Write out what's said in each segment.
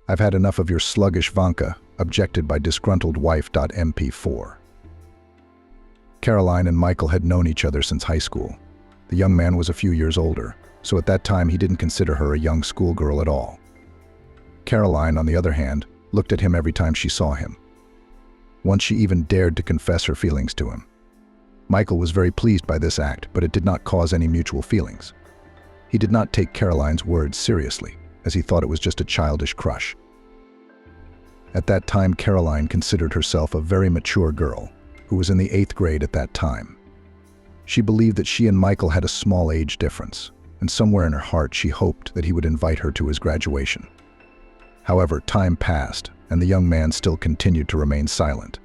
"I've had enough of your sluggish Vanka," objected by disgruntled wife.mp4. Caroline and Michael had known each other since high school. The young man was a few years older, so at that time he didn't consider her a young schoolgirl at all. Caroline, on the other hand, looked at him every time she saw him. Once she even dared to confess her feelings to him. Michael was very pleased by this act, but it did not cause any mutual feelings. He did not take Caroline's words seriously, as he thought it was just a childish crush. At that time, Caroline considered herself a very mature girl, who was in the 8th grade at that time. She believed that she and Michael had a small age difference, and somewhere in her heart she hoped that he would invite her to his graduation. However, time passed, and the young man still continued to remain silent.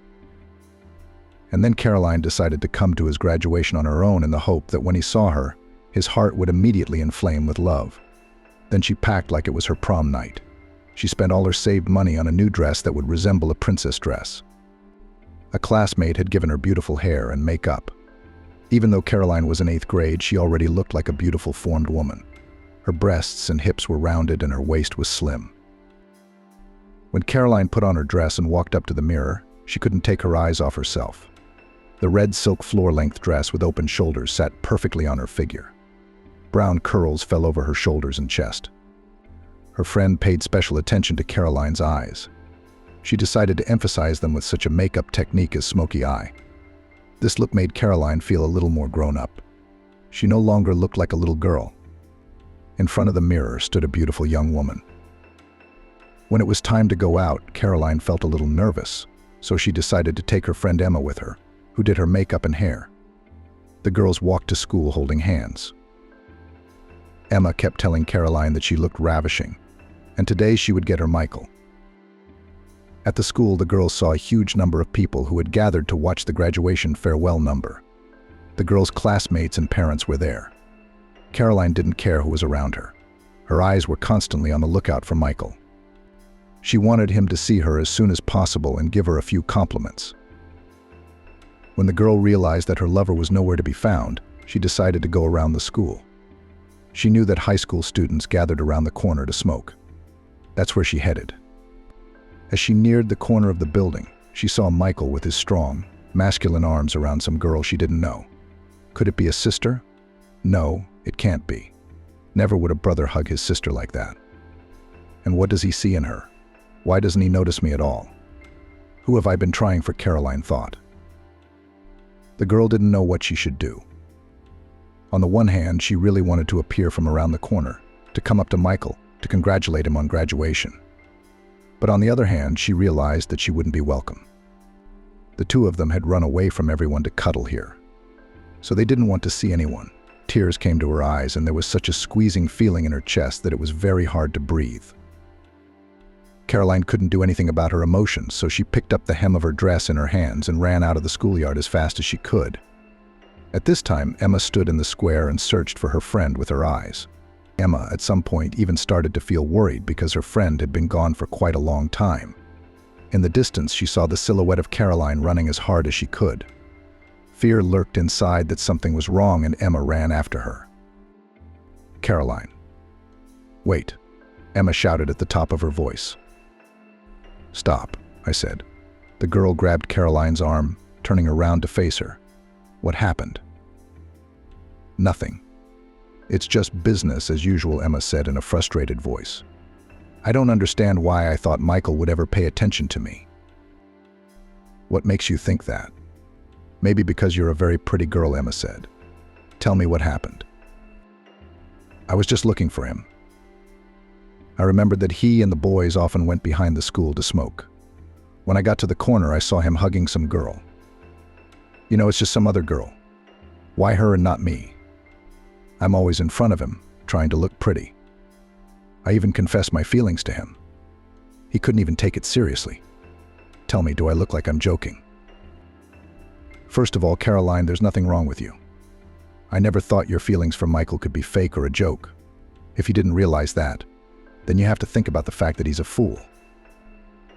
And then Caroline decided to come to his graduation on her own in the hope that when he saw her, his heart would immediately inflame with love. Then she packed like it was her prom night. She spent all her saved money on a new dress that would resemble a princess dress. A classmate had given her beautiful hair and makeup. Even though Caroline was in 8th grade, she already looked like a beautiful formed woman. Her breasts and hips were rounded and her waist was slim. When Caroline put on her dress and walked up to the mirror, she couldn't take her eyes off herself. The red silk floor-length dress with open shoulders sat perfectly on her figure. Brown curls fell over her shoulders and chest. Her friend paid special attention to Caroline's eyes. She decided to emphasize them with such a makeup technique as smoky eye. This look made Caroline feel a little more grown up. She no longer looked like a little girl. In front of the mirror stood a beautiful young woman. When it was time to go out, Caroline felt a little nervous, so she decided to take her friend Emma with her, who did her makeup and hair. The girls walked to school holding hands. Emma kept telling Caroline that she looked ravishing, and today she would get her Michael. At the school, the girls saw a huge number of people who had gathered to watch the graduation farewell number. The girls' classmates and parents were there. Caroline didn't care who was around her. Her eyes were constantly on the lookout for Michael. She wanted him to see her as soon as possible and give her a few compliments. When the girl realized that her lover was nowhere to be found, she decided to go around the school. She knew that high school students gathered around the corner to smoke. That's where she headed. As she neared the corner of the building, she saw Michael with his strong, masculine arms around some girl she didn't know. Could it be a sister? No, it can't be. Never would a brother hug his sister like that. And what does he see in her? Why doesn't he notice me at all? Who have I been trying for? Caroline thought. The girl didn't know what she should do. On the one hand, she really wanted to appear from around the corner, to come up to Michael, to congratulate him on graduation. But on the other hand, she realized that she wouldn't be welcome. The two of them had run away from everyone to cuddle here. So they didn't want to see anyone. Tears came to her eyes, and there was such a squeezing feeling in her chest that it was very hard to breathe. Caroline couldn't do anything about her emotions, so she picked up the hem of her dress in her hands and ran out of the schoolyard as fast as she could. At this time, Emma stood in the square and searched for her friend with her eyes. Emma, at some point, even started to feel worried because her friend had been gone for quite a long time. In the distance, she saw the silhouette of Caroline running as hard as she could. Fear lurked inside that something was wrong, and Emma ran after her. Caroline. "Wait," Emma shouted at the top of her voice. "Stop," I said. The girl grabbed Caroline's arm, turning around to face her. "What happened?" "Nothing. It's just business as usual," Emma said in a frustrated voice. "I don't understand why I thought Michael would ever pay attention to me." "What makes you think that?" "Maybe because you're a very pretty girl," Emma said. "Tell me what happened." "I was just looking for him. I remembered that he and the boys often went behind the school to smoke. When I got to the corner, I saw him hugging some girl. You know, it's just some other girl. Why her and not me? I'm always in front of him, trying to look pretty. I even confessed my feelings to him. He couldn't even take it seriously. Tell me, do I look like I'm joking?" "First of all, Caroline, there's nothing wrong with you. I never thought your feelings for Michael could be fake or a joke. If you didn't realize that, then you have to think about the fact that he's a fool.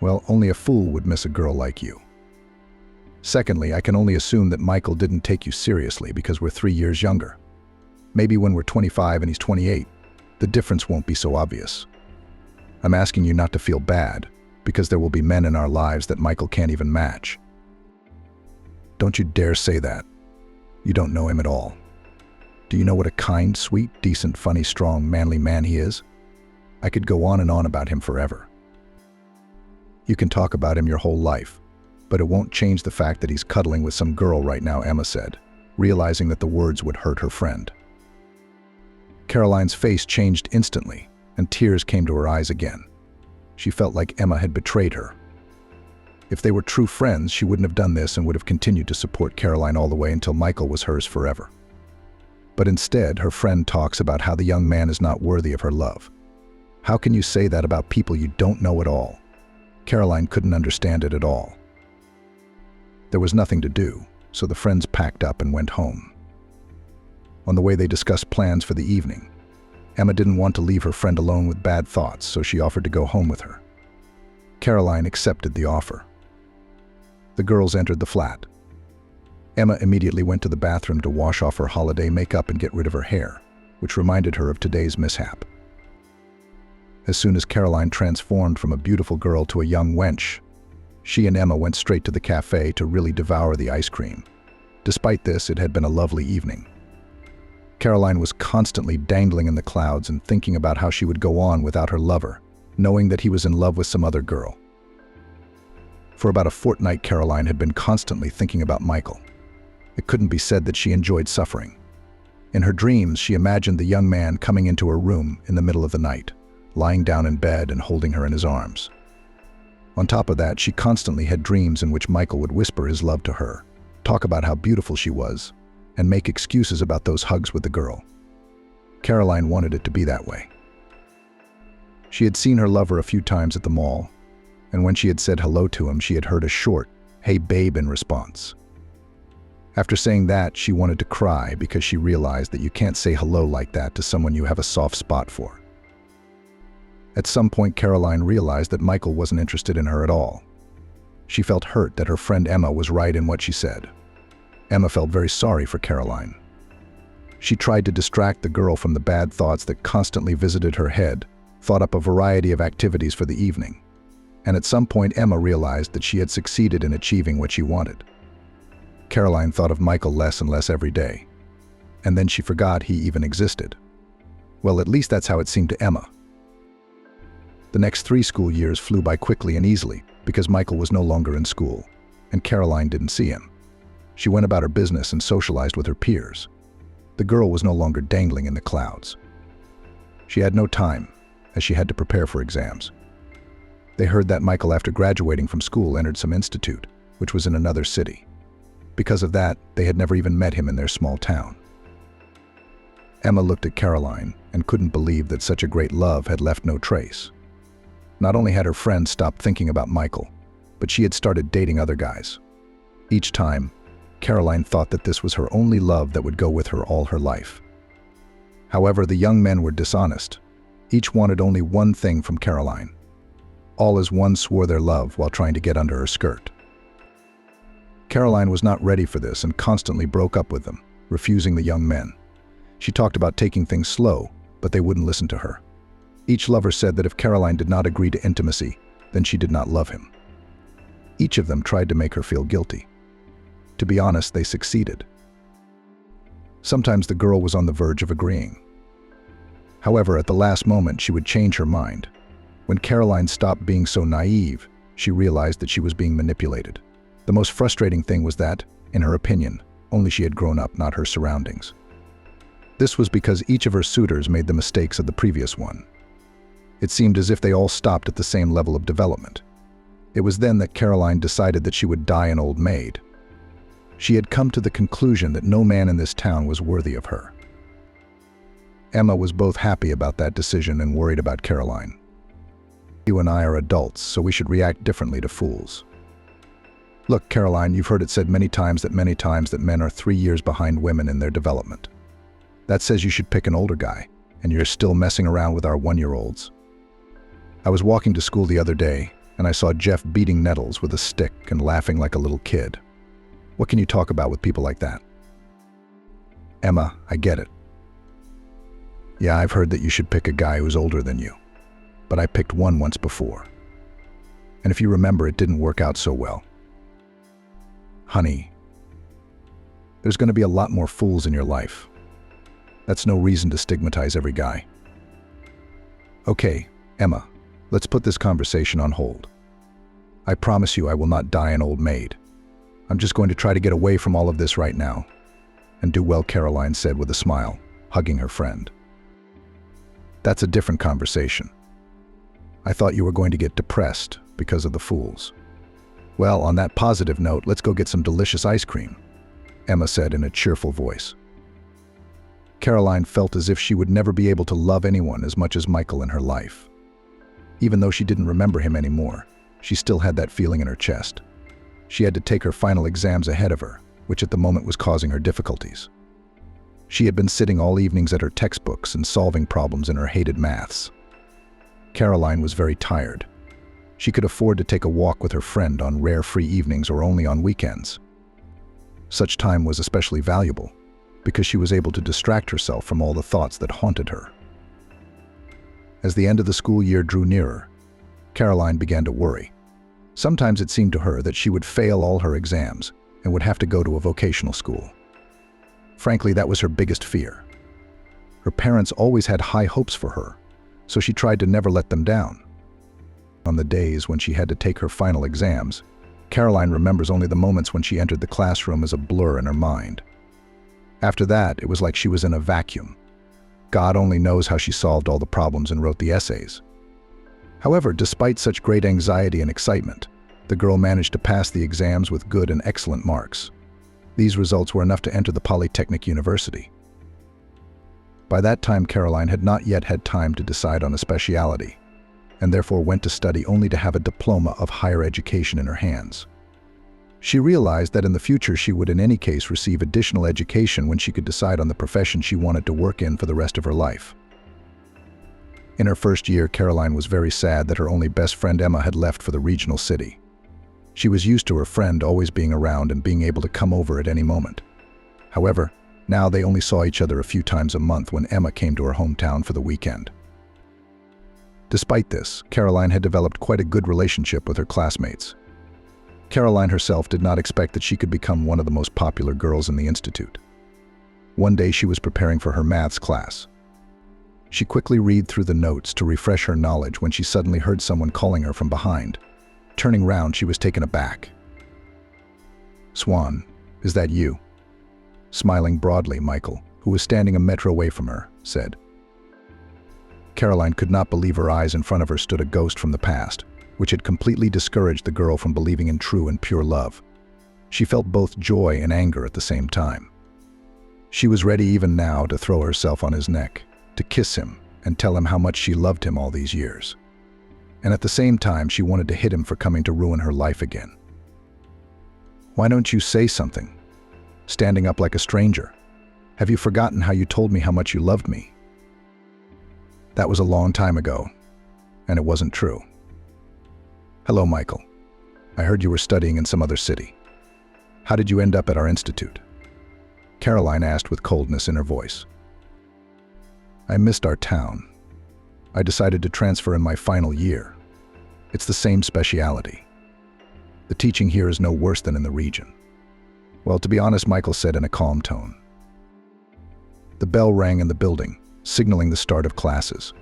Well, only a fool would miss a girl like you. Secondly, I can only assume that Michael didn't take you seriously because we're 3 years younger. Maybe when we're 25 and he's 28, the difference won't be so obvious. I'm asking you not to feel bad, because there will be men in our lives that Michael can't even match. Don't you dare say that. You don't know him at all. Do you know what a kind, sweet, decent, funny, strong, manly man he is? I could go on and on about him forever. You can talk about him your whole life, but it won't change the fact that he's cuddling with some girl right now, Emma said, realizing that the words would hurt her friend. Caroline's face changed instantly, and tears came to her eyes again. She felt like Emma had betrayed her. If they were true friends, she wouldn't have done this and would have continued to support Caroline all the way until Michael was hers forever. But instead, her friend talks about how the young man is not worthy of her love. How can you say that about people you don't know at all? Caroline couldn't understand it at all. There was nothing to do, so the friends packed up and went home. On the way, they discussed plans for the evening. Emma didn't want to leave her friend alone with bad thoughts, so she offered to go home with her. Caroline accepted the offer. The girls entered the flat. Emma immediately went to the bathroom to wash off her holiday makeup and get rid of her hair, which reminded her of today's mishap. As soon as Caroline transformed from a beautiful girl to a young wench, she and Emma went straight to the cafe to really devour the ice cream. Despite this, it had been a lovely evening. Caroline was constantly dangling in the clouds and thinking about how she would go on without her lover, knowing that he was in love with some other girl. For about a fortnight, Caroline had been constantly thinking about Michael. It couldn't be said that she enjoyed suffering. In her dreams, she imagined the young man coming into her room in the middle of the night, lying down in bed and holding her in his arms. On top of that, she constantly had dreams in which Michael would whisper his love to her, talk about how beautiful she was, and make excuses about those hugs with the girl. Caroline wanted it to be that way. She had seen her lover a few times at the mall, and when she had said hello to him, she had heard a short, "Hey babe," in response. After saying that, she wanted to cry because she realized that you can't say hello like that to someone you have a soft spot for. At some point, Caroline realized that Michael wasn't interested in her at all. She felt hurt that her friend Emma was right in what she said. Emma felt very sorry for Caroline. She tried to distract the girl from the bad thoughts that constantly visited her head, thought up a variety of activities for the evening. And at some point, Emma realized that she had succeeded in achieving what she wanted. Caroline thought of Michael less and less every day. And then she forgot he even existed. Well, at least that's how it seemed to Emma. The next 3 school years flew by quickly and easily because Michael was no longer in school, and Caroline didn't see him. She went about her business and socialized with her peers. The girl was no longer dangling in the clouds. She had no time, as she had to prepare for exams. They heard that Michael, after graduating from school, entered some institute, which was in another city. Because of that, they had never even met him in their small town. Emma looked at Caroline and couldn't believe that such a great love had left no trace. Not only had her friend stopped thinking about Michael, but she had started dating other guys. Each time, Caroline thought that this was her only love that would go with her all her life. However, the young men were dishonest. Each wanted only one thing from Caroline. All as one swore their love while trying to get under her skirt. Caroline was not ready for this and constantly broke up with them, refusing the young men. She talked about taking things slow, but they wouldn't listen to her. Each lover said that if Caroline did not agree to intimacy, then she did not love him. Each of them tried to make her feel guilty. To be honest, they succeeded. Sometimes the girl was on the verge of agreeing. However, at the last moment, she would change her mind. When Caroline stopped being so naive, she realized that she was being manipulated. The most frustrating thing was that, in her opinion, only she had grown up, not her surroundings. This was because each of her suitors made the mistakes of the previous one. It seemed as if they all stopped at the same level of development. It was then that Caroline decided that she would die an old maid. She had come to the conclusion that no man in this town was worthy of her. Emma was both happy about that decision and worried about Caroline. You and I are adults, so we should react differently to fools. Look, Caroline, you've heard it said many times that men are 3 years behind women in their development. That says you should pick an older guy, and you're still messing around with our 1-year-olds. I was walking to school the other day, and I saw Jeff beating nettles with a stick and laughing like a little kid. What can you talk about with people like that? Emma, I get it. Yeah, I've heard that you should pick a guy who's older than you. but I picked one once before. And if you remember, it didn't work out so well. Honey, there's going to be a lot more fools in your life. That's no reason to stigmatize every guy. Okay, Emma, let's put this conversation on hold. I promise you I will not die an old maid. I'm just going to try to get away from all of this right now. And do well, Caroline said with a smile, hugging her friend. That's a different conversation. I thought you were going to get depressed because of the fools. Well, on that positive note, let's go get some delicious ice cream, Emma said in a cheerful voice. Caroline felt as if she would never be able to love anyone as much as Michael in her life. Even though she didn't remember him anymore, she still had that feeling in her chest. She had to take her final exams ahead of her, which at the moment was causing her difficulties. She had been sitting all evenings at her textbooks and solving problems in her hated maths. Caroline was very tired. She could afford to take a walk with her friend on rare free evenings or only on weekends. Such time was especially valuable because she was able to distract herself from all the thoughts that haunted her. As the end of the school year drew nearer, Caroline began to worry. Sometimes it seemed to her that she would fail all her exams and would have to go to a vocational school. Frankly, that was her biggest fear. Her parents always had high hopes for her, so she tried to never let them down. On the days when she had to take her final exams, Caroline remembers only the moments when she entered the classroom as a blur in her mind. After that, it was like she was in a vacuum. God only knows how she solved all the problems and wrote the essays. However, despite such great anxiety and excitement, the girl managed to pass the exams with good and excellent marks. These results were enough to enter the Polytechnic University. By that time, Caroline had not yet had time to decide on a specialty, and therefore went to study only to have a diploma of higher education in her hands. She realized that in the future she would in any case receive additional education when she could decide on the profession she wanted to work in for the rest of her life. In her first year, Caroline was very sad that her only best friend Emma had left for the regional city. She was used to her friend always being around and being able to come over at any moment. However, now they only saw each other a few times a month when Emma came to her hometown for the weekend. Despite this, Caroline had developed quite a good relationship with her classmates. Caroline herself did not expect that she could become one of the most popular girls in the institute. One day she was preparing for her maths class. She quickly read through the notes to refresh her knowledge when she suddenly heard someone calling her from behind. Turning round, she was taken aback. "Swan, is that you?" Smiling broadly, Michael, who was standing a metro away from her, said. Caroline could not believe her eyes. In front of her stood a ghost from the past, which had completely discouraged the girl from believing in true and pure love. She felt both joy and anger at the same time. She was ready even now to throw herself on his neck, to kiss him and tell him how much she loved him all these years. And at the same time, she wanted to hit him for coming to ruin her life again. "Why don't you say something? Standing up like a stranger. Have you forgotten how you told me how much you loved me?" "That was a long time ago, and it wasn't true." "Hello, Michael. I heard you were studying in some other city. How did you end up at our institute?" Caroline asked with coldness in her voice. "I missed our town. I decided to transfer in my final year. It's the same specialty. The teaching here is no worse than in the region." "Well, to be honest," Michael said in a calm tone. The bell rang in the building, signaling the start of classes.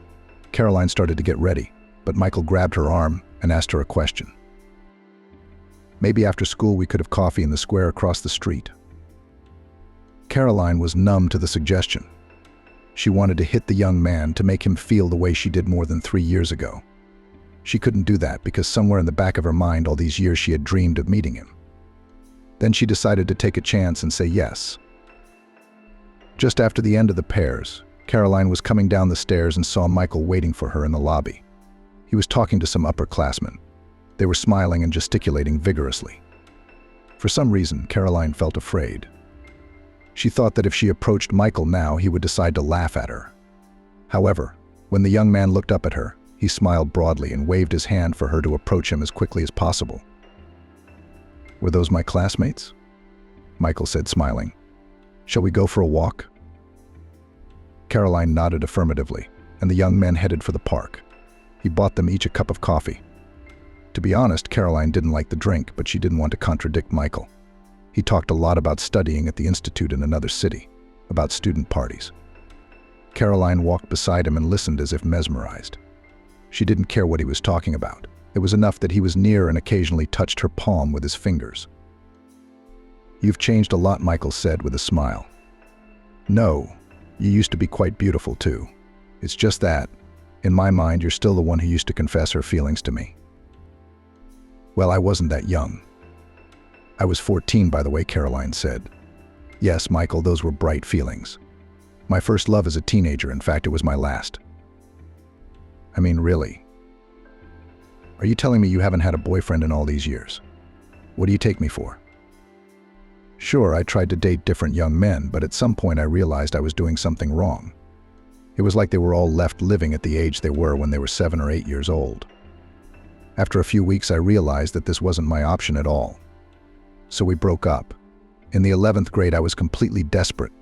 Caroline started to get ready, but Michael grabbed her arm and asked her a question. "Maybe after school we could have coffee in the square across the street." Caroline was numb to the suggestion. She wanted to hit the young man to make him feel the way she did more than 3 years ago. She couldn't do that because somewhere in the back of her mind all these years she had dreamed of meeting him. Then she decided to take a chance and say yes. Just after the end of the pairs, Caroline was coming down the stairs and saw Michael waiting for her in the lobby. He was talking to some upperclassmen. They were smiling and gesticulating vigorously. For some reason, Caroline felt afraid. She thought that if she approached Michael now, he would decide to laugh at her. However, when the young man looked up at her, he smiled broadly and waved his hand for her to approach him as quickly as possible. "Were those my classmates?" Michael said, smiling. "Shall we go for a walk?" Caroline nodded affirmatively, and the young men headed for the park. He bought them each a cup of coffee. To be honest, Caroline didn't like the drink, but she didn't want to contradict Michael. He talked a lot about studying at the institute in another city, about student parties. Caroline walked beside him and listened as if mesmerized. She didn't care what he was talking about. It was enough that he was near and occasionally touched her palm with his fingers. "You've changed a lot," Michael said with a smile. "No, you used to be quite beautiful too. It's just that, in my mind, you're still the one who used to confess her feelings to me." "Well, I wasn't that young." "I was 14, by the way," Caroline said. "Yes, Michael, those were bright feelings. My first love as a teenager, in fact, it was my last." "I mean, really? Are you telling me you haven't had a boyfriend in all these years? What do you take me for?" "Sure, I tried to date different young men, but at some point I realized I was doing something wrong. It was like they were all left living at the age they were when they were 7 or 8 years old. After a few weeks, I realized that this wasn't my option at all. So we broke up. In the 11th grade, I was completely desperate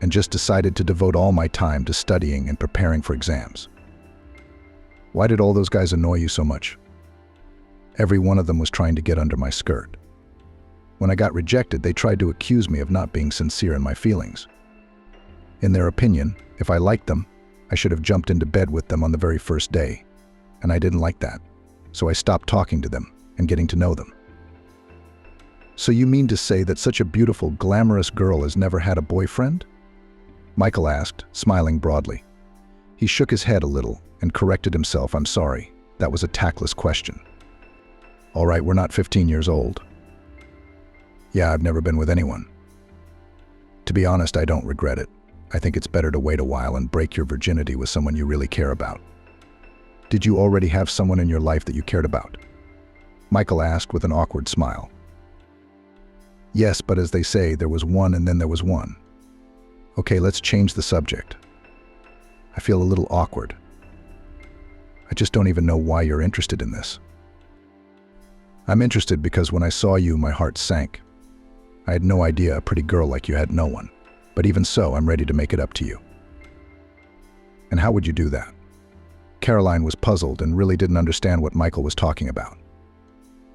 and just decided to devote all my time to studying and preparing for exams." "Why did all those guys annoy you so much?" "Every one of them was trying to get under my skirt. When I got rejected, they tried to accuse me of not being sincere in my feelings. In their opinion, if I liked them, I should have jumped into bed with them on the very first day, and I didn't like that, so I stopped talking to them and getting to know them." "So you mean to say that such a beautiful, glamorous girl has never had a boyfriend?" Michael asked, smiling broadly. He shook his head a little and corrected himself. "I'm sorry, that was a tactless question. All right, we're not 15 years old. Yeah, I've never been with anyone. To be honest, I don't regret it. I think it's better to wait a while and break your virginity with someone you really care about." "Did you already have someone in your life that you cared about?" Michael asked with an awkward smile. "Yes, but as they say, there was one and then there was one. Okay, let's change the subject. I feel a little awkward. I just don't even know why you're interested in this." "I'm interested because when I saw you, my heart sank. I had no idea a pretty girl like you had no one. But even so, I'm ready to make it up to you." "And how would you do that?" Caroline was puzzled and really didn't understand what Michael was talking about.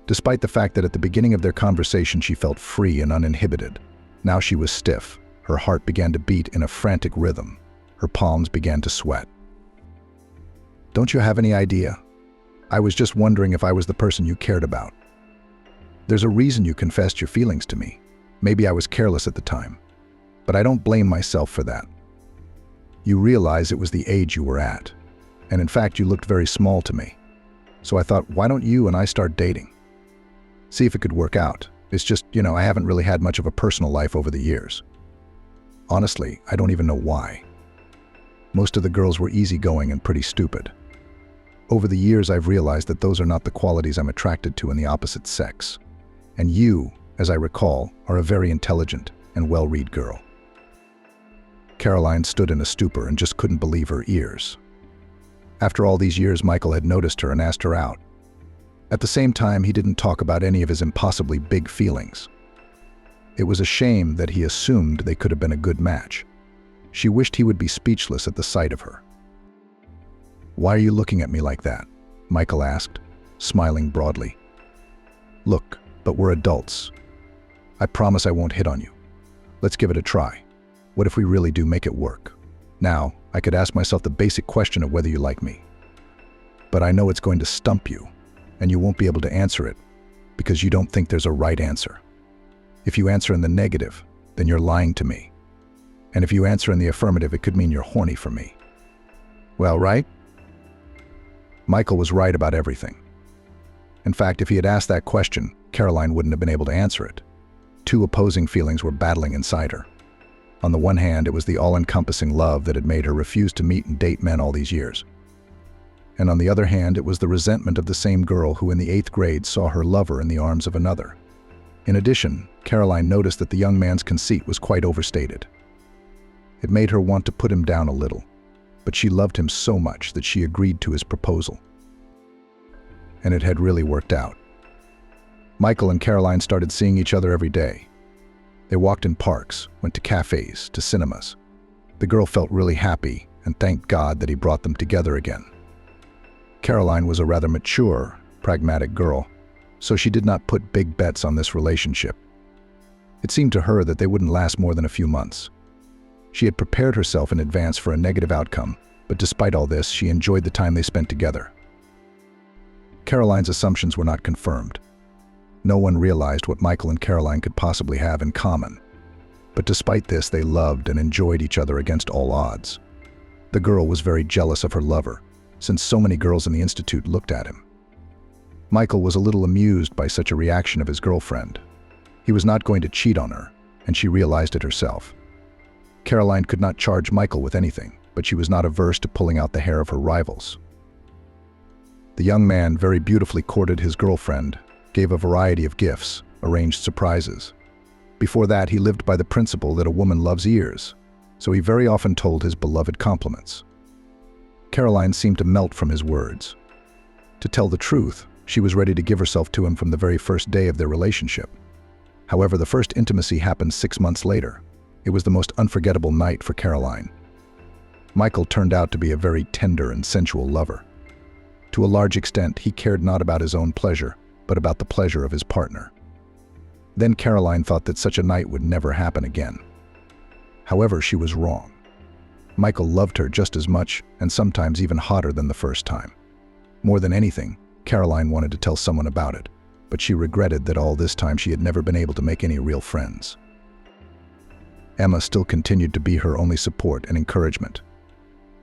Despite the fact that at the beginning of their conversation she felt free and uninhibited, now she was stiff. Her heart began to beat in a frantic rhythm. Her palms began to sweat. "Don't you have any idea? I was just wondering if I was the person you cared about. There's a reason you confessed your feelings to me. Maybe I was careless at the time, but I don't blame myself for that. You realize it was the age you were at, and in fact you looked very small to me. So I thought, why don't you and I start dating? See if it could work out. It's just, I haven't really had much of a personal life over the years. Honestly, I don't even know why. Most of the girls were easygoing and pretty stupid. Over the years I've realized that those are not the qualities I'm attracted to in the opposite sex. And you, as I recall, are a very intelligent and well-read girl." Caroline stood in a stupor and just couldn't believe her ears. After all these years, Michael had noticed her and asked her out. At the same time, he didn't talk about any of his impossibly big feelings. It was a shame that he assumed they could have been a good match. She wished he would be speechless at the sight of her. "Why are you looking at me like that?" Michael asked, smiling broadly. "Look, but we're adults. I promise I won't hit on you. Let's give it a try. What if we really do make it work? Now, I could ask myself the basic question of whether you like me. But I know it's going to stump you, and you won't be able to answer it because you don't think there's a right answer. If you answer in the negative, then you're lying to me. And if you answer in the affirmative, it could mean you're horny for me. Well, right?" Michael was right about everything. In fact, if he had asked that question, Caroline wouldn't have been able to answer it. Two opposing feelings were battling inside her. On the one hand, it was the all-encompassing love that had made her refuse to meet and date men all these years. And on the other hand, it was the resentment of the same girl who in the 8th grade saw her lover in the arms of another. In addition, Caroline noticed that the young man's conceit was quite overstated. It made her want to put him down a little, but she loved him so much that she agreed to his proposal. And it had really worked out. Michael and Caroline started seeing each other every day. They walked in parks, went to cafes, to cinemas. The girl felt really happy and thanked God that he brought them together again. Caroline was a rather mature, pragmatic girl, so she did not put big bets on this relationship. It seemed to her that they wouldn't last more than a few months. She had prepared herself in advance for a negative outcome, but despite all this, she enjoyed the time they spent together. Caroline's assumptions were not confirmed. No one realized what Michael and Caroline could possibly have in common. But despite this, they loved and enjoyed each other against all odds. The girl was very jealous of her lover, since so many girls in the institute looked at him. Michael was a little amused by such a reaction of his girlfriend. He was not going to cheat on her, and she realized it herself. Caroline could not charge Michael with anything, but she was not averse to pulling out the hair of her rivals. The young man very beautifully courted his girlfriend, gave a variety of gifts, arranged surprises. Before that, he lived by the principle that a woman loves ears, so he very often told his beloved compliments. Caroline seemed to melt from his words. To tell the truth, she was ready to give herself to him from the very first day of their relationship. However, the first intimacy happened 6 months later. It was the most unforgettable night for Caroline. Michael turned out to be a very tender and sensual lover. To a large extent, he cared not about his own pleasure, but about the pleasure of his partner. Then Caroline thought that such a night would never happen again. However, she was wrong. Michael loved her just as much, and sometimes even hotter than the first time. More than anything, Caroline wanted to tell someone about it, but she regretted that all this time she had never been able to make any real friends. Emma still continued to be her only support and encouragement.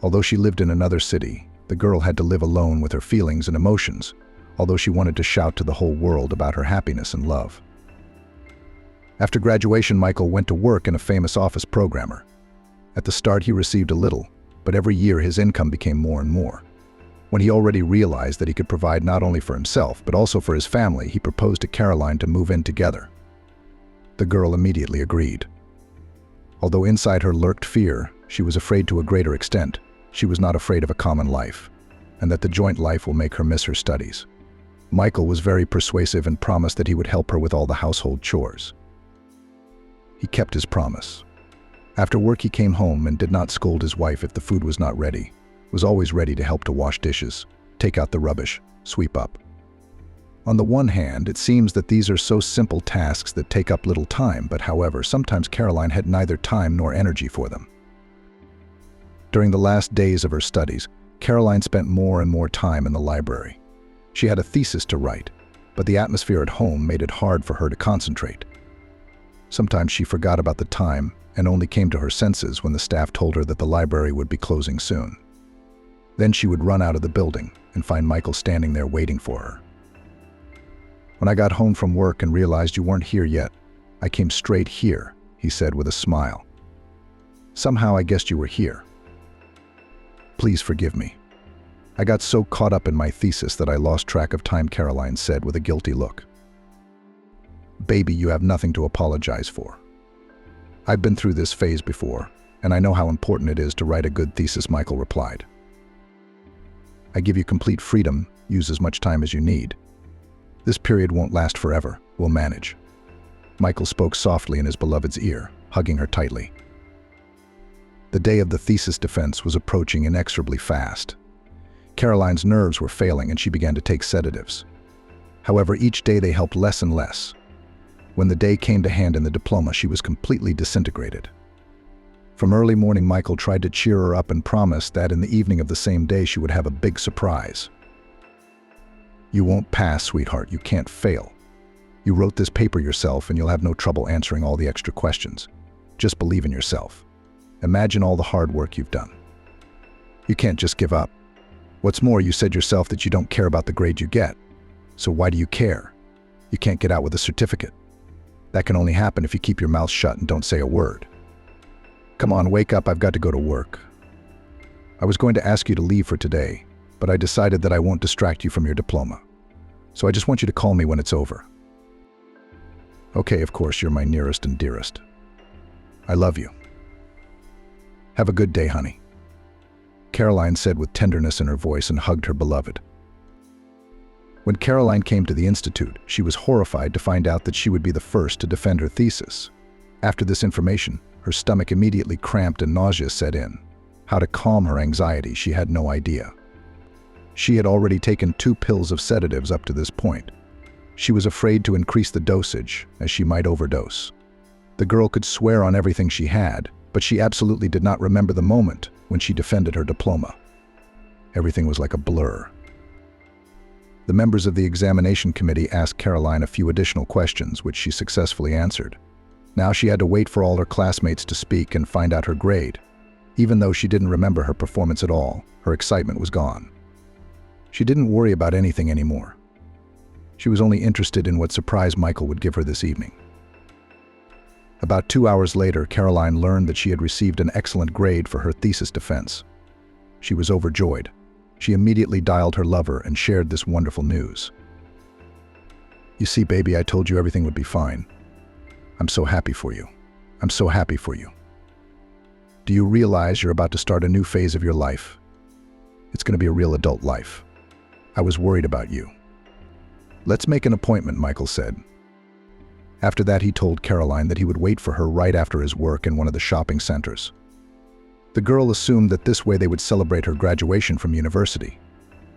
Although she lived in another city, the girl had to live alone with her feelings and emotions, although she wanted to shout to the whole world about her happiness and love. After graduation, Michael went to work in a famous office programmer. At the start, he received a little, but every year his income became more and more. When he already realized that he could provide not only for himself, but also for his family, he proposed to Caroline to move in together. The girl immediately agreed. Although inside her lurked fear, she was afraid to a greater extent. She was not afraid of a common life, and that the joint life will make her miss her studies. Michael was very persuasive and promised that he would help her with all the household chores. He kept his promise. After work, he came home and did not scold his wife if the food was not ready, was always ready to help to wash dishes, take out the rubbish, sweep up. On the one hand, it seems that these are so simple tasks that take up little time, but however, sometimes Caroline had neither time nor energy for them. During the last days of her studies, Caroline spent more and more time in the library. She had a thesis to write, but the atmosphere at home made it hard for her to concentrate. Sometimes she forgot about the time and only came to her senses when the staff told her that the library would be closing soon. Then she would run out of the building and find Michael standing there waiting for her. "When I got home from work and realized you weren't here yet, I came straight here," he said with a smile. "Somehow I guessed you were here. Please forgive me. I got so caught up in my thesis that I lost track of time," Caroline said with a guilty look. "Baby, you have nothing to apologize for. I've been through this phase before, and I know how important it is to write a good thesis," Michael replied. "I give you complete freedom. Use as much time as you need. This period won't last forever. We'll manage." Michael spoke softly in his beloved's ear, hugging her tightly. The day of the thesis defense was approaching inexorably fast. Caroline's nerves were failing and she began to take sedatives. However, each day they helped less and less. When the day came to hand in the diploma, she was completely disintegrated. From early morning, Michael tried to cheer her up and promised that in the evening of the same day she would have a big surprise. "You won't pass, sweetheart. You can't fail. You wrote this paper yourself and you'll have no trouble answering all the extra questions. Just believe in yourself. Imagine all the hard work you've done. You can't just give up. What's more, you said yourself that you don't care about the grade you get. So why do you care? You can't get out with a certificate. That can only happen if you keep your mouth shut and don't say a word. Come on, wake up, I've got to go to work. I was going to ask you to leave for today, but I decided that I won't distract you from your diploma. So I just want you to call me when it's over." "Okay, of course, you're my nearest and dearest. I love you. Have a good day, honey," Caroline said with tenderness in her voice and hugged her beloved. When Caroline came to the institute, she was horrified to find out that she would be the first to defend her thesis. After this information, her stomach immediately cramped and nausea set in. How to calm her anxiety, she had no idea. She had already taken 2 pills of sedatives up to this point. She was afraid to increase the dosage, as she might overdose. The girl could swear on everything she had, but she absolutely did not remember the moment when she defended her diploma. Everything was like a blur. The members of the examination committee asked Caroline a few additional questions, which she successfully answered. Now she had to wait for all her classmates to speak and find out her grade. Even though she didn't remember her performance at all, her excitement was gone. She didn't worry about anything anymore. She was only interested in what surprise Michael would give her this evening. About 2 hours later, Caroline learned that she had received an excellent grade for her thesis defense. She was overjoyed. She immediately dialed her lover and shared this wonderful news. "You see, baby, I told you everything would be fine. I'm so happy for you. I'm so happy for you. Do you realize you're about to start a new phase of your life? It's going to be a real adult life. I was worried about you." "Let's make an appointment," Michael said. After that, he told Caroline that he would wait for her right after his work in one of the shopping centers. The girl assumed that this way they would celebrate her graduation from university.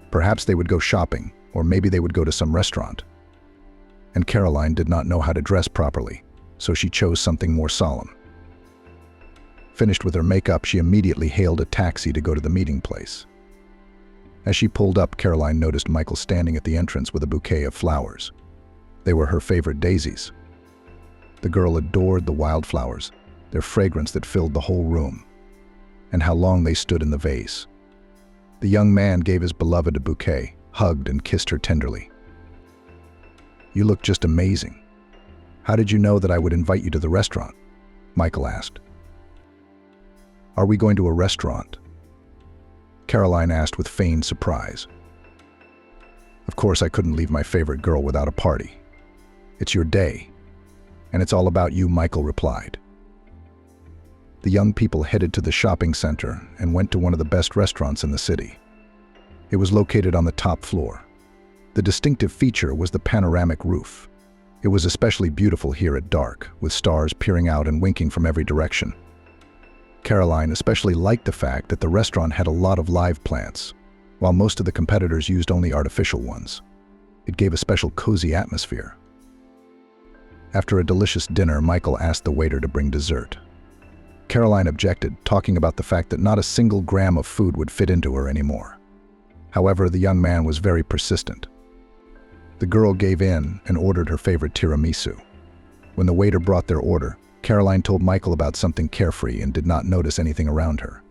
Perhaps they would go shopping, or maybe they would go to some restaurant. And Caroline did not know how to dress properly, so she chose something more solemn. Finished with her makeup, she immediately hailed a taxi to go to the meeting place. As she pulled up, Caroline noticed Michael standing at the entrance with a bouquet of flowers. They were her favorite daisies. The girl adored the wildflowers, their fragrance that filled the whole room, and how long they stood in the vase. The young man gave his beloved a bouquet, hugged and kissed her tenderly. "You look just amazing. How did you know that I would invite you to the restaurant?" Michael asked. "Are we going to a restaurant?" Caroline asked with feigned surprise. "Of course I couldn't leave my favorite girl without a party. It's your day, and it's all about you," Michael replied. The young people headed to the shopping center and went to one of the best restaurants in the city. It was located on the top floor. The distinctive feature was the panoramic roof. It was especially beautiful here at dark, with stars peering out and winking from every direction. Caroline especially liked the fact that the restaurant had a lot of live plants, while most of the competitors used only artificial ones. It gave a special cozy atmosphere. After a delicious dinner, Michael asked the waiter to bring dessert. Caroline objected, talking about the fact that not a single gram of food would fit into her anymore. However, the young man was very persistent. The girl gave in and ordered her favorite tiramisu. When the waiter brought their order, Caroline told Michael about something carefree and did not notice anything around her.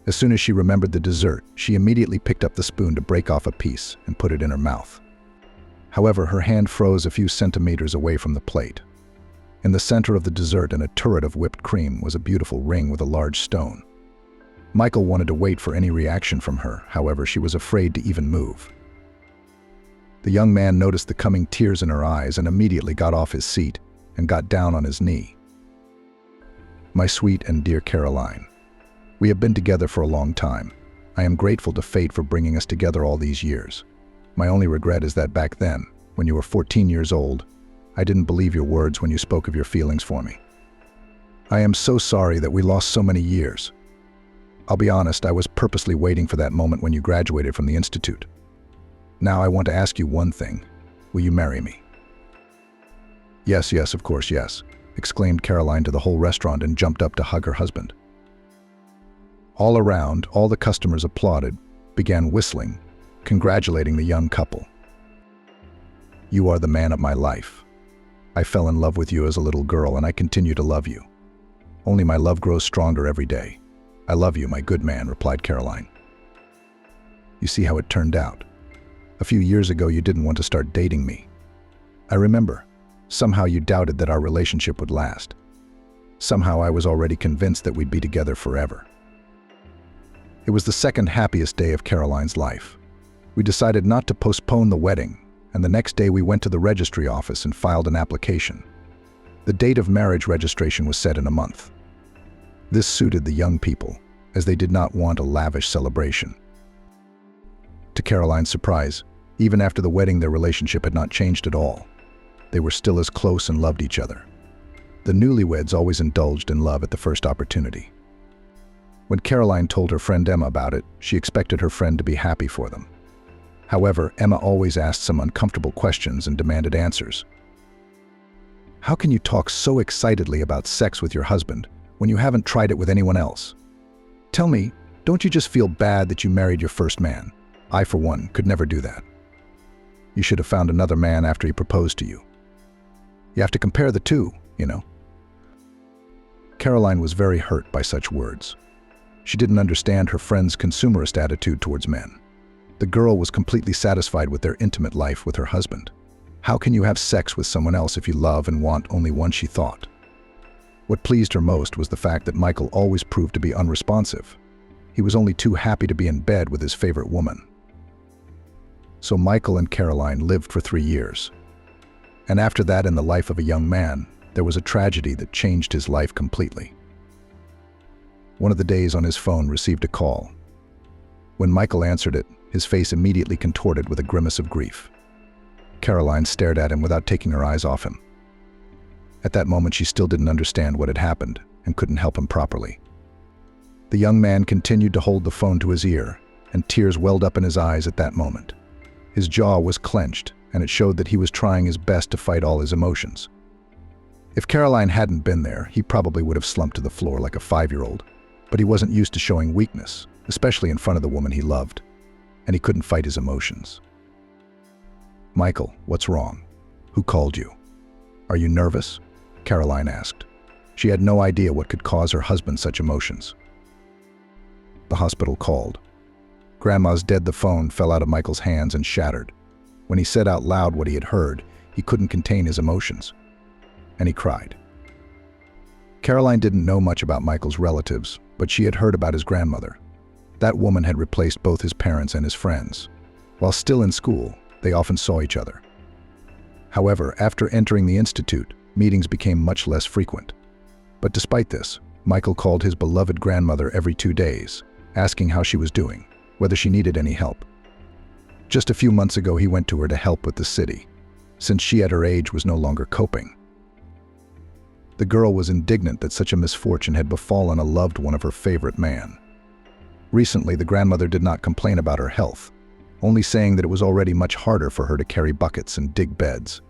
As soon as she remembered the dessert, she immediately picked up the spoon to break off a piece and put it in her mouth. However, her hand froze a few centimeters away from the plate. In the center of the dessert, in a turret of whipped cream, was a beautiful ring with a large stone. Michael wanted to wait for any reaction from her, however, she was afraid to even move. The young man noticed the coming tears in her eyes and immediately got off his seat and got down on his knee. "My sweet and dear Caroline, we have been together for a long time. I am grateful to fate for bringing us together all these years. My only regret is that back then, when you were 14 years old, I didn't believe your words when you spoke of your feelings for me. I am so sorry that we lost so many years. I'll be honest, I was purposely waiting for that moment when you graduated from the institute. Now I want to ask you one thing. Will you marry me?" "Yes, yes, of course, yes," exclaimed Caroline to the whole restaurant and jumped up to hug her husband. All around, all the customers applauded, began whistling, congratulating the young couple. "You are the man of my life. I fell in love with you as a little girl and I continue to love you. Only my love grows stronger every day. I love you, my good man," replied Caroline. "You see how it turned out. A few years ago you didn't want to start dating me. I remember. Somehow you doubted that our relationship would last. Somehow I was already convinced that we'd be together forever." It was the second happiest day of Caroline's life. We decided not to postpone the wedding, and the next day we went to the registry office and filed an application. The date of marriage registration was set in a month. This suited the young people, as they did not want a lavish celebration. To Caroline's surprise, even after the wedding, their relationship had not changed at all. They were still as close and loved each other. The newlyweds always indulged in love at the first opportunity. When Caroline told her friend Emma about it, she expected her friend to be happy for them. However, Emma always asked some uncomfortable questions and demanded answers. How can you talk so excitedly about sex with your husband when you haven't tried it with anyone else? Tell me, don't you just feel bad that you married your first man? I, for one, could never do that. You should have found another man after he proposed to you. You have to compare the two, you know. Caroline was very hurt by such words. She didn't understand her friend's consumerist attitude towards men. The girl was completely satisfied with their intimate life with her husband. How can you have sex with someone else if you love and want only one, she thought. What pleased her most was the fact that Michael always proved to be unresponsive. He was only too happy to be in bed with his favorite woman. So Michael and Caroline lived for 3 years. And after that, in the life of a young man, there was a tragedy that changed his life completely. One of the days on his phone received a call. When Michael answered it, his face immediately contorted with a grimace of grief. Caroline stared at him without taking her eyes off him. At that moment, she still didn't understand what had happened and couldn't help him properly. The young man continued to hold the phone to his ear, and tears welled up in his eyes at that moment. His jaw was clenched, and it showed that he was trying his best to fight all his emotions. If Caroline hadn't been there, he probably would have slumped to the floor like a 5-year-old, but he wasn't used to showing weakness, especially in front of the woman he loved, and he couldn't fight his emotions. "Michael, what's wrong? Who called you? Are you nervous?" Caroline asked. She had no idea what could cause her husband such emotions. The hospital called. Grandma's dead. The phone fell out of Michael's hands and shattered. When he said out loud what he had heard, he couldn't contain his emotions, and he cried. Caroline didn't know much about Michael's relatives, but she had heard about his grandmother. That woman had replaced both his parents and his friends. While still in school, they often saw each other. However, after entering the institute, meetings became much less frequent. But despite this, Michael called his beloved grandmother every 2 days, asking how she was doing, whether she needed any help. Just a few months ago, he went to her to help with the city, since she at her age was no longer coping. The girl was indignant that such a misfortune had befallen a loved one of her favorite man. Recently, the grandmother did not complain about her health, only saying that it was already much harder for her to carry buckets and dig beds.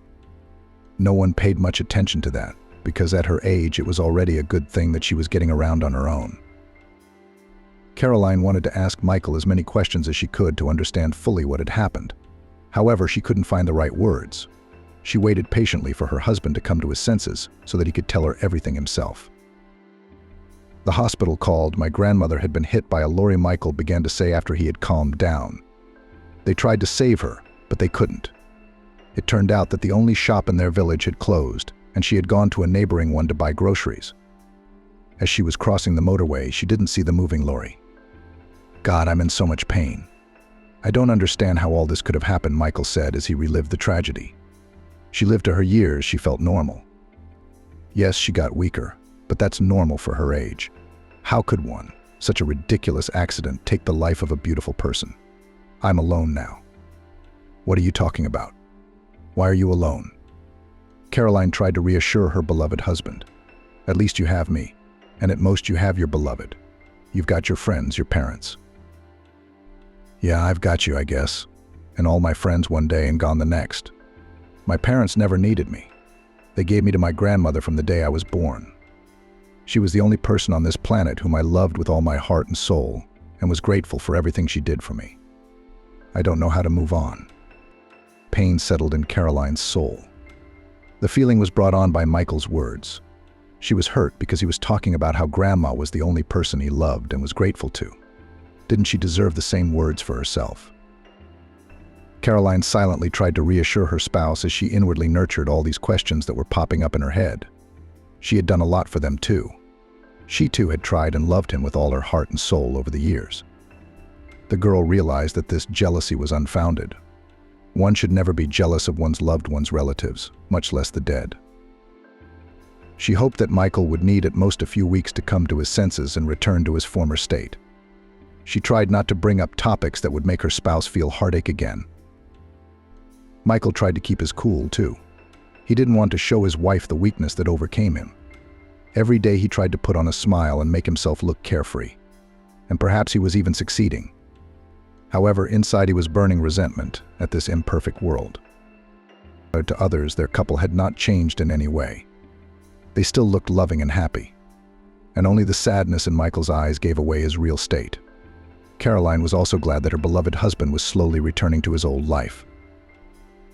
No one paid much attention to that, because at her age it was already a good thing that she was getting around on her own. Caroline wanted to ask Michael as many questions as she could to understand fully what had happened. However, she couldn't find the right words. She waited patiently for her husband to come to his senses so that he could tell her everything himself. The hospital called. My grandmother had been hit by a lorry, Michael began to say after he had calmed down. They tried to save her, but they couldn't. It turned out that the only shop in their village had closed, and she had gone to a neighboring one to buy groceries. As she was crossing the motorway, she didn't see the moving lorry. "God, I'm in so much pain. I don't understand how all this could have happened," Michael said as he relived the tragedy. She lived to her years. She felt normal. Yes, she got weaker, but that's normal for her age. How could one, such a ridiculous accident, take the life of a beautiful person? "I'm alone now." "What are you talking about? Why are you alone?" Caroline tried to reassure her beloved husband. "At least you have me, and at most you have your beloved. You've got your friends, your parents." "Yeah, I've got you, I guess, and all my friends one day and gone the next. My parents never needed me. They gave me to my grandmother from the day I was born. She was the only person on this planet whom I loved with all my heart and soul, and was grateful for everything she did for me. I don't know how to move on." Pain settled in Caroline's soul. The feeling was brought on by Michael's words. She was hurt because he was talking about how Grandma was the only person he loved and was grateful to. Didn't she deserve the same words for herself? Caroline silently tried to reassure her spouse as she inwardly nurtured all these questions that were popping up in her head. She had done a lot for them too. She too had tried and loved him with all her heart and soul over the years. The girl realized that this jealousy was unfounded. One should never be jealous of one's loved one's relatives, much less the dead. She hoped that Michael would need at most a few weeks to come to his senses and return to his former state. She tried not to bring up topics that would make her spouse feel heartache again. Michael tried to keep his cool, too. He didn't want to show his wife the weakness that overcame him. Every day he tried to put on a smile and make himself look carefree. And perhaps he was even succeeding. However, inside he was burning resentment at this imperfect world. To others, their couple had not changed in any way. They still looked loving and happy, and only the sadness in Michael's eyes gave away his real state. Caroline was also glad that her beloved husband was slowly returning to his old life,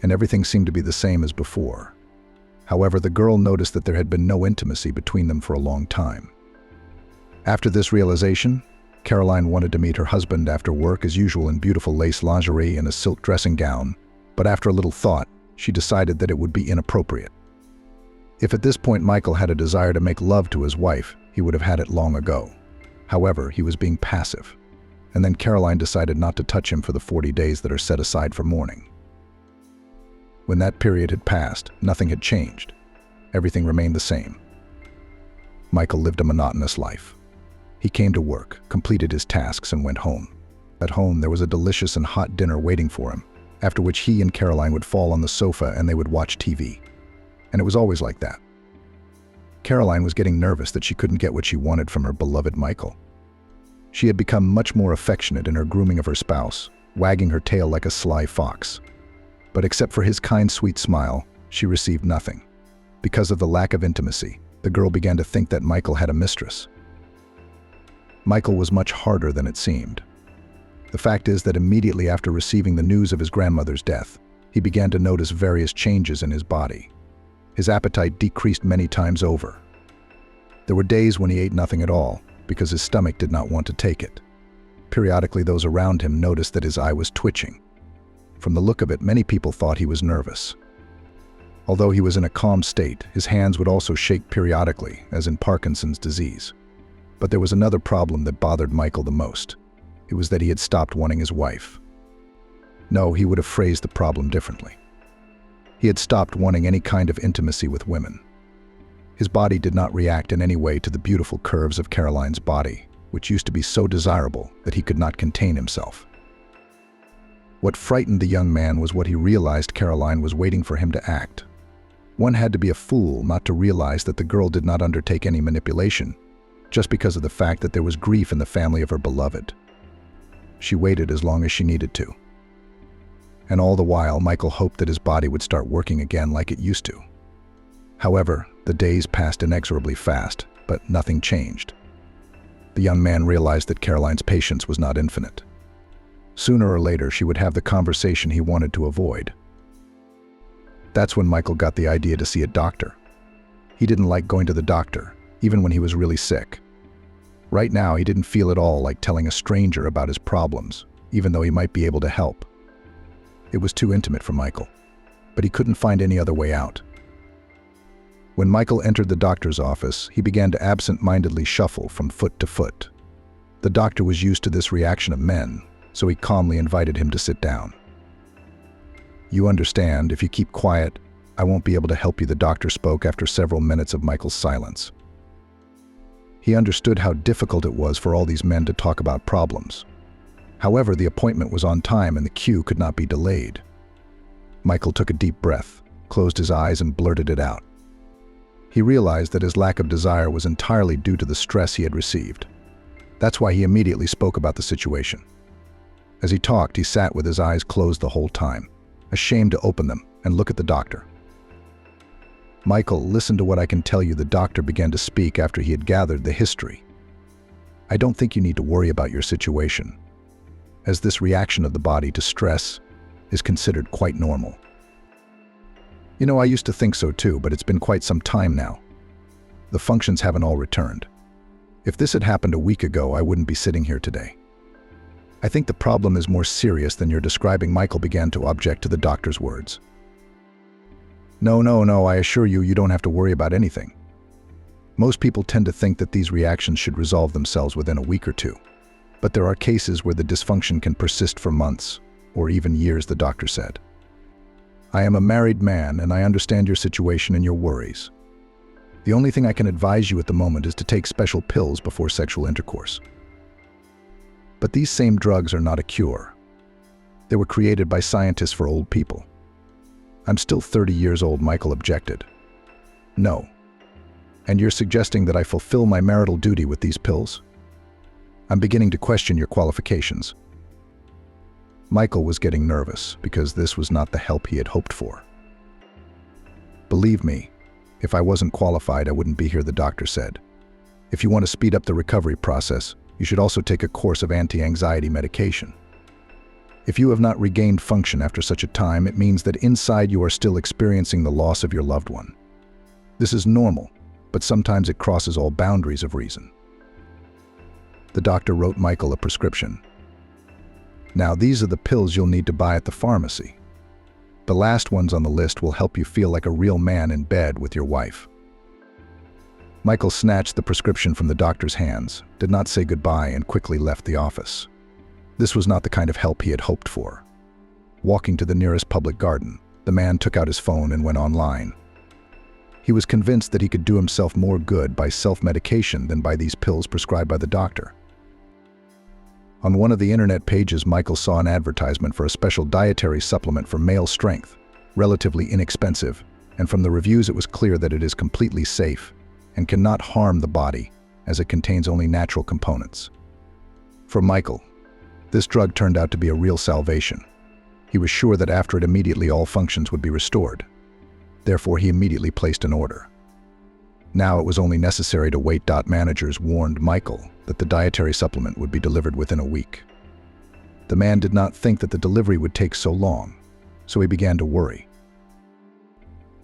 and everything seemed to be the same as before. However, the girl noticed that there had been no intimacy between them for a long time. After this realization, Caroline wanted to meet her husband after work as usual in beautiful lace lingerie and a silk dressing gown, but after a little thought, she decided that it would be inappropriate. If at this point Michael had a desire to make love to his wife, he would have had it long ago. However, he was being passive, and then Caroline decided not to touch him for the 40 days that are set aside for mourning. When that period had passed, nothing had changed. Everything remained the same. Michael lived a monotonous life. He came to work, completed his tasks, and went home. At home, there was a delicious and hot dinner waiting for him, after which he and Caroline would fall on the sofa and they would watch TV. And it was always like that. Caroline was getting nervous that she couldn't get what she wanted from her beloved Michael. She had become much more affectionate in her grooming of her spouse, wagging her tail like a sly fox. But except for his kind, sweet smile, she received nothing. Because of the lack of intimacy, the girl began to think that Michael had a mistress. Michael was much harder than it seemed. The fact is that immediately after receiving the news of his grandmother's death, he began to notice various changes in his body. His appetite decreased many times over. There were days when he ate nothing at all, because his stomach did not want to take it. Periodically, those around him noticed that his eye was twitching. From the look of it, many people thought he was nervous. Although he was in a calm state, his hands would also shake periodically, as in Parkinson's disease. But there was another problem that bothered Michael the most. It was that he had stopped wanting his wife. No, he would have phrased the problem differently. He had stopped wanting any kind of intimacy with women. His body did not react in any way to the beautiful curves of Caroline's body, which used to be so desirable that he could not contain himself. What frightened the young man was what he realized Caroline was waiting for him to act. One had to be a fool not to realize that the girl did not undertake any manipulation, just because of the fact that there was grief in the family of her beloved. She waited as long as she needed to. And all the while, Michael hoped that his body would start working again like it used to. However, the days passed inexorably fast, but nothing changed. The young man realized that Caroline's patience was not infinite. Sooner or later, she would have the conversation he wanted to avoid. That's when Michael got the idea to see a doctor. He didn't like going to the doctor, even when he was really sick. Right now, he didn't feel at all like telling a stranger about his problems, even though he might be able to help. It was too intimate for Michael, but he couldn't find any other way out. When Michael entered the doctor's office, he began to absent-mindedly shuffle from foot to foot. The doctor was used to this reaction of men, so he calmly invited him to sit down. "You understand, if you keep quiet, I won't be able to help you," the doctor spoke after several minutes of Michael's silence. He understood how difficult it was for all these men to talk about problems. However, the appointment was on time and the queue could not be delayed. Michael took a deep breath, closed his eyes, and blurted it out. He realized that his lack of desire was entirely due to the stress he had received. That's why he immediately spoke about the situation. As he talked, he sat with his eyes closed the whole time, ashamed to open them and look at the doctor. "Michael, listen to what I can tell you," the doctor began to speak after he had gathered the history. "I don't think you need to worry about your situation, as this reaction of the body to stress is considered quite normal. You know, I used to think so too, but it's been quite some time now. The functions haven't all returned. If this had happened a week ago, I wouldn't be sitting here today. I think the problem is more serious than you're describing." Michael began to object to the doctor's words. No, I assure you, you don't have to worry about anything. Most people tend to think that these reactions should resolve themselves within a week or two. But there are cases where the dysfunction can persist for months, or even years, the doctor said. "I am a married man, and I understand your situation and your worries. The only thing I can advise you at the moment is to take special pills before sexual intercourse. But these same drugs are not a cure. They were created by scientists for old people." "I'm still 30 years old," Michael objected. "No. And you're suggesting that I fulfill my marital duty with these pills? I'm beginning to question your qualifications." Michael was getting nervous because this was not the help he had hoped for. "Believe me, if I wasn't qualified, I wouldn't be here," the doctor said. "If you want to speed up the recovery process, you should also take a course of anti-anxiety medication. If you have not regained function after such a time, it means that inside you are still experiencing the loss of your loved one. This is normal, but sometimes it crosses all boundaries of reason." The doctor wrote Michael a prescription. "Now, these are the pills you'll need to buy at the pharmacy. The last ones on the list will help you feel like a real man in bed with your wife." Michael snatched the prescription from the doctor's hands, did not say goodbye, and quickly left the office. This was not the kind of help he had hoped for. Walking to the nearest public garden, the man took out his phone and went online. He was convinced that he could do himself more good by self-medication than by these pills prescribed by the doctor. On one of the internet pages, Michael saw an advertisement for a special dietary supplement for male strength, relatively inexpensive, and from the reviews it was clear that it is completely safe and cannot harm the body, as it contains only natural components. For Michael, this drug turned out to be a real salvation. He was sure that after it immediately all functions would be restored. Therefore, he immediately placed an order. Now it was only necessary to wait. Managers warned Michael that the dietary supplement would be delivered within a week. The man did not think that the delivery would take so long, so he began to worry.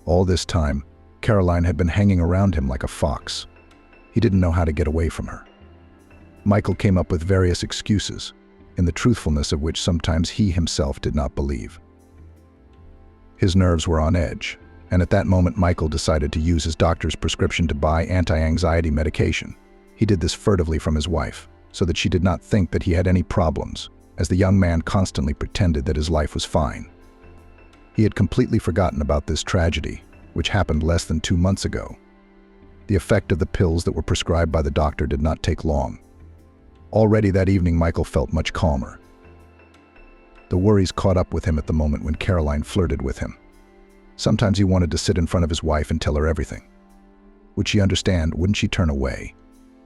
All this time, Caroline had been hanging around him like a fox. He didn't know how to get away from her. Michael came up with various excuses, in the truthfulness of which sometimes he himself did not believe. His nerves were on edge, and at that moment Michael decided to use his doctor's prescription to buy anti-anxiety medication. He did this furtively from his wife, so that she did not think that he had any problems, as the young man constantly pretended that his life was fine. He had completely forgotten about this tragedy, which happened less than 2 months ago. The effect of the pills that were prescribed by the doctor did not take long. Already that evening, Michael felt much calmer. The worries caught up with him at the moment when Caroline flirted with him. Sometimes he wanted to sit in front of his wife and tell her everything. Would she understand? Wouldn't she turn away?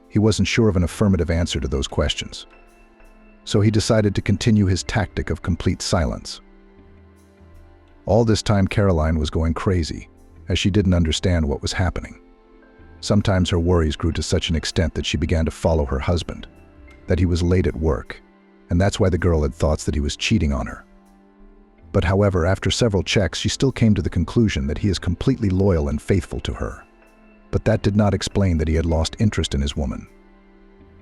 He wasn't sure of an affirmative answer to those questions. So he decided to continue his tactic of complete silence. All this time, Caroline was going crazy, as she didn't understand what was happening. Sometimes her worries grew to such an extent that she began to follow her husband, that he was late at work, and that's why the girl had thoughts that he was cheating on her. But however, after several checks, she still came to the conclusion that he is completely loyal and faithful to her. But that did not explain that he had lost interest in his woman.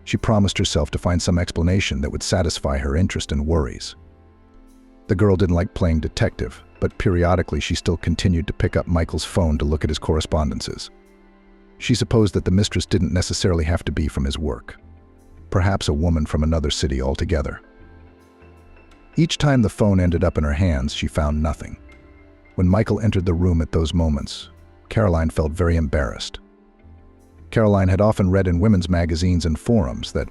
She promised herself to find some explanation that would satisfy her interest and worries. The girl didn't like playing detective, but periodically she still continued to pick up Michael's phone to look at his correspondences. She supposed that the mistress didn't necessarily have to be from his work. Perhaps a woman from another city altogether. Each time the phone ended up in her hands, she found nothing. When Michael entered the room at those moments, Caroline felt very embarrassed. Caroline had often read in women's magazines and forums that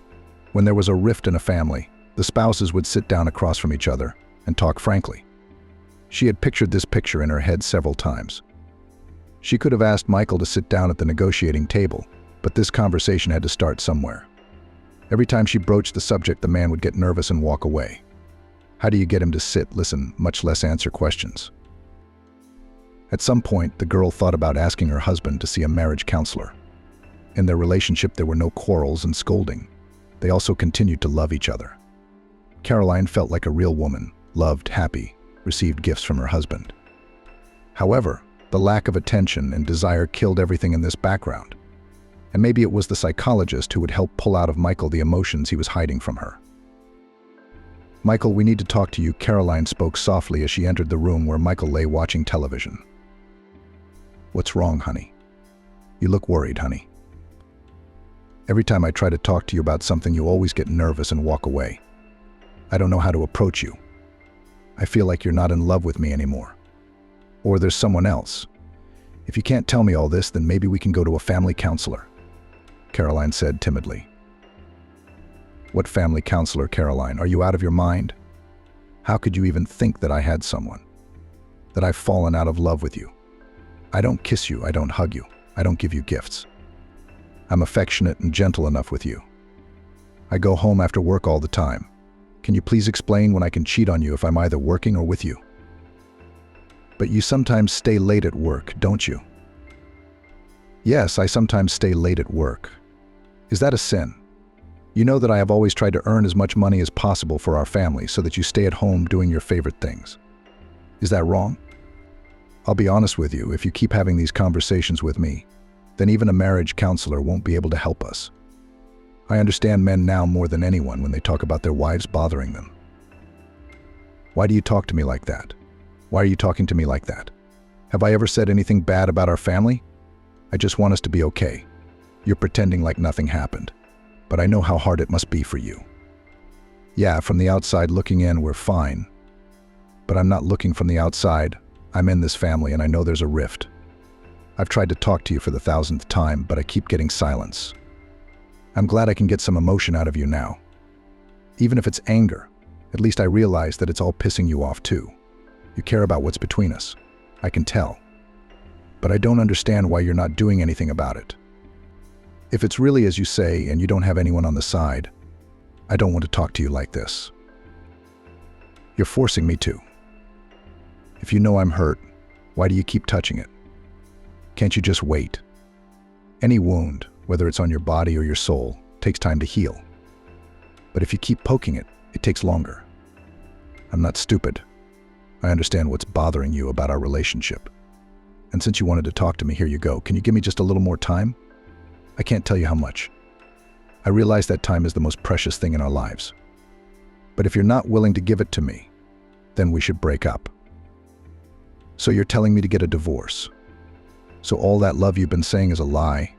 when there was a rift in a family, the spouses would sit down across from each other and talk frankly. She had pictured this picture in her head several times. She could have asked Michael to sit down at the negotiating table, but this conversation had to start somewhere. Every time she broached the subject, the man would get nervous and walk away. How do you get him to sit, listen, much less answer questions? At some point, the girl thought about asking her husband to see a marriage counselor. In their relationship, there were no quarrels and scolding. They also continued to love each other. Caroline felt like a real woman, loved, happy, received gifts from her husband. However, the lack of attention and desire killed everything in this background. And maybe it was the psychologist who would help pull out of Michael the emotions he was hiding from her. "Michael, we need to talk to you," Caroline spoke softly as she entered the room where Michael lay watching television. "What's wrong, honey? You look worried, honey. Every time I try to talk to you about something, you always get nervous and walk away. I don't know how to approach you. I feel like you're not in love with me anymore. Or there's someone else. If you can't tell me all this, then maybe we can go to a family counselor," Caroline said timidly. "What family counselor, Caroline? Are you out of your mind? How could you even think that I had someone? That I've fallen out of love with you? I don't kiss you, I don't hug you, I don't give you gifts. I'm affectionate and gentle enough with you. I go home after work all the time. Can you please explain when I can cheat on you if I'm either working or with you? But you sometimes stay late at work, don't you? Yes, I sometimes stay late at work. Is that a sin? You know that I have always tried to earn as much money as possible for our family so that you stay at home doing your favorite things. Is that wrong? I'll be honest with you, if you keep having these conversations with me, then even a marriage counselor won't be able to help us. I understand men now more than anyone when they talk about their wives bothering them. Why do you talk to me like that? Why are you talking to me like that? Have I ever said anything bad about our family? I just want us to be okay. You're pretending like nothing happened, but I know how hard it must be for you. Yeah, from the outside looking in, we're fine. But I'm not looking from the outside. I'm in this family and I know there's a rift. I've tried to talk to you for the 1000th time, but I keep getting silence. I'm glad I can get some emotion out of you now. Even if it's anger, at least I realize that it's all pissing you off too. You care about what's between us. I can tell. But I don't understand why you're not doing anything about it. If it's really as you say and you don't have anyone on the side, I don't want to talk to you like this. You're forcing me to. If you know I'm hurt, why do you keep touching it? Can't you just wait? Any wound, whether it's on your body or your soul, takes time to heal. But if you keep poking it, it takes longer. I'm not stupid. I understand what's bothering you about our relationship. And since you wanted to talk to me, here you go. Can you give me just a little more time? I can't tell you how much. I realize that time is the most precious thing in our lives. But if you're not willing to give it to me, then we should break up. So you're telling me to get a divorce. So all that love you've been saying is a lie.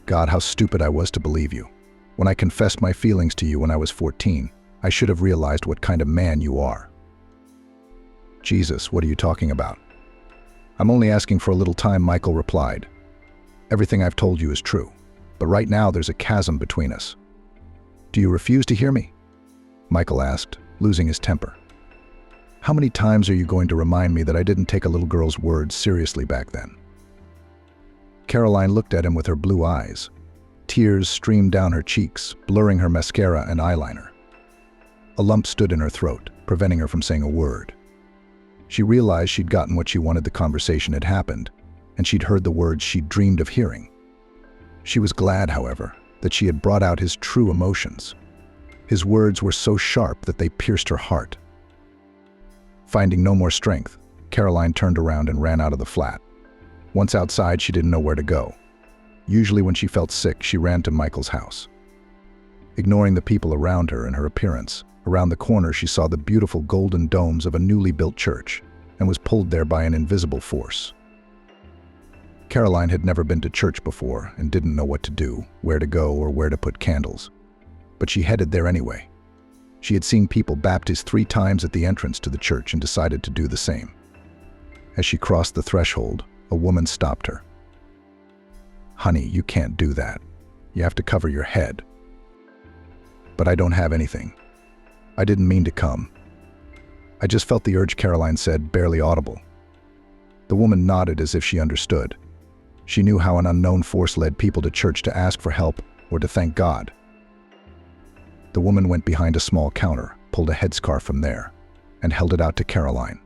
God, how stupid I was to believe you. When I confessed my feelings to you when I was 14, I should have realized what kind of man you are. Jesus, what are you talking about? I'm only asking for a little time, Michael replied. Everything I've told you is true, but right now there's a chasm between us. Do you refuse to hear me? Michael asked, losing his temper. How many times are you going to remind me that I didn't take a little girl's words seriously back then? Caroline looked at him with her blue eyes. Tears streamed down her cheeks, blurring her mascara and eyeliner. A lump stood in her throat, preventing her from saying a word. She realized she'd gotten what she wanted. The conversation had happened, and she'd heard the words she'd dreamed of hearing. She was glad, however, that she had brought out his true emotions. His words were so sharp that they pierced her heart. Finding no more strength, Caroline turned around and ran out of the flat. Once outside, she didn't know where to go. Usually when she felt sick, she ran to Michael's house. Ignoring the people around her and her appearance, around the corner she saw the beautiful golden domes of a newly built church and was pulled there by an invisible force. Caroline had never been to church before and didn't know what to do, where to go, or where to put candles. But she headed there anyway. She had seen people baptized 3 times at the entrance to the church and decided to do the same. As she crossed the threshold, a woman stopped her. Honey, you can't do that. You have to cover your head. But I don't have anything. I didn't mean to come. I just felt the urge, Caroline said, barely audible. The woman nodded as if she understood. She knew how an unknown force led people to church to ask for help or to thank God. The woman went behind a small counter, pulled a headscarf from there, and held it out to Caroline.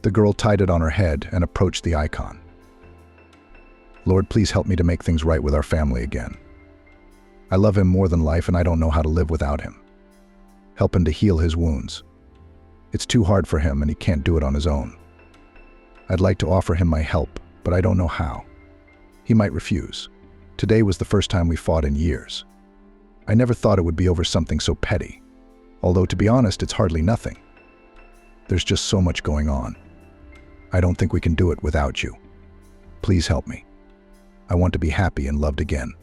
The girl tied it on her head and approached the icon. Lord, please help me to make things right with our family again. I love him more than life and I don't know how to live without him. Help him to heal his wounds. It's too hard for him and he can't do it on his own. I'd like to offer him my help, but I don't know how. He might refuse. Today was the first time we fought in years. I never thought it would be over something so petty. Although, to be honest, it's hardly nothing. There's just so much going on. I don't think we can do it without you. Please help me. I want to be happy and loved again.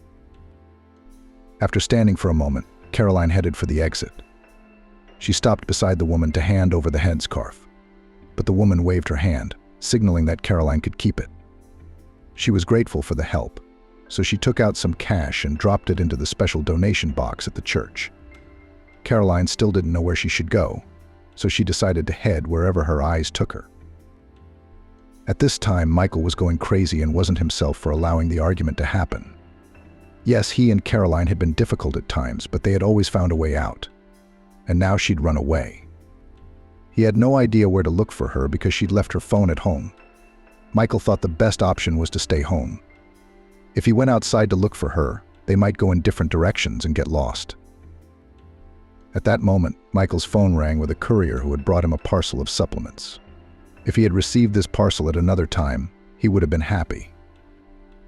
After standing for a moment, Caroline headed for the exit. She stopped beside the woman to hand over the headscarf, but the woman waved her hand, signaling that Caroline could keep it. She was grateful for the help, so she took out some cash and dropped it into the special donation box at the church. Caroline still didn't know where she should go, so she decided to head wherever her eyes took her. At this time, Michael was going crazy and wasn't himself for allowing the argument to happen. Yes, he and Caroline had been difficult at times, but they had always found a way out. and now she'd run away. He had no idea where to look for her because she'd left her phone at home. Michael thought the best option was to stay home. If he went outside to look for her, they might go in different directions and get lost. At that moment, Michael's phone rang with a courier who had brought him a parcel of supplements. If he had received this parcel at another time, he would have been happy.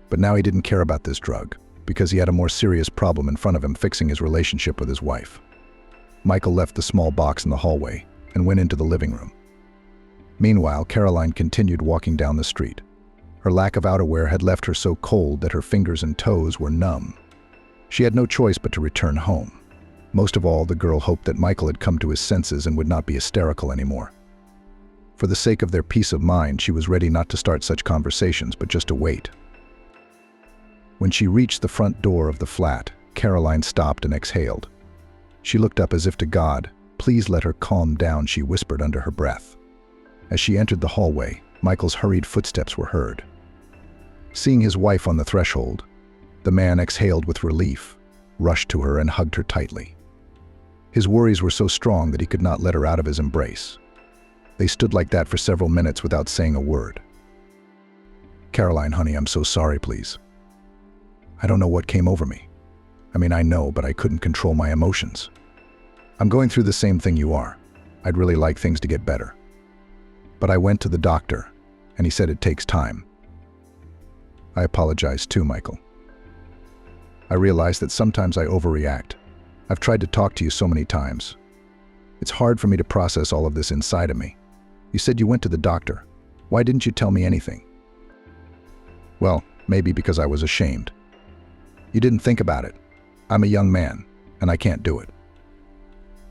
But now he didn't care about this drug, because he had a more serious problem in front of him fixing his relationship with his wife. Michael left the small box in the hallway and went into the living room. Meanwhile, Caroline continued walking down the street. Her lack of outerwear had left her so cold that her fingers and toes were numb. She had no choice but to return home. Most of all, the girl hoped that Michael had come to his senses and would not be hysterical anymore. For the sake of their peace of mind, she was ready not to start such conversations, but just to wait. When she reached the front door of the flat, Caroline stopped and exhaled. She looked up as if to God. "Please let her calm down," she whispered under her breath. As she entered the hallway, Michael's hurried footsteps were heard. Seeing his wife on the threshold, the man exhaled with relief, rushed to her and hugged her tightly. His worries were so strong that he could not let her out of his embrace. They stood like that for several minutes without saying a word. "Caroline, honey, I'm so sorry, please. I don't know what came over me. I know, but I couldn't control my emotions. I'm going through the same thing you are. I'd really like things to get better. But I went to the doctor, and he said it takes time." I apologize too, Michael. I realize that sometimes I overreact. I've tried to talk to you so many times. It's hard for me to process all of this inside of me. You said you went to the doctor. Why didn't you tell me anything? Well, maybe because I was ashamed. You didn't think about it. I'm a young man, and I can't do it.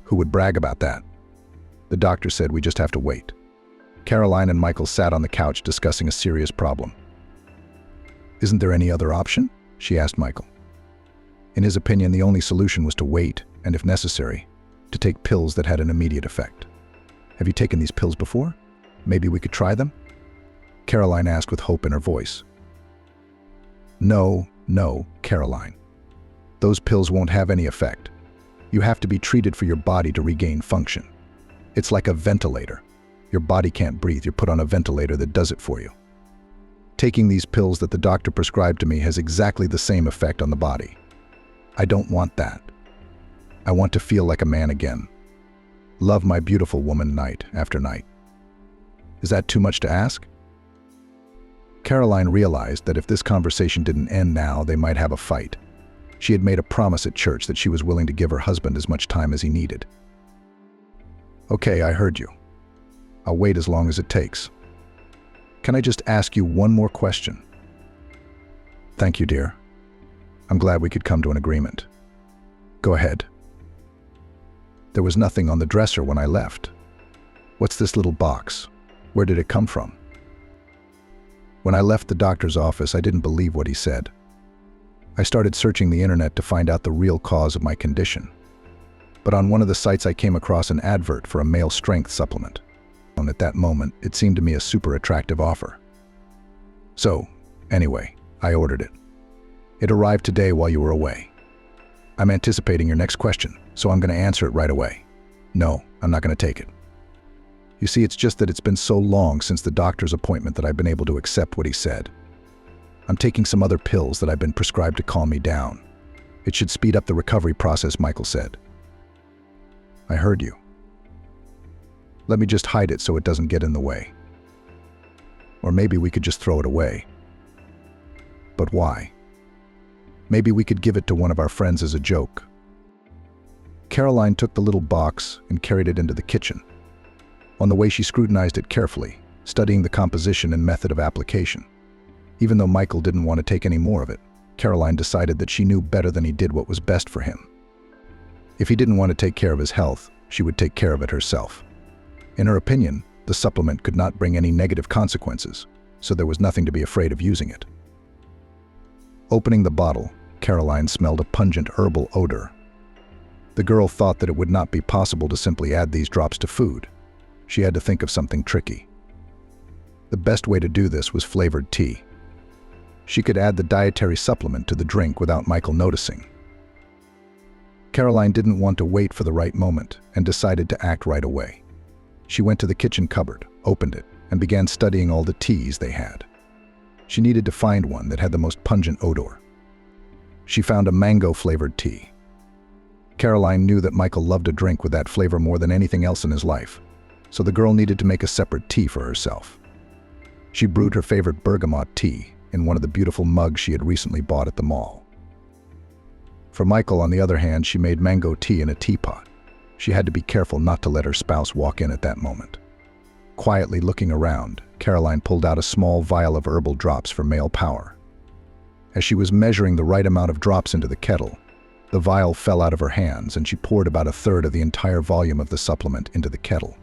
Who would brag about that? The doctor said we just have to wait. Caroline and Michael sat on the couch discussing a serious problem. "Isn't there any other option?" she asked Michael. In his opinion, the only solution was to wait, and if necessary, to take pills that had an immediate effect. "Have you taken these pills before? Maybe we could try them?" Caroline asked with hope in her voice. No, Caroline. Those pills won't have any effect. You have to be treated for your body to regain function. It's like a ventilator. Your body can't breathe, you're put on a ventilator that does it for you. Taking these pills that the doctor prescribed to me has exactly the same effect on the body. I don't want that. I want to feel like a man again. Love my beautiful woman night after night. Is that too much to ask? Caroline realized that if this conversation didn't end now, they might have a fight. She had made a promise at church that she was willing to give her husband as much time as he needed. "Okay, I heard you. I'll wait as long as it takes. Can I just ask you one more question?" "Thank you, dear. I'm glad we could come to an agreement." "Go ahead." "There was nothing on the dresser when I left. What's this little box? Where did it come from?" When I left the doctor's office, I didn't believe what he said. I started searching the internet to find out the real cause of my condition. But on one of the sites I came across an advert for a male strength supplement. And at that moment, it seemed to me a super attractive offer. So, anyway, I ordered it. It arrived today while you were away. I'm anticipating your next question, so I'm going to answer it right away. No, I'm not going to take it. You see, it's just that it's been so long since the doctor's appointment that I've been able to accept what he said. I'm taking some other pills that I've been prescribed to calm me down. It should speed up the recovery process, Michael said. I heard you. Let me just hide it so it doesn't get in the way. Or maybe we could just throw it away. But why? Maybe we could give it to one of our friends as a joke. Caroline took the little box and carried it into the kitchen. On the way, she scrutinized it carefully, studying the composition and method of application. Even though Michael didn't want to take any more of it, Caroline decided that she knew better than he did what was best for him. If he didn't want to take care of his health, she would take care of it herself. In her opinion, the supplement could not bring any negative consequences, so there was nothing to be afraid of using it. Opening the bottle, Caroline smelled a pungent herbal odor. The girl thought that it would not be possible to simply add these drops to food. She had to think of something tricky. The best way to do this was flavored tea. She could add the dietary supplement to the drink without Michael noticing. Caroline didn't want to wait for the right moment and decided to act right away. She went to the kitchen cupboard, opened it, and began studying all the teas they had. She needed to find one that had the most pungent odor. She found a mango-flavored tea. Caroline knew that Michael loved a drink with that flavor more than anything else in his life, so the girl needed to make a separate tea for herself. She brewed her favorite bergamot tea in one of the beautiful mugs she had recently bought at the mall. For Michael, on the other hand, she made mango tea in a teapot. She had to be careful not to let her spouse walk in at that moment. Quietly looking around, Caroline pulled out a small vial of herbal drops for male power. As she was measuring the right amount of drops into the kettle, the vial fell out of her hands and she poured about a third of the entire volume of the supplement into the kettle.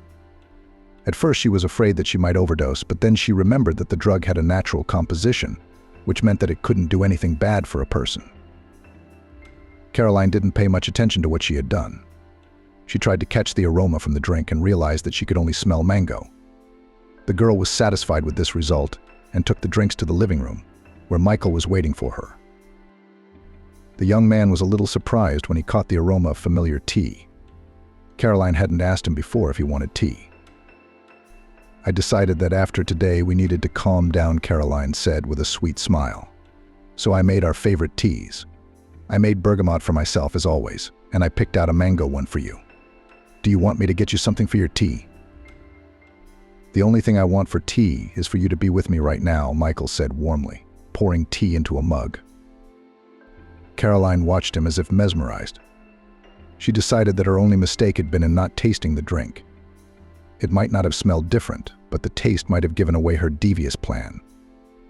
At first she was afraid that she might overdose, but then she remembered that the drug had a natural composition, which meant that it couldn't do anything bad for a person. Caroline didn't pay much attention to what she had done. She tried to catch the aroma from the drink and realized that she could only smell mango. The girl was satisfied with this result and took the drinks to the living room, where Michael was waiting for her. The young man was a little surprised when he caught the aroma of familiar tea. Caroline hadn't asked him before if he wanted tea. "I decided that after today we needed to calm down," Caroline said with a sweet smile. "So I made our favorite teas. I made bergamot for myself as always, and I picked out a mango one for you. Do you want me to get you something for your tea?" "The only thing I want for tea is for you to be with me right now," Michael said warmly, pouring tea into a mug. Caroline watched him as if mesmerized. She decided that her only mistake had been in not tasting the drink. It might not have smelled different, but the taste might have given away her devious plan.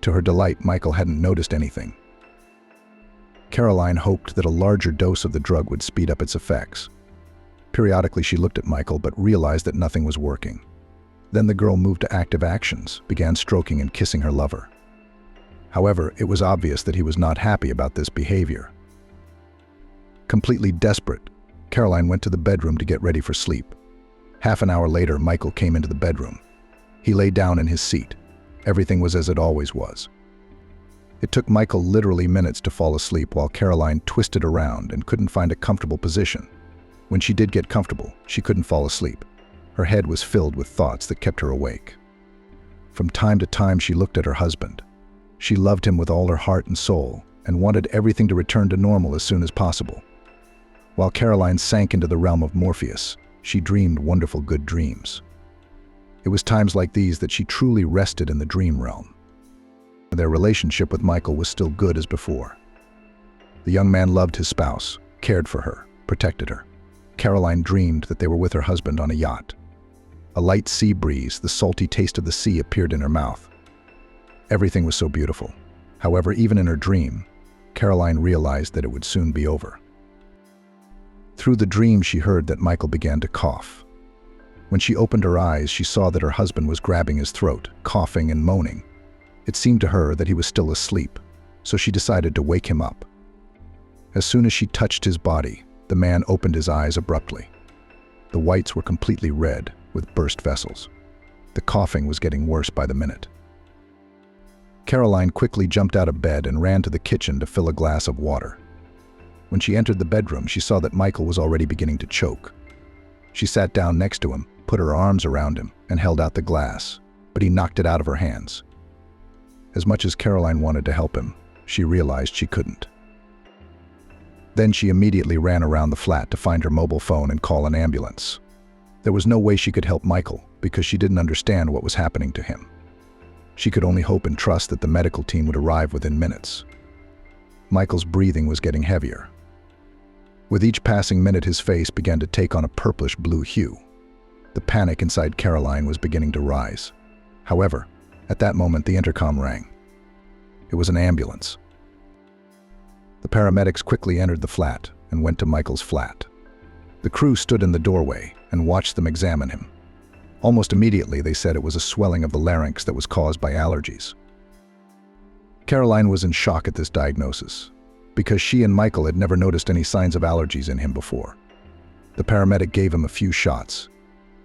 To her delight, Michael hadn't noticed anything. Caroline hoped that a larger dose of the drug would speed up its effects. Periodically she looked at Michael but realized that nothing was working. Then the girl moved to active actions, began stroking and kissing her lover. However, it was obvious that he was not happy about this behavior. Completely desperate, Caroline went to the bedroom to get ready for sleep. Half an hour later, Michael came into the bedroom. He lay down in his seat. Everything was as it always was. It took Michael literally minutes to fall asleep while Caroline twisted around and couldn't find a comfortable position. When she did get comfortable, she couldn't fall asleep. Her head was filled with thoughts that kept her awake. From time to time, she looked at her husband. She loved him with all her heart and soul and wanted everything to return to normal as soon as possible. While Caroline sank into the realm of Morpheus, she dreamed wonderful good dreams. It was times like these that she truly rested in the dream realm. Their relationship with Michael was still good as before. The young man loved his spouse, cared for her, protected her. Caroline dreamed that they were with her husband on a yacht. A light sea breeze, the salty taste of the sea appeared in her mouth. Everything was so beautiful. However, even in her dream, Caroline realized that it would soon be over. Through the dream, she heard that Michael began to cough. When she opened her eyes, she saw that her husband was grabbing his throat, coughing and moaning. It seemed to her that he was still asleep, so she decided to wake him up. As soon as she touched his body, the man opened his eyes abruptly. The whites were completely red, with burst vessels. The coughing was getting worse by the minute. Caroline quickly jumped out of bed and ran to the kitchen to fill a glass of water. When she entered the bedroom, she saw that Michael was already beginning to choke. She sat down next to him, put her arms around him, and held out the glass, but he knocked it out of her hands. As much as Caroline wanted to help him, she realized she couldn't. Then she immediately ran around the flat to find her mobile phone and call an ambulance. There was no way she could help Michael because she didn't understand what was happening to him. She could only hope and trust that the medical team would arrive within minutes. Michael's breathing was getting heavier. With each passing minute, his face began to take on a purplish-blue hue. The panic inside Caroline was beginning to rise. However, at that moment, the intercom rang. It was an ambulance. The paramedics quickly entered the flat and went to Michael's flat. The crew stood in the doorway and watched them examine him. Almost immediately, they said it was a swelling of the larynx that was caused by allergies. Caroline was in shock at this diagnosis, because she and Michael had never noticed any signs of allergies in him before. The paramedic gave him a few shots,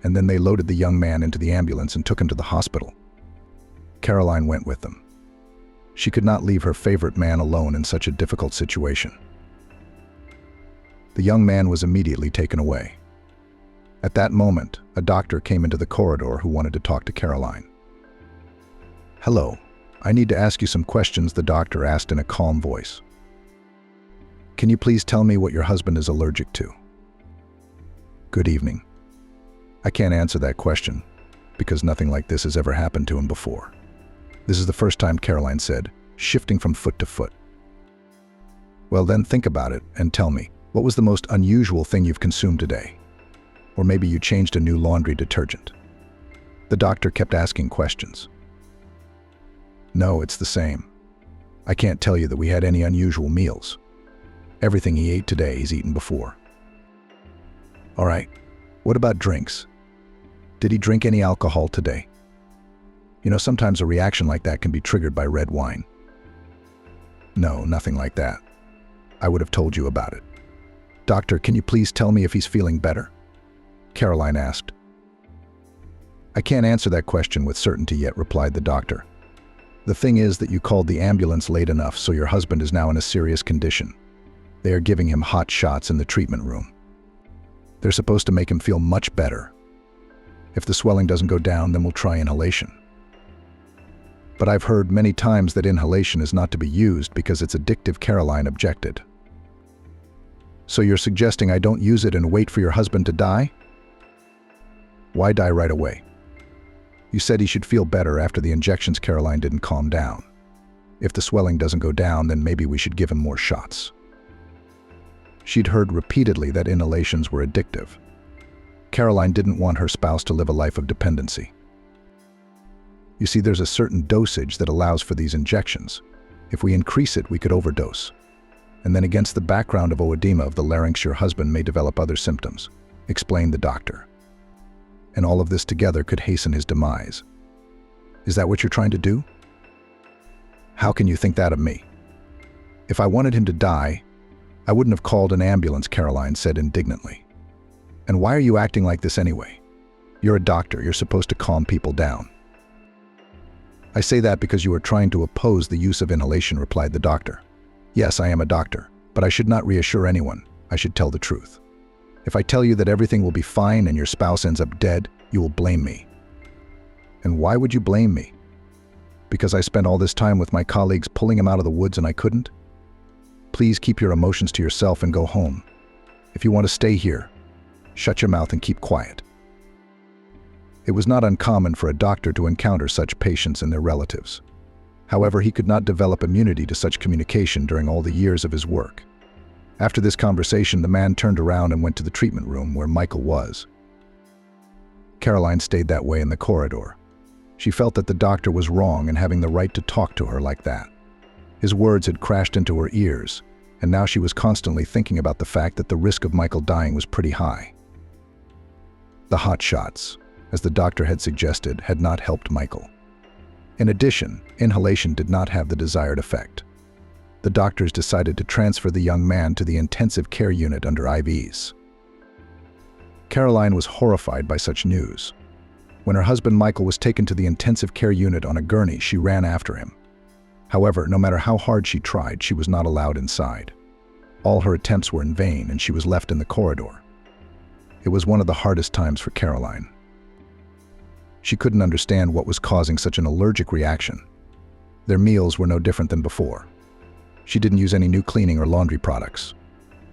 and then they loaded the young man into the ambulance and took him to the hospital. Caroline went with them. She could not leave her favorite man alone in such a difficult situation. The young man was immediately taken away. At that moment, a doctor came into the corridor who wanted to talk to Caroline. "Hello, I need to ask you some questions," the doctor asked in a calm voice. "Can you please tell me what your husband is allergic to?" "Good evening. I can't answer that question because nothing like this has ever happened to him before." This is the first time, Caroline said, shifting from foot to foot. "Well, then think about it and tell me, what was the most unusual thing you've consumed today? Or maybe you changed a new laundry detergent." The doctor kept asking questions. "No, it's the same. I can't tell you that we had any unusual meals. Everything he ate today, he's eaten before." "All right, what about drinks? Did he drink any alcohol today? You know, sometimes a reaction like that can be triggered by red wine." "No, nothing like that. I would have told you about it." "Doctor, can you please tell me if he's feeling better?" Caroline asked. "I can't answer that question with certainty yet," replied the doctor. "The thing is that you called the ambulance late enough, so your husband is now in a serious condition. They are giving him hot shots in the treatment room. They're supposed to make him feel much better. If the swelling doesn't go down, then we'll try inhalation. But I've heard many times that inhalation is not to be used because it's addictive," Caroline objected. "So you're suggesting I don't use it and wait for your husband to die? Why die right away? You said he should feel better after the injections." Caroline didn't calm down. "If the swelling doesn't go down, then maybe we should give him more shots." She'd heard repeatedly that inhalations were addictive. Caroline didn't want her spouse to live a life of dependency. "You see, there's a certain dosage that allows for these injections. If we increase it, we could overdose. And then against the background of oedema of the larynx, your husband may develop other symptoms," explained the doctor. "And all of this together could hasten his demise. Is that what you're trying to do?" "How can you think that of me? If I wanted him to die, I wouldn't have called an ambulance," Caroline said indignantly. "And why are you acting like this anyway? You're a doctor. You're supposed to calm people down." "I say that because you are trying to oppose the use of inhalation," replied the doctor. "Yes, I am a doctor, but I should not reassure anyone. I should tell the truth. If I tell you that everything will be fine and your spouse ends up dead, you will blame me." "And why would you blame me? Because I spent all this time with my colleagues pulling him out of the woods and I couldn't? Please keep your emotions to yourself and go home. If you want to stay here, shut your mouth and keep quiet." It was not uncommon for a doctor to encounter such patients and their relatives. However, he could not develop immunity to such communication during all the years of his work. After this conversation, the man turned around and went to the treatment room where Michael was. Caroline stayed that way in the corridor. She felt that the doctor was wrong in having the right to talk to her like that. His words had crashed into her ears, and now she was constantly thinking about the fact that the risk of Michael dying was pretty high. The hot shots, as the doctor had suggested, had not helped Michael. In addition, inhalation did not have the desired effect. The doctors decided to transfer the young man to the intensive care unit under IVs. Caroline was horrified by such news. When her husband Michael was taken to the intensive care unit on a gurney, she ran after him. However, no matter how hard she tried, she was not allowed inside. All her attempts were in vain, and she was left in the corridor. It was one of the hardest times for Caroline. She couldn't understand what was causing such an allergic reaction. Their meals were no different than before. She didn't use any new cleaning or laundry products,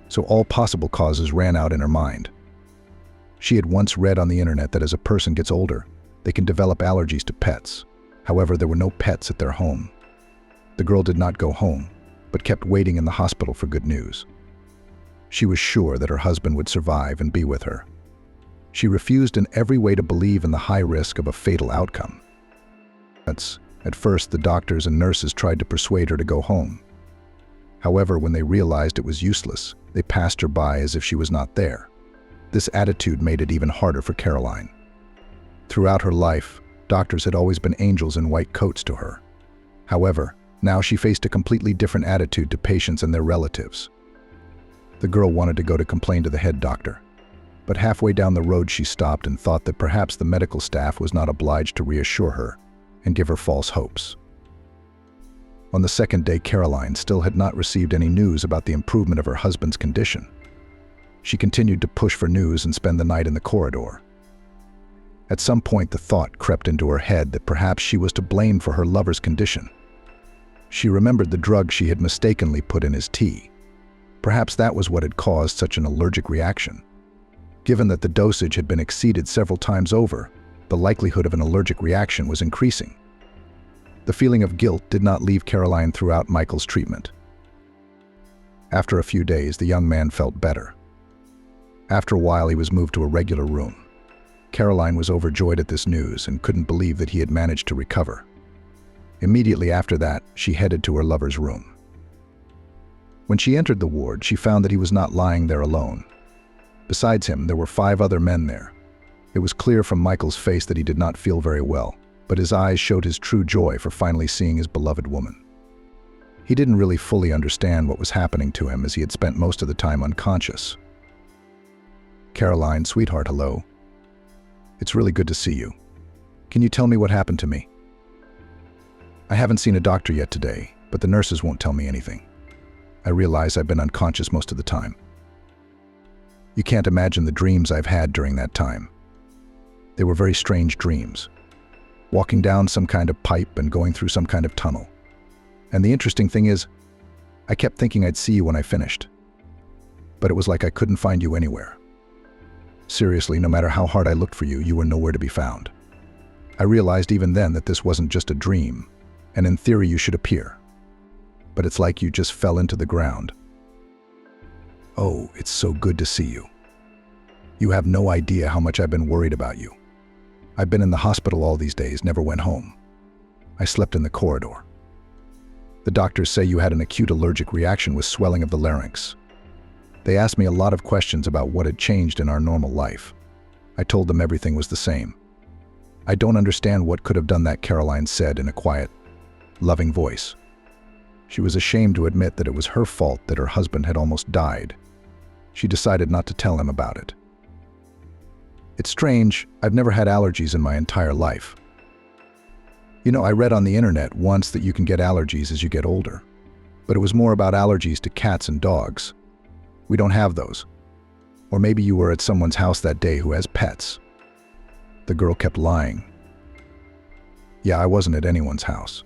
so all possible causes ran out in her mind. She had once read on the internet that as a person gets older, they can develop allergies to pets. However, there were no pets at their home. The girl did not go home, but kept waiting in the hospital for good news. She was sure that her husband would survive and be with her. She refused in every way to believe in the high risk of a fatal outcome. At first, the doctors and nurses tried to persuade her to go home. However, when they realized it was useless, they passed her by as if she was not there. This attitude made it even harder for Caroline. Throughout her life, doctors had always been angels in white coats to her. However, now she faced a completely different attitude to patients and their relatives. The girl wanted to go to complain to the head doctor, but halfway down the road she stopped and thought that perhaps the medical staff was not obliged to reassure her and give her false hopes. On the second day, Caroline still had not received any news about the improvement of her husband's condition. She continued to push for news and spend the night in the corridor. At some point, the thought crept into her head that perhaps she was to blame for her lover's condition. She remembered the drug she had mistakenly put in his tea. Perhaps that was what had caused such an allergic reaction. Given that the dosage had been exceeded several times over, the likelihood of an allergic reaction was increasing. The feeling of guilt did not leave Caroline throughout Michael's treatment. After a few days, the young man felt better. After a while, he was moved to a regular room. Caroline was overjoyed at this news and couldn't believe that he had managed to recover. Immediately after that, she headed to her lover's room. When she entered the ward, she found that he was not lying there alone. Besides him, there were 5 other men there. It was clear from Michael's face that he did not feel very well, but his eyes showed his true joy for finally seeing his beloved woman. He didn't really fully understand what was happening to him, as he had spent most of the time unconscious. "Caroline, sweetheart, hello. It's really good to see you. Can you tell me what happened to me? I haven't seen a doctor yet today, but the nurses won't tell me anything. I realize I've been unconscious most of the time. You can't imagine the dreams I've had during that time. They were very strange dreams. Walking down some kind of pipe and going through some kind of tunnel. And the interesting thing is, I kept thinking I'd see you when I finished. But it was like I couldn't find you anywhere. Seriously, no matter how hard I looked for you, you were nowhere to be found. I realized even then that this wasn't just a dream, and in theory you should appear. But it's like you just fell into the ground. Oh, it's so good to see you. You have no idea how much I've been worried about you. I've been in the hospital all these days, never went home. I slept in the corridor. The doctors say you had an acute allergic reaction with swelling of the larynx. They asked me a lot of questions about what had changed in our normal life. I told them everything was the same. I don't understand what could have done that, Caroline said in a quiet, loving voice. She was ashamed to admit that it was her fault that her husband had almost died. She decided not to tell him about it. It's strange, I've never had allergies in my entire life. You know, I read on the internet once that you can get allergies as you get older, but it was more about allergies to cats and dogs. We don't have those. Or maybe you were at someone's house that day who has pets. The girl kept lying. Yeah, I wasn't at anyone's house.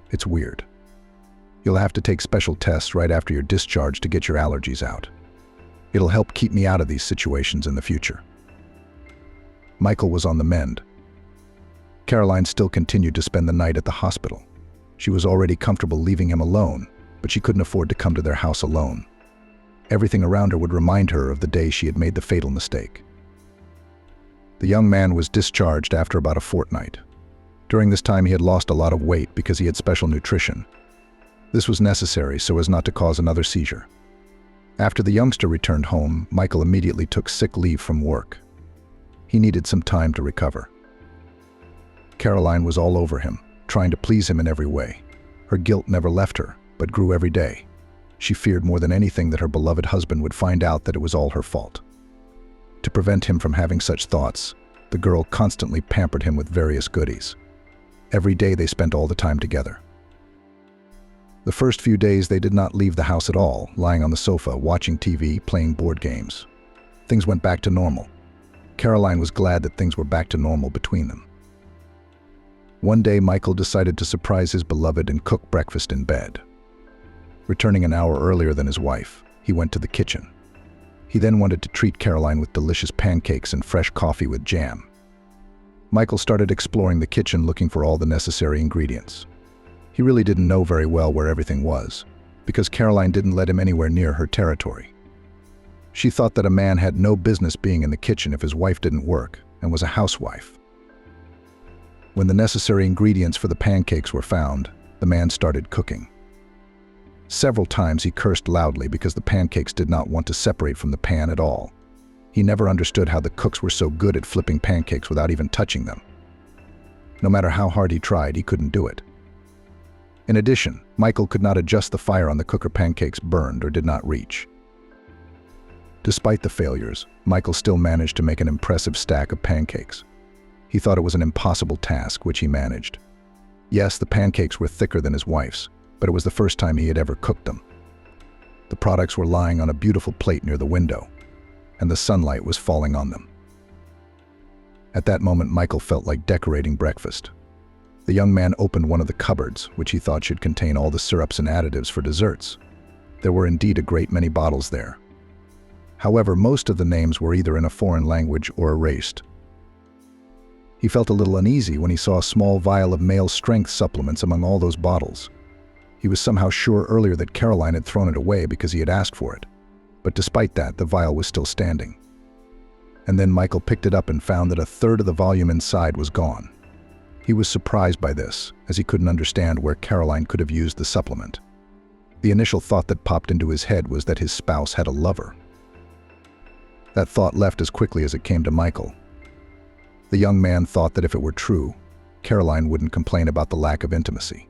It's weird. You'll have to take special tests right after your discharge to get your allergies out. It'll help keep me out of these situations in the future. Michael was on the mend. Caroline still continued to spend the night at the hospital. She was already comfortable leaving him alone, but she couldn't afford to come to their house alone. Everything around her would remind her of the day she had made the fatal mistake. The young man was discharged after about a fortnight. During this time, he had lost a lot of weight because he had special nutrition. This was necessary so as not to cause another seizure. After the youngster returned home, Michael immediately took sick leave from work. He needed some time to recover. Caroline was all over him, trying to please him in every way. Her guilt never left her, but grew every day. She feared more than anything that her beloved husband would find out that it was all her fault. To prevent him from having such thoughts, the girl constantly pampered him with various goodies. Every day they spent all the time together. The first few days they did not leave the house at all, lying on the sofa, watching TV, playing board games. Things went back to normal. Caroline was glad that things were back to normal between them. One day, Michael decided to surprise his beloved and cook breakfast in bed. Returning an hour earlier than his wife, he went to the kitchen. He then wanted to treat Caroline with delicious pancakes and fresh coffee with jam. Michael started exploring the kitchen looking for all the necessary ingredients. He really didn't know very well where everything was, because Caroline didn't let him anywhere near her territory. She thought that a man had no business being in the kitchen if his wife didn't work and was a housewife. When the necessary ingredients for the pancakes were found, the man started cooking. Several times he cursed loudly because the pancakes did not want to separate from the pan at all. He never understood how the cooks were so good at flipping pancakes without even touching them. No matter how hard he tried, he couldn't do it. In addition, Michael could not adjust the fire on the cooker. Pancakes burned or did not reach. Despite the failures, Michael still managed to make an impressive stack of pancakes. He thought it was an impossible task, which he managed. Yes, the pancakes were thicker than his wife's, but it was the first time he had ever cooked them. The products were lying on a beautiful plate near the window. and the sunlight was falling on them. At that moment, Michael felt like decorating breakfast. The young man opened one of the cupboards, which he thought should contain all the syrups and additives for desserts. There were indeed a great many bottles there. However, most of the names were either in a foreign language or erased. He felt a little uneasy when he saw a small vial of male strength supplements among all those bottles. He was somehow sure earlier that Caroline had thrown it away because he had asked for it. But despite that, the vial was still standing. And then Michael picked it up and found that a third of the volume inside was gone. He was surprised by this, as he couldn't understand where Caroline could have used the supplement. The initial thought that popped into his head was that his spouse had a lover. That thought left as quickly as it came to Michael. The young man thought that if it were true, Caroline wouldn't complain about the lack of intimacy.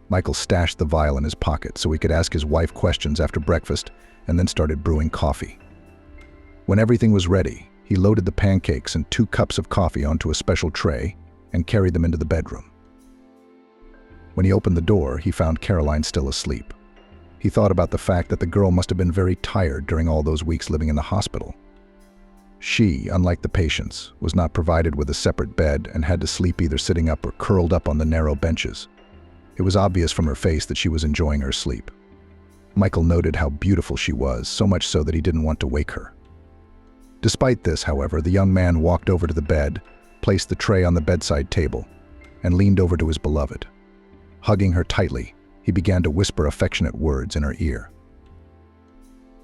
Michael stashed the vial in his pocket so he could ask his wife questions after breakfast and then started brewing coffee. When everything was ready, he loaded the pancakes and 2 cups of coffee onto a special tray and carried them into the bedroom. When he opened the door, he found Caroline still asleep. He thought about the fact that the girl must have been very tired during all those weeks living in the hospital. She, unlike the patients, was not provided with a separate bed and had to sleep either sitting up or curled up on the narrow benches. It was obvious from her face that she was enjoying her sleep. Michael noted how beautiful she was, so much so that he didn't want to wake her. Despite this, however, the young man walked over to the bed, placed the tray on the bedside table, and leaned over to his beloved. Hugging her tightly, he began to whisper affectionate words in her ear.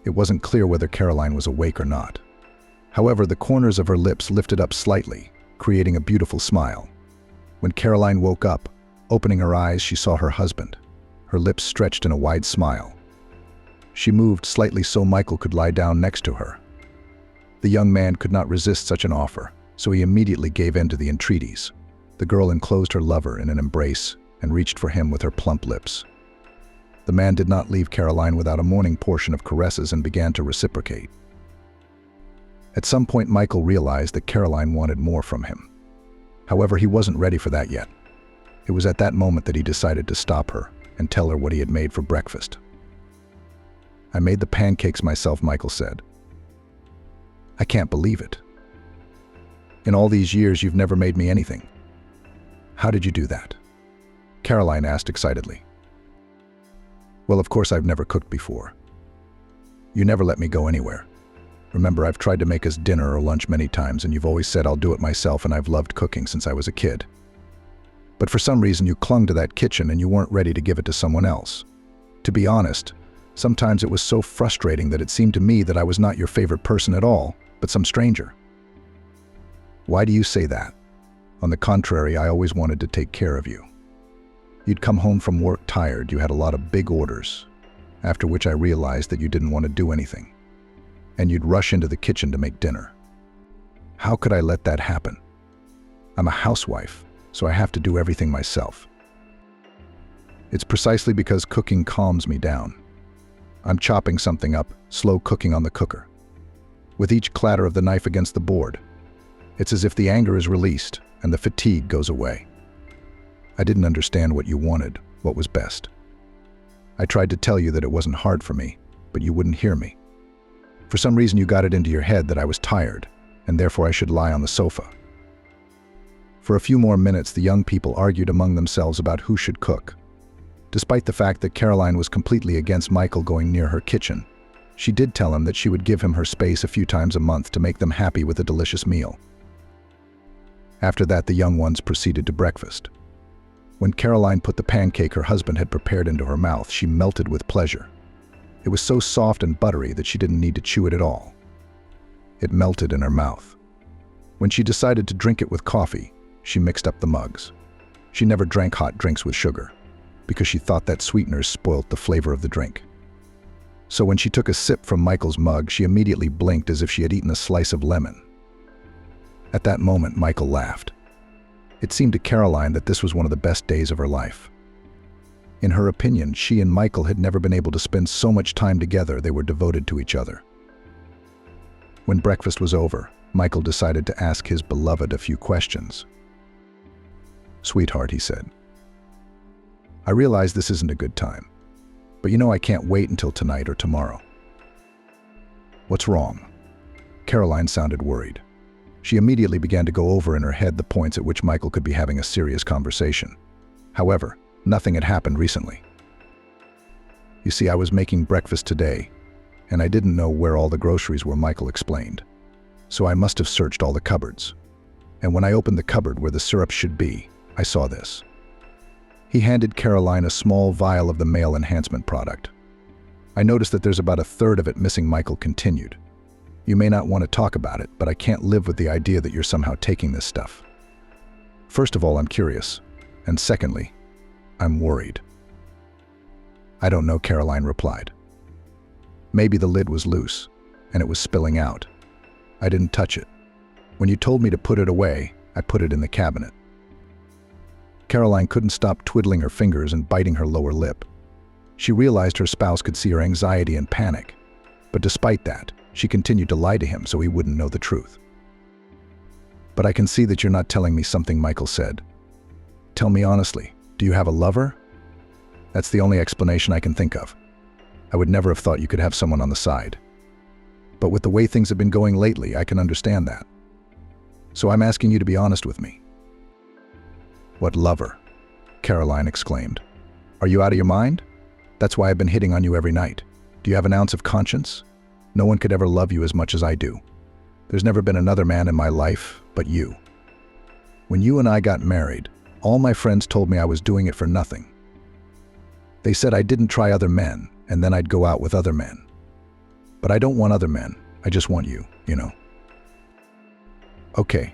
It wasn't clear whether Caroline was awake or not. However, the corners of her lips lifted up slightly, creating a beautiful smile. When Caroline woke up, opening her eyes, she saw her husband, her lips stretched in a wide smile. She moved slightly so Michael could lie down next to her. The young man could not resist such an offer, so he immediately gave in to the entreaties. The girl enclosed her lover in an embrace and reached for him with her plump lips. The man did not leave Caroline without a morning portion of caresses and began to reciprocate. At some point, Michael realized that Caroline wanted more from him. However, he wasn't ready for that yet. It was at that moment that he decided to stop her and tell her what he had made for breakfast. "I made the pancakes myself," Michael said. "I can't believe it. In all these years, you've never made me anything. How did you do that?" Caroline asked excitedly. "Well, of course I've never cooked before. You never let me go anywhere. Remember, I've tried to make us dinner or lunch many times, and you've always said I'll do it myself, and I've loved cooking since I was a kid. But for some reason, you clung to that kitchen and you weren't ready to give it to someone else. To be honest, sometimes it was so frustrating that it seemed to me that I was not your favorite person at all, but some stranger." "Why do you say that? On the contrary, I always wanted to take care of you. You'd come home from work tired, you had a lot of big orders, after which I realized that you didn't want to do anything. And you'd rush into the kitchen to make dinner. How could I let that happen? I'm a housewife, so I have to do everything myself. It's precisely because cooking calms me down. I'm chopping something up, slow cooking on the cooker. With each clatter of the knife against the board, it's as if the anger is released and the fatigue goes away. I didn't understand what you wanted, what was best. I tried to tell you that it wasn't hard for me, but you wouldn't hear me. For some reason you got it into your head that I was tired, and therefore I should lie on the sofa." For a few more minutes, the young people argued among themselves about who should cook. Despite the fact that Caroline was completely against Michael going near her kitchen, she did tell him that she would give him her space a few times a month to make them happy with a delicious meal. After that, the young ones proceeded to breakfast. When Caroline put the pancake her husband had prepared into her mouth, she melted with pleasure. It was so soft and buttery that she didn't need to chew it at all. It melted in her mouth. When she decided to drink it with coffee, she mixed up the mugs. She never drank hot drinks with sugar, because she thought that sweeteners spoilt the flavor of the drink. So when she took a sip from Michael's mug, she immediately blinked as if she had eaten a slice of lemon. At that moment, Michael laughed. It seemed to Caroline that this was one of the best days of her life. In her opinion, she and Michael had never been able to spend so much time together. They were devoted to each other. When breakfast was over, Michael decided to ask his beloved a few questions. "Sweetheart," he said, "I realize this isn't a good time, but you know I can't wait until tonight or tomorrow." "What's wrong?" Caroline sounded worried. She immediately began to go over in her head the points at which Michael could be having a serious conversation. However, nothing had happened recently. You see, I was making breakfast today, and I didn't know where all the groceries were, Michael explained. So I must have searched all the cupboards. And when I opened the cupboard where the syrup should be, I saw this. He handed Caroline a small vial of the male enhancement product. I noticed that there's about a third of it missing, Michael continued. You may not want to talk about it, but I can't live with the idea that you're somehow taking this stuff. First of all, I'm curious. And secondly, I'm worried. I don't know, Caroline replied. Maybe the lid was loose, and it was spilling out. I didn't touch it. When you told me to put it away, I put it in the cabinet. Caroline couldn't stop twiddling her fingers and biting her lower lip. She realized her spouse could see her anxiety and panic, but despite that, she continued to lie to him so he wouldn't know the truth. But I can see that you're not telling me something, Michael said. Tell me honestly, do you have a lover? That's the only explanation I can think of. I would never have thought you could have someone on the side. But with the way things have been going lately, I can understand that. So I'm asking you to be honest with me. What lover? Caroline exclaimed. Are you out of your mind? That's why I've been hitting on you every night. Do you have an ounce of conscience? No one could ever love you as much as I do. There's never been another man in my life but you. When you and I got married, all my friends told me I was doing it for nothing. They said I didn't try other men, and then I'd go out with other men. But I don't want other men. I just want you, you know. Okay.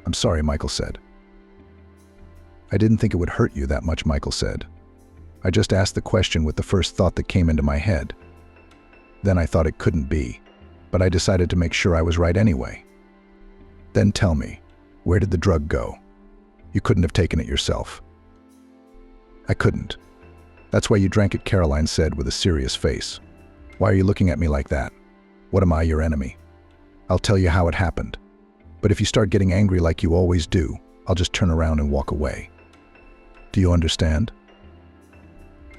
I'm sorry, Michael said. I didn't think it would hurt you that much, Michael said. I just asked the question with the first thought that came into my head. Then I thought it couldn't be, but I decided to make sure I was right anyway. Then tell me, where did the drug go? You couldn't have taken it yourself. I couldn't. That's why you drank it, Caroline said with a serious face. Why are you looking at me like that? What am I, your enemy? I'll tell you how it happened. But if you start getting angry like you always do, I'll just turn around and walk away. Do you understand?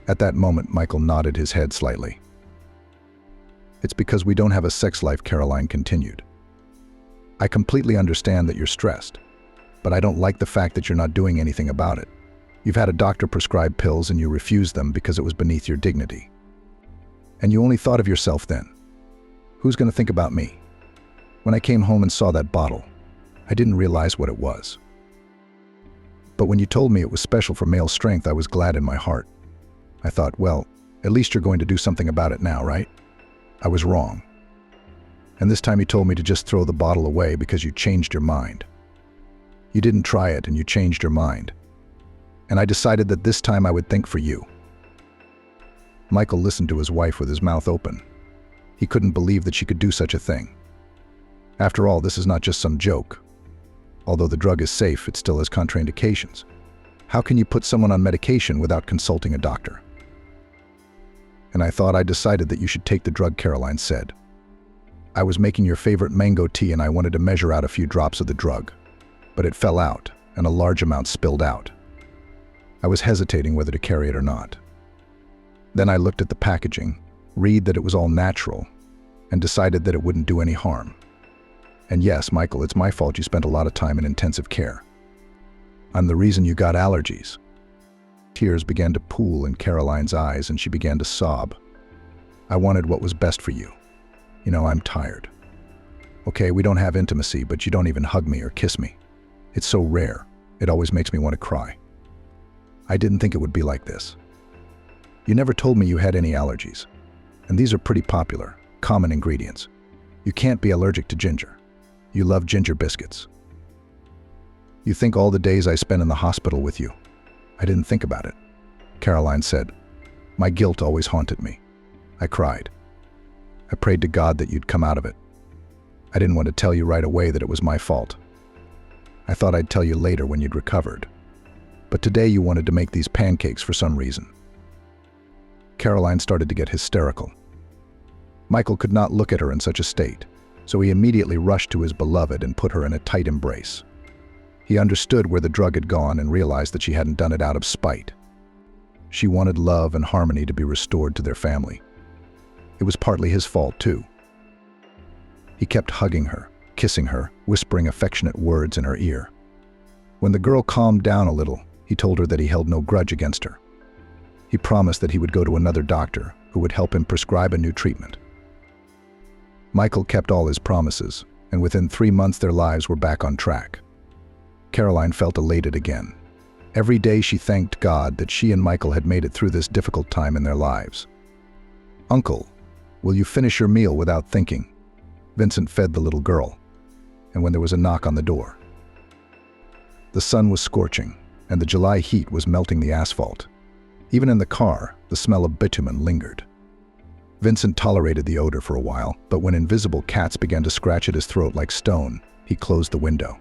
At that moment, Michael nodded his head slightly. It's because we don't have a sex life, Caroline continued. I completely understand that you're stressed, but I don't like the fact that you're not doing anything about it. You've had a doctor prescribe pills and you refused them because it was beneath your dignity. And you only thought of yourself then. Who's going to think about me? When I came home and saw that bottle, I didn't realize what it was. But when you told me it was special for male strength, I was glad in my heart. I thought, well, at least you're going to do something about it now, right? I was wrong. And this time you told me to just throw the bottle away because you changed your mind. You didn't try it and you changed your mind. And I decided that this time I would think for you. Michael listened to his wife with his mouth open. He couldn't believe that she could do such a thing. After all, this is not just some joke. Although the drug is safe, it still has contraindications. How can you put someone on medication without consulting a doctor? And I thought I decided that you should take the drug, Caroline said. I was making your favorite mango tea and I wanted to measure out a few drops of the drug. But it fell out, and a large amount spilled out. I was hesitating whether to carry it or not. Then I looked at the packaging, read that it was all natural, and decided that it wouldn't do any harm. And yes, Michael, it's my fault you spent a lot of time in intensive care. I'm the reason you got allergies. Tears began to pool in Caroline's eyes and she began to sob. I wanted what was best for you. You know, I'm tired. Okay, we don't have intimacy, but you don't even hug me or kiss me. It's so rare. It always makes me want to cry. I didn't think it would be like this. You never told me you had any allergies. And these are pretty popular, common ingredients. You can't be allergic to ginger. You love ginger biscuits. You think all the days I spent in the hospital with you. I didn't think about it. Caroline said. My guilt always haunted me. I cried. I prayed to God that you'd come out of it. I didn't want to tell you right away that it was my fault. I thought I'd tell you later when you'd recovered. But today you wanted to make these pancakes for some reason. Caroline started to get hysterical. Michael could not look at her in such a state, so he immediately rushed to his beloved and put her in a tight embrace. He understood where the drug had gone and realized that she hadn't done it out of spite. She wanted love and harmony to be restored to their family. It was partly his fault, too. He kept hugging her, kissing her, whispering affectionate words in her ear. When the girl calmed down a little, he told her that he held no grudge against her. He promised that he would go to another doctor who would help him prescribe a new treatment. Michael kept all his promises, and within 3 months their lives were back on track. Caroline felt elated again. Every day she thanked God that she and Michael had made it through this difficult time in their lives. "Uncle, will you finish your meal without thinking?" Vincent fed the little girl, and when there was a knock on the door. The sun was scorching, and the July heat was melting the asphalt. Even in the car, the smell of bitumen lingered. Vincent tolerated the odor for a while, but when invisible cats began to scratch at his throat like stone, he closed the window.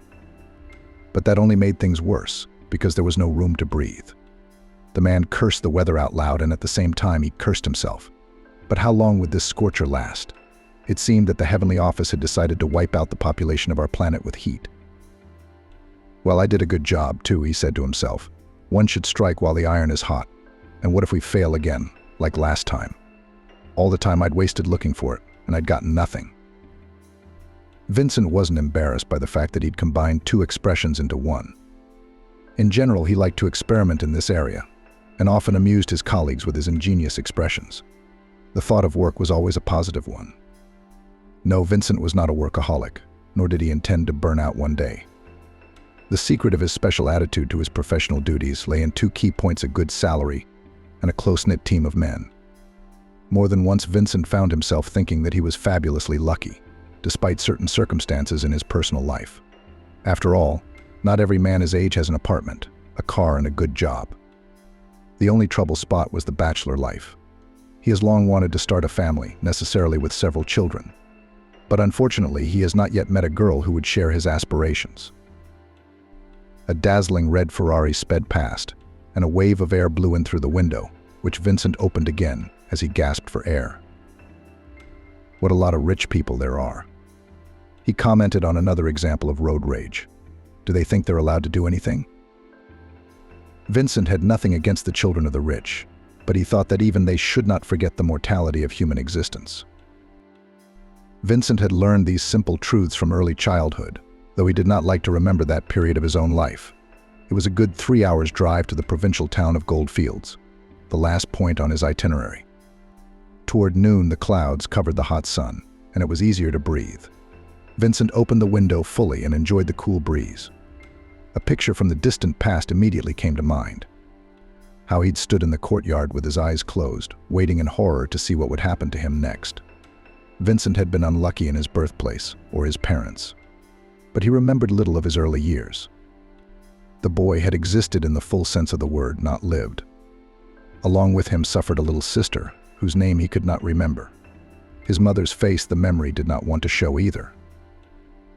But that only made things worse, because there was no room to breathe. The man cursed the weather out loud, and at the same time he cursed himself. But how long would this scorcher last? It seemed that the heavenly office had decided to wipe out the population of our planet with heat. "Well, I did a good job, too," he said to himself. "One should strike while the iron is hot. And what if we fail again, like last time? All the time I'd wasted looking for it, and I'd gotten nothing." Vincent wasn't embarrassed by the fact that he'd combined 2 expressions into one. In general, he liked to experiment in this area, and often amused his colleagues with his ingenious expressions. The thought of work was always a positive one. No, Vincent was not a workaholic, nor did he intend to burn out one day. The secret of his special attitude to his professional duties lay in 2 key points: a good salary and a close-knit team of men. More than once, Vincent found himself thinking that he was fabulously lucky, despite certain circumstances in his personal life. After all, not every man his age has an apartment, a car, and a good job. The only trouble spot was the bachelor life. He has long wanted to start a family, necessarily with several children. But unfortunately, he has not yet met a girl who would share his aspirations. A dazzling red Ferrari sped past, and a wave of air blew in through the window, which Vincent opened again as he gasped for air. What a lot of rich people there are. He commented on another example of road rage. Do they think they're allowed to do anything? Vincent had nothing against the children of the rich, but he thought that even they should not forget the mortality of human existence. Vincent had learned these simple truths from early childhood, though he did not like to remember that period of his own life. It was a good 3 hours' drive to the provincial town of Goldfields, the last point on his itinerary. Toward noon, the clouds covered the hot sun, and it was easier to breathe. Vincent opened the window fully and enjoyed the cool breeze. A picture from the distant past immediately came to mind. How he'd stood in the courtyard with his eyes closed, waiting in horror to see what would happen to him next. Vincent had been unlucky in his birthplace, or his parents. But he remembered little of his early years. The boy had existed in the full sense of the word, not lived. Along with him suffered a little sister, whose name he could not remember. His mother's face the memory did not want to show either.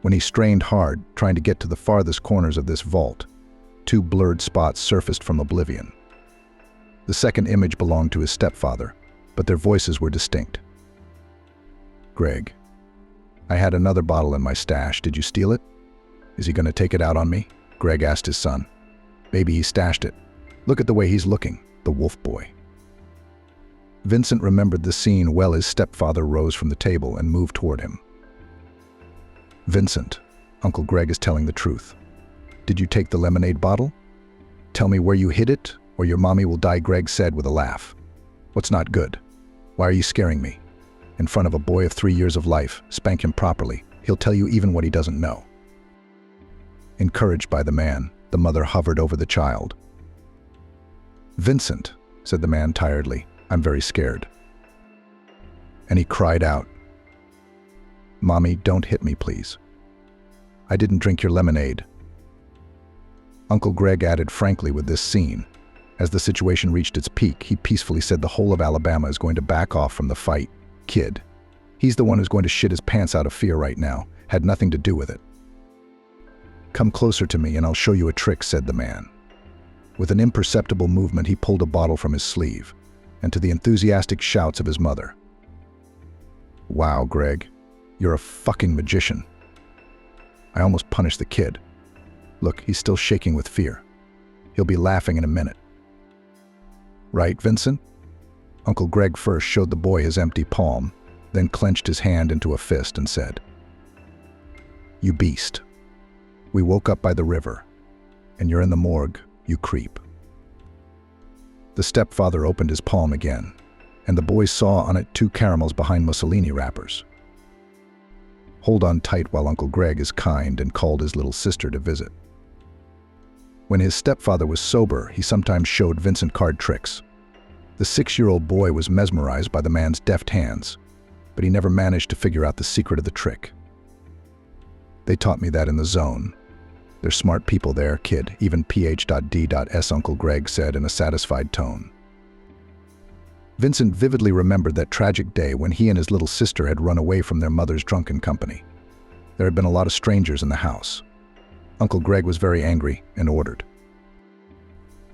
When he strained hard, trying to get to the farthest corners of this vault, 2 blurred spots surfaced from oblivion. The second image belonged to his stepfather, but their voices were distinct. "Greg, I had another bottle in my stash. Did you steal it? Is he going to take it out on me?" Greg asked his son. "Maybe he stashed it. Look at the way he's looking, the wolf boy." Vincent remembered the scene well. His stepfather rose from the table and moved toward him. "Vincent, Uncle Greg is telling the truth. Did you take the lemonade bottle? Tell me where you hid it, or your mommy will die," Greg said with a laugh. "What's not good? Why are you scaring me? In front of a boy of 3 years of life, spank him properly. He'll tell you even what he doesn't know." Encouraged by the man, the mother hovered over the child. "Vincent," said the man tiredly, "I'm very scared." And he cried out, "Mommy, don't hit me, please. I didn't drink your lemonade." Uncle Greg added frankly with this scene. As the situation reached its peak, he peacefully said, "The whole of Alabama is going to back off from the fight. Kid. He's the one who's going to shit his pants out of fear right now. Had nothing to do with it." "Come closer to me and I'll show you a trick," said the man. With an imperceptible movement, he pulled a bottle from his sleeve, and to the enthusiastic shouts of his mother, "Wow, Greg, you're a fucking magician. I almost punished the kid. Look, he's still shaking with fear. He'll be laughing in a minute." "Right, Vincent?" Uncle Greg first showed the boy his empty palm, then clenched his hand into a fist and said, You beast. We woke up by the river, and you're in the morgue, you creep. The stepfather opened his palm again, and the boys saw on it 2 caramels behind Mussolini wrappers. Hold on tight while Uncle Greg is kind and called his little sister to visit. When his stepfather was sober, he sometimes showed Vincent card tricks. The 6-year-old boy was mesmerized by the man's deft hands, but he never managed to figure out the secret of the trick. They taught me that in the zone. There's smart people there, kid, even Ph.D.S. Uncle Greg said in a satisfied tone. Vincent vividly remembered that tragic day when he and his little sister had run away from their mother's drunken company. There had been a lot of strangers in the house. Uncle Greg was very angry and ordered,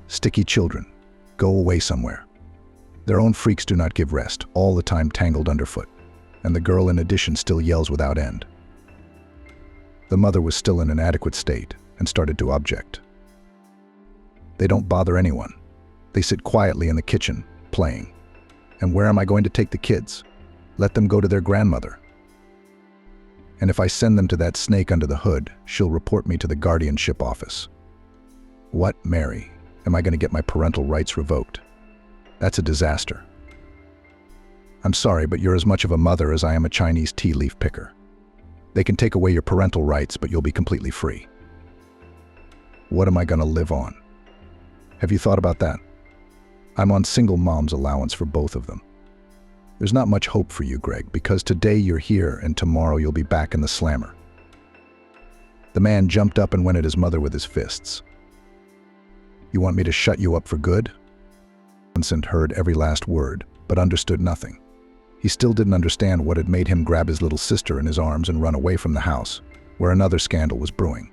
"Sticky children, go away somewhere. Their own freaks do not give rest, all the time tangled underfoot, and the girl in addition still yells without end." The mother was still in an adequate state and started to object. "They don't bother anyone. They sit quietly in the kitchen, playing. And where am I going to take the kids? Let them go to their grandmother. And if I send them to that snake under the hood, she'll report me to the guardianship office." "What, Mary? Am I going to get my parental rights revoked? That's a disaster." "I'm sorry, but you're as much of a mother as I am a Chinese tea leaf picker. They can take away your parental rights, but you'll be completely free." "What am I going to live on? Have you thought about that? I'm on single mom's allowance for both of them. There's not much hope for you, Greg, because today you're here and tomorrow you'll be back in the slammer." The man jumped up and went at his mother with his fists. "You want me to shut you up for good?" Vincent heard every last word, but understood nothing. He still didn't understand what had made him grab his little sister in his arms and run away from the house, where another scandal was brewing.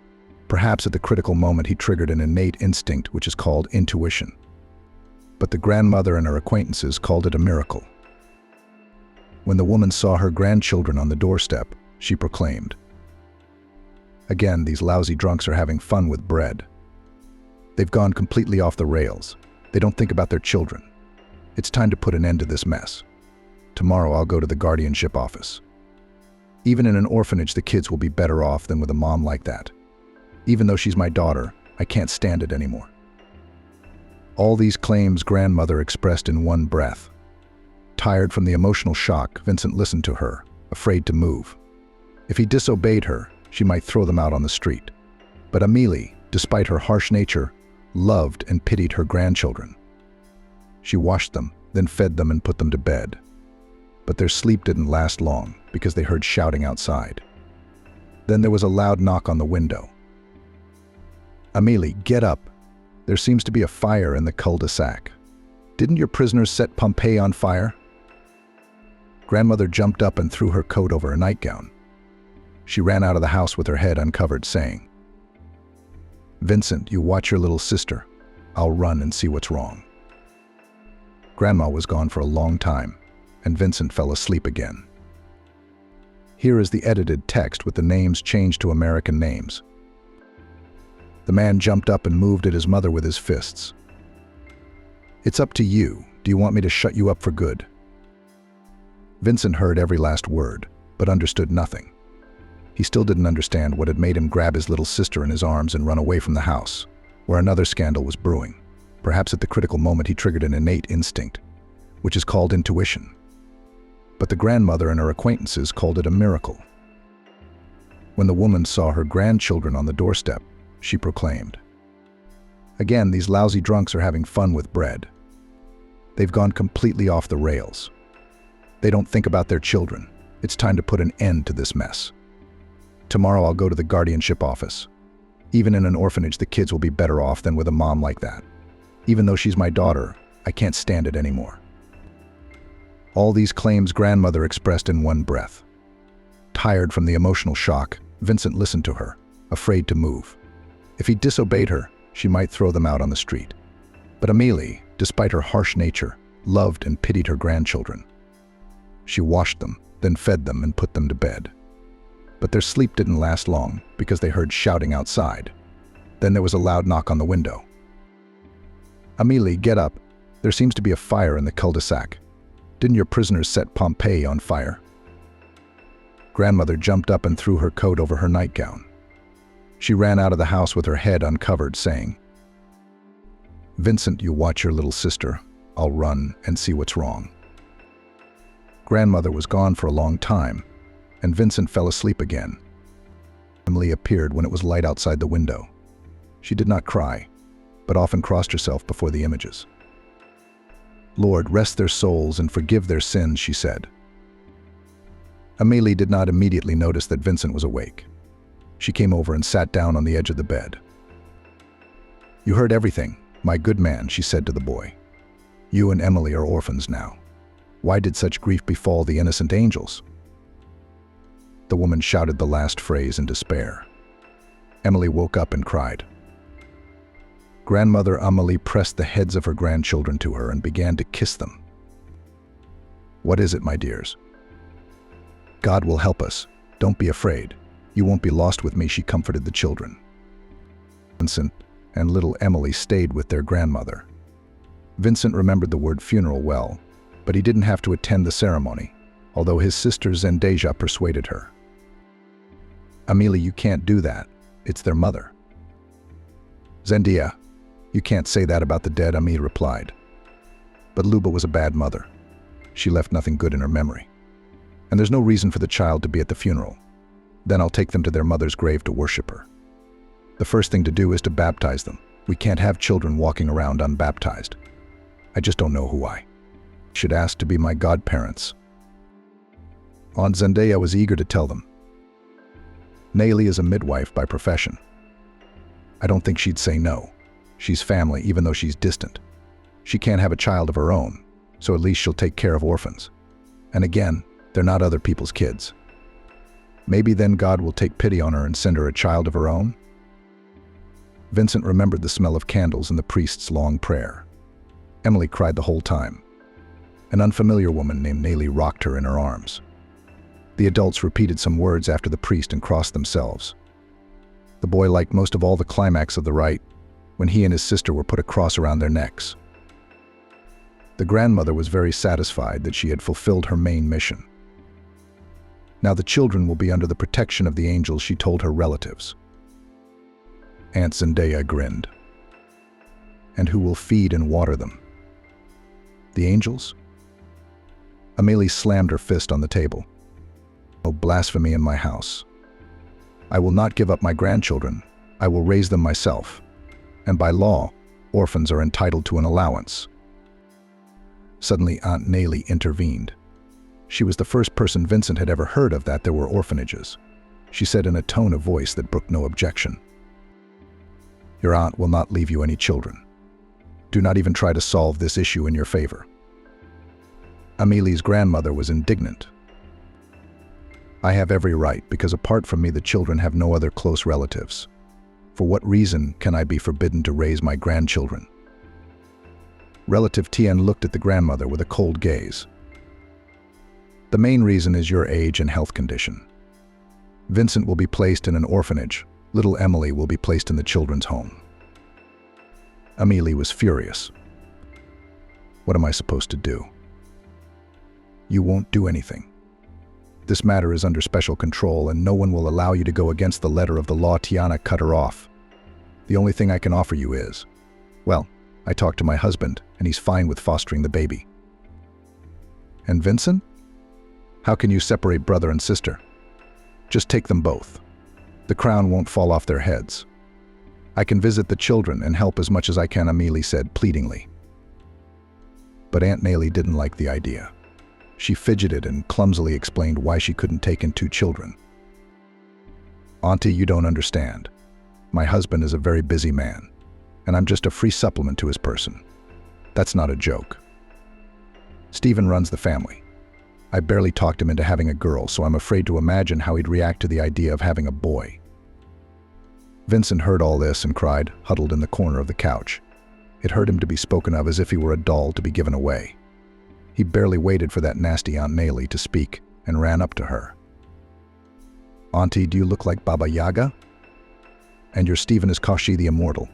Perhaps at the critical moment he triggered an innate instinct which is called intuition. But the grandmother and her acquaintances called it a miracle. When the woman saw her grandchildren on the doorstep, she proclaimed, "Again, these lousy drunks are having fun with bread. They've gone completely off the rails. They don't think about their children. It's time to put an end to this mess. Tomorrow I'll go to the guardianship office. Even in an orphanage, the kids will be better off than with a mom like that. Even though she's my daughter, I can't stand it anymore." All these claims grandmother expressed in one breath. Tired from the emotional shock, Vincent listened to her, afraid to move. If he disobeyed her, she might throw them out on the street. But Amelie, despite her harsh nature, loved and pitied her grandchildren. She washed them, then fed them and put them to bed. But their sleep didn't last long because they heard shouting outside. Then there was a loud knock on the window. "Amelie, get up. There seems to be a fire in the cul-de-sac. Didn't your prisoners set Pompeii on fire?" Grandmother jumped up and threw her coat over her nightgown. She ran out of the house with her head uncovered, saying, "Vincent, you watch your little sister. I'll run and see what's wrong." Grandma was gone for a long time, and Vincent fell asleep again. Here is the edited text with the names changed to American names. The man jumped up and moved at his mother with his fists. "It's up to you. Do you want me to shut you up for good?" Vincent heard every last word, but understood nothing. He still didn't understand what had made him grab his little sister in his arms and run away from the house, where another scandal was brewing. Perhaps at the critical moment he triggered an innate instinct, which is called intuition. But the grandmother and her acquaintances called it a miracle. When the woman saw her grandchildren on the doorstep, she proclaimed, "Again, these lousy drunks are having fun with bread. They've gone completely off the rails. They don't think about their children. It's time to put an end to this mess. Tomorrow I'll go to the guardianship office. Even in an orphanage, the kids will be better off than with a mom like that. Even though she's my daughter, I can't stand it anymore." All these claims grandmother expressed in one breath. Tired from the emotional shock, Vincent listened to her, afraid to move. If he disobeyed her, she might throw them out on the street. But Amelie, despite her harsh nature, loved and pitied her grandchildren. She washed them, then fed them and put them to bed. But their sleep didn't last long because they heard shouting outside. Then there was a loud knock on the window. "Amelie, get up. There seems to be a fire in the cul-de-sac. Didn't your prisoners set Pompeii on fire?" Grandmother jumped up and threw her coat over her nightgown. She ran out of the house with her head uncovered, saying, "Vincent, you watch your little sister. I'll run and see what's wrong." Grandmother was gone for a long time, and Vincent fell asleep again. Emily appeared when it was light outside the window. She did not cry, but often crossed herself before the images. "Lord, rest their souls and forgive their sins," she said. Amélie did not immediately notice that Vincent was awake. She came over and sat down on the edge of the bed. "You heard everything, my good man," she said to the boy. "You and Emily are orphans now. Why did such grief befall the innocent angels?" The woman shouted the last phrase in despair. Emily woke up and cried. Grandmother Amélie pressed the heads of her grandchildren to her and began to kiss them. "What is it, my dears?" "God will help us. Don't be afraid. You won't be lost with me," she comforted the children. Vincent and little Emily stayed with their grandmother. Vincent remembered the word funeral well, but he didn't have to attend the ceremony, although his sister Zendaya persuaded her. "Amélie, you can't do that. It's their mother." "Zendaya, you can't say that about the dead," Amélie replied. "But Luba was a bad mother. She left nothing good in her memory. And there's no reason for the child to be at the funeral. Then I'll take them to their mother's grave to worship her. The first thing to do is to baptize them. We can't have children walking around unbaptized. I just don't know who I should ask to be my godparents." Aunt Zendaya was eager to tell them. "Nayli is a midwife by profession. I don't think she'd say no. She's family, even though she's distant. She can't have a child of her own, so at least she'll take care of orphans. And again, they're not other people's kids. Maybe then God will take pity on her and send her a child of her own." Vincent remembered the smell of candles and the priest's long prayer. Emily cried the whole time. An unfamiliar woman named Nayli rocked her in her arms. The adults repeated some words after the priest and crossed themselves. The boy liked most of all the climax of the rite, when he and his sister were put a cross around their necks. The grandmother was very satisfied that she had fulfilled her main mission. Now the children will be under the protection of the angels, she told her relatives. Aunt Zendaya grinned. "And who will feed and water them? The angels?" Amélie slammed her fist on the table. "No blasphemy in my house. I will not give up my grandchildren. I will raise them myself. And by law, orphans are entitled to an allowance." Suddenly Aunt Nayli intervened. She was the first person Vincent had ever heard of that there were orphanages. She said in a tone of voice that brooked no objection, "Your aunt will not leave you any children. Do not even try to solve this issue in your favor." Amélie's grandmother was indignant. "I have every right, because apart from me the children have no other close relatives. For what reason can I be forbidden to raise my grandchildren?" Relative Tien looked at the grandmother with a cold gaze. "The main reason is your age and health condition. Vincent will be placed in an orphanage. Little Emily will be placed in the children's home." Amélie was furious. "What am I supposed to do?" "You won't do anything. This matter is under special control and no one will allow you to go against the letter of the law." Tiana cut her off. "The only thing I can offer you is, well, I talked to my husband and he's fine with fostering the baby." "And Vincent? How can you separate brother and sister? Just take them both. The crown won't fall off their heads. I can visit the children and help as much as I can," Amélie said pleadingly. But Aunt Nayli didn't like the idea. She fidgeted and clumsily explained why she couldn't take in 2 children. "Auntie, you don't understand. My husband is a very busy man, and I'm just a free supplement to his person. That's not a joke. Stephen runs the family. I barely talked him into having a girl, so I'm afraid to imagine how he'd react to the idea of having a boy." Vincent heard all this and cried, huddled in the corner of the couch. It hurt him to be spoken of as if he were a doll to be given away. He barely waited for that nasty Aunt Nayli to speak and ran up to her. "Auntie, do you look like Baba Yaga? And your Stephen is Kashi the Immortal.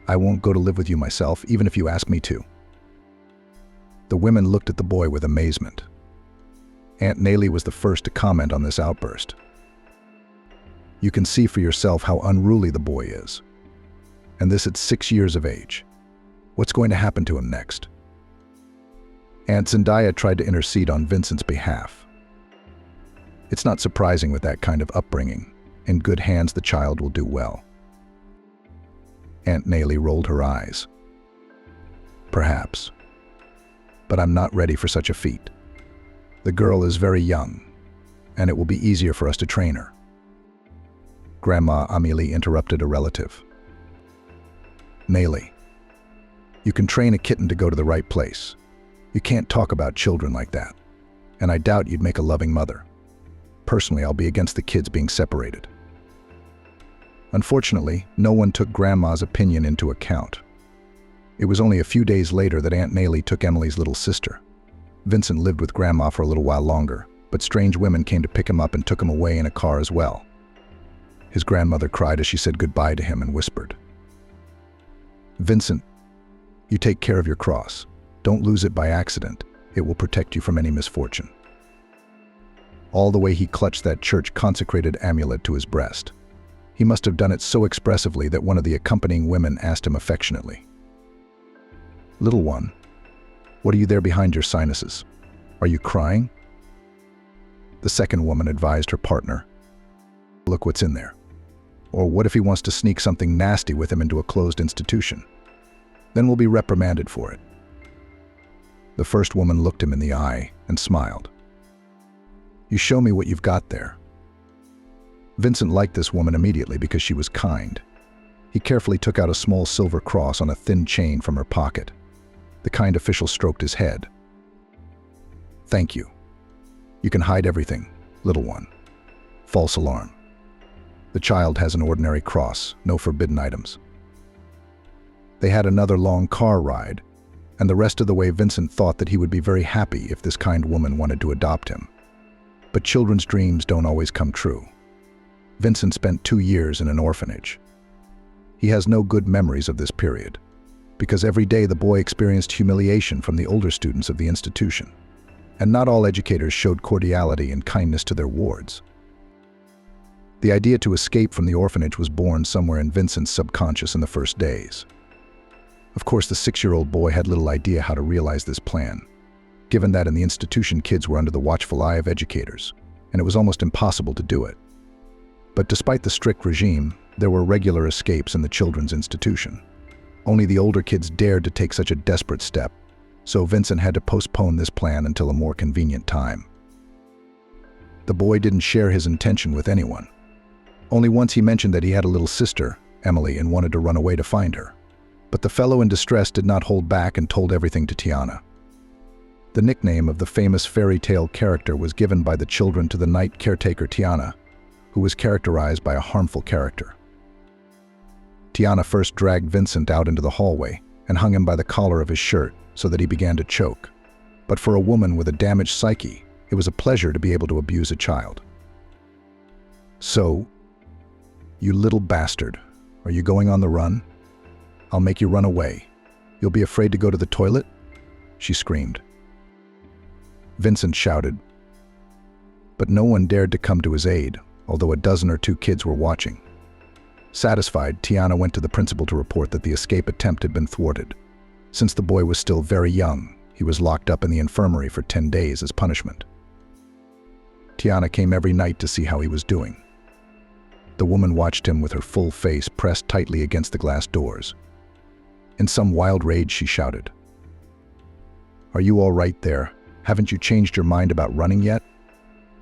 I won't go to live with you myself, even if you ask me to." The women looked at the boy with amazement. Aunt Nellie was the first to comment on this outburst. You can see for yourself how unruly the boy is. And this at 6 years of age. What's going to happen to him next? Aunt Zendaya tried to intercede on Vincent's behalf. It's not surprising with that kind of upbringing. In good hands, the child will do well. Aunt Nellie rolled her eyes. Perhaps. But I'm not ready for such a feat. The girl is very young, and it will be easier for us to train her. Grandma Amélie interrupted a relative. Nellie, you can train a kitten to go to the right place. You can't talk about children like that, and I doubt you'd make a loving mother. Personally, I'll be against the kids being separated. Unfortunately, no one took Grandma's opinion into account. It was only a few days later that Aunt Nellie took Emily's little sister. Vincent lived with Grandma for a little while longer, but strange women came to pick him up and took him away in a car as well. His grandmother cried as she said goodbye to him and whispered, "Vincent, you take care of your cross. Don't lose it by accident. It will protect you from any misfortune." All the way he clutched that church-consecrated amulet to his breast. He must have done it so expressively that one of the accompanying women asked him affectionately, "Little one, what are you there behind your sinuses? Are you crying?" The second woman advised her partner, "Look what's in there. Or what if he wants to sneak something nasty with him into a closed institution? Then we'll be reprimanded for it." The first woman looked him in the eye and smiled. "You show me what you've got there." Vincent liked this woman immediately because she was kind. He carefully took out a small silver cross on a thin chain from her pocket. The kind official stroked his head. "Thank you. You can hide everything, little one." False alarm. The child has an ordinary cross, no forbidden items. They had another long car ride, and the rest of the way Vincent thought that he would be very happy if this kind woman wanted to adopt him. But children's dreams don't always come true. Vincent spent 2 years in an orphanage. He has no good memories of this period, because every day the boy experienced humiliation from the older students of the institution, and not all educators showed cordiality and kindness to their wards. The idea to escape from the orphanage was born somewhere in Vincent's subconscious in the first days. Of course, the 6-year-old boy had little idea how to realize this plan, given that in the institution kids were under the watchful eye of educators, and it was almost impossible to do it. But despite the strict regime, there were regular escapes in the children's institution. Only the older kids dared to take such a desperate step, so Vincent had to postpone this plan until a more convenient time. The boy didn't share his intention with anyone. Only once he mentioned that he had a little sister, Emily, and wanted to run away to find her. But the fellow in distress did not hold back and told everything to Tiana. The nickname of the famous fairy tale character was given by the children to the night caretaker Tiana, who was characterized by a harmful character. Tiana first dragged Vincent out into the hallway and hung him by the collar of his shirt so that he began to choke. But for a woman with a damaged psyche, it was a pleasure to be able to abuse a child. "So, you little bastard, are you going on the run? I'll make you run away. You'll be afraid to go to the toilet?" she screamed. Vincent shouted, but no one dared to come to his aid, although a dozen or 2 kids were watching. Satisfied, Tiana went to the principal to report that the escape attempt had been thwarted. Since the boy was still very young, he was locked up in the infirmary for 10 days as punishment. Tiana came every night to see how he was doing. The woman watched him with her full face pressed tightly against the glass doors. In some wild rage, she shouted, "Are you all right there? Haven't you changed your mind about running yet?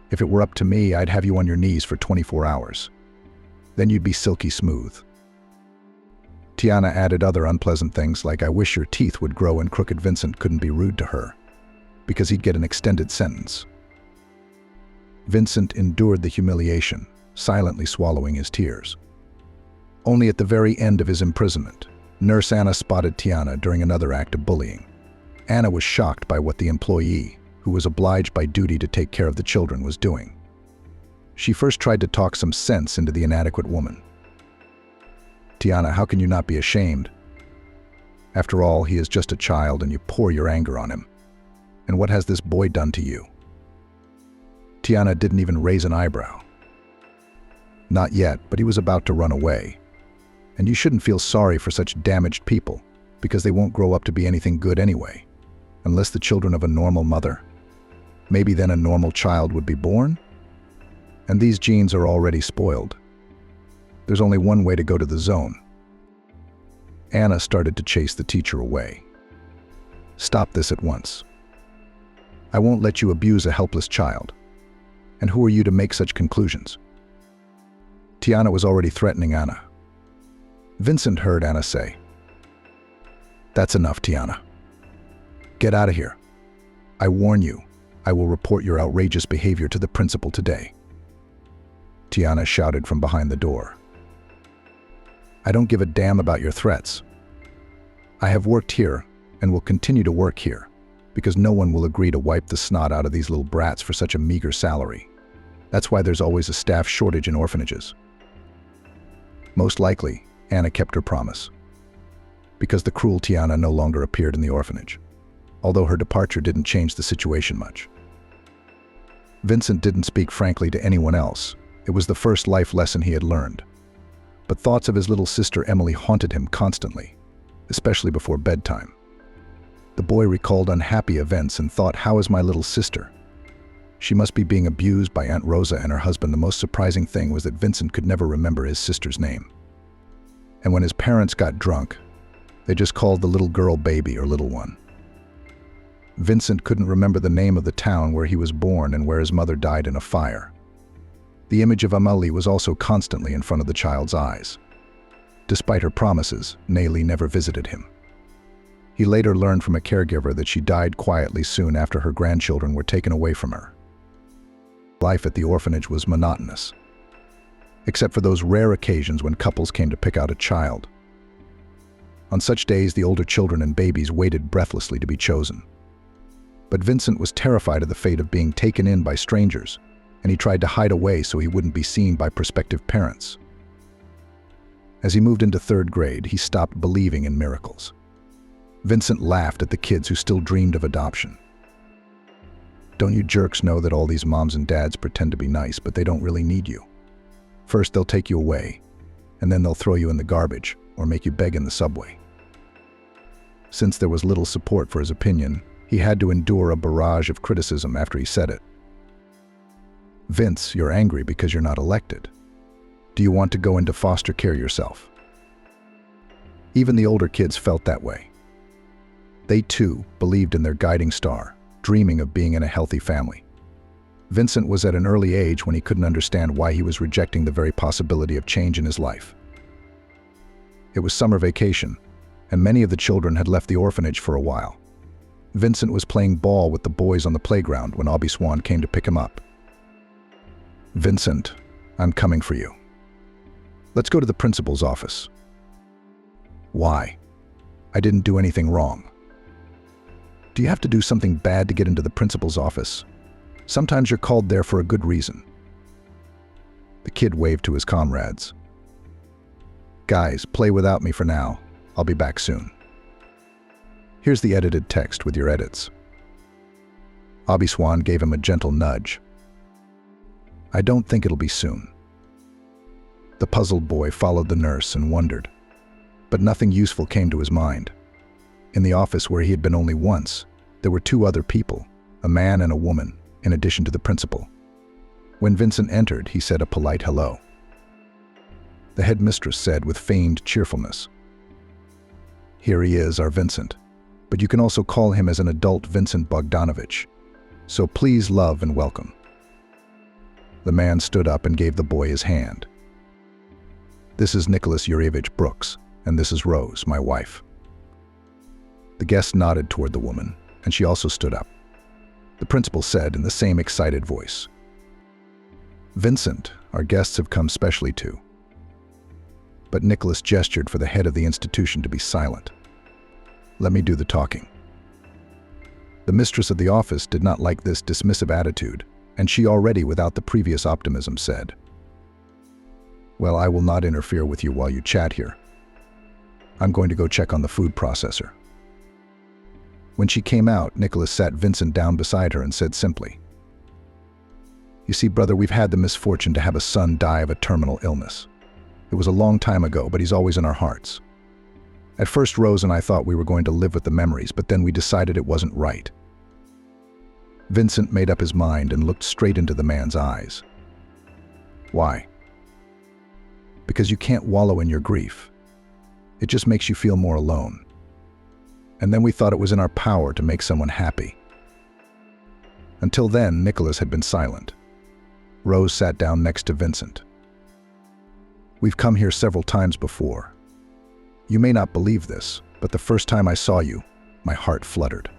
If it were up to me, I'd have you on your knees for 24 hours. Then you'd be silky smooth." Tiana added other unpleasant things like, "I wish your teeth would grow," and crooked Vincent couldn't be rude to her, because he'd get an extended sentence. Vincent endured the humiliation, silently swallowing his tears. Only at the very end of his imprisonment, Nurse Anna spotted Tiana during another act of bullying. Anna was shocked by what the employee, who was obliged by duty to take care of the children, was doing. She first tried to talk some sense into the inadequate woman. "Tiana, how can you not be ashamed? After all, he is just a child and you pour your anger on him. And what has this boy done to you?" Tiana didn't even raise an eyebrow. Not yet, but he was about to run away. And you shouldn't feel sorry for such damaged people, because they won't grow up to be anything good anyway, unless the children of a normal mother. Maybe then a normal child would be born? And these genes are already spoiled. There's only one way to go to the zone. Anna started to chase the teacher away. Stop this at once. I won't let you abuse a helpless child. And who are you to make such conclusions? Tiana was already threatening Anna. Vincent heard Anna say, "That's enough, Tiana. Get out of here. I warn you, I will report your outrageous behavior to the principal today." Tiana shouted from behind the door. "I don't give a damn about your threats. I have worked here and will continue to work here because no one will agree to wipe the snot out of these little brats for such a meager salary. That's why there's always a staff shortage in orphanages." Most likely, Anna kept her promise, because the cruel Tiana no longer appeared in the orphanage, although her departure didn't change the situation much. Vincent didn't speak frankly to anyone else. It was the first life lesson he had learned. But thoughts of his little sister Emily haunted him constantly, especially before bedtime. The boy recalled unhappy events and thought, how is my little sister? She must be being abused by Aunt Rosa and her husband. The most surprising thing was that Vincent could never remember his sister's name. And when his parents got drunk, they just called the little girl Baby or Little One. Vincent couldn't remember the name of the town where he was born and where his mother died in a fire. The image of Amelie was also constantly in front of the child's eyes. Despite her promises, Nelly never visited him. He later learned from a caregiver that she died quietly soon after her grandchildren were taken away from her. Life at the orphanage was monotonous, except for those rare occasions when couples came to pick out a child. On such days, the older children and babies waited breathlessly to be chosen. But Vincent was terrified of the fate of being taken in by strangers, and he tried to hide away so he wouldn't be seen by prospective parents. As he moved into 3rd grade, he stopped believing in miracles. Vincent laughed at the kids who still dreamed of adoption. Don't you jerks know that all these moms and dads pretend to be nice, but they don't really need you? First they'll take you away, and then they'll throw you in the garbage or make you beg in the subway. Since there was little support for his opinion, he had to endure a barrage of criticism after he said it. Vince, you're angry because you're not elected. Do you want to go into foster care yourself? Even the older kids felt that way. They too believed in their guiding star, dreaming of being in a healthy family. Vincent was at an early age when he couldn't understand why he was rejecting the very possibility of change in his life. It was summer vacation, and many of the children had left the orphanage for a while. Vincent was playing ball with the boys on the playground when Abby Swan came to pick him up. "Vincent, I'm coming for you. Let's go to the principal's office." "Why? I didn't do anything wrong." "Do you have to do something bad to get into the principal's office? Sometimes you're called there for a good reason." The kid waved to his comrades. "Guys, play without me for now. I'll be back soon." Here's the edited text with your edits. Abby Swan gave him a gentle nudge. "I don't think it'll be soon." The puzzled boy followed the nurse and wondered, but nothing useful came to his mind. In the office where he had been only once, there were 2 other people, a man and a woman, in addition to the principal. When Vincent entered, he said a polite hello. The headmistress said with feigned cheerfulness, "Here he is, our Vincent, but you can also call him as an adult Vincent Bogdanovich. So please love and welcome." The man stood up and gave the boy his hand. "This is Nicholas Yurievich Brooks, and this is Rose, my wife." The guest nodded toward the woman, and she also stood up. The principal said in the same excited voice, "Vincent, our guests have come specially to." But Nicholas gestured for the head of the institution to be silent. "Let me do the talking." The mistress of the office did not like this dismissive attitude, and she already, without the previous optimism, said, "Well, I will not interfere with you while you chat here. I'm going to go check on the food processor." When she came out, Nicholas sat Vincent down beside her and said simply, You see, brother, we've had the misfortune to have a son die of a terminal illness. It was a long time ago, but he's always in our hearts. At first, Rose and I thought we were going to live with the memories, but then we decided it wasn't right. Vincent made up his mind and looked straight into the man's eyes. Why? Because you can't wallow in your grief. It just makes you feel more alone. And then we thought it was in our power to make someone happy. Until then, Nicholas had been silent. Rose sat down next to Vincent. We've come here several times before. You may not believe this, but the first time I saw you, my heart fluttered.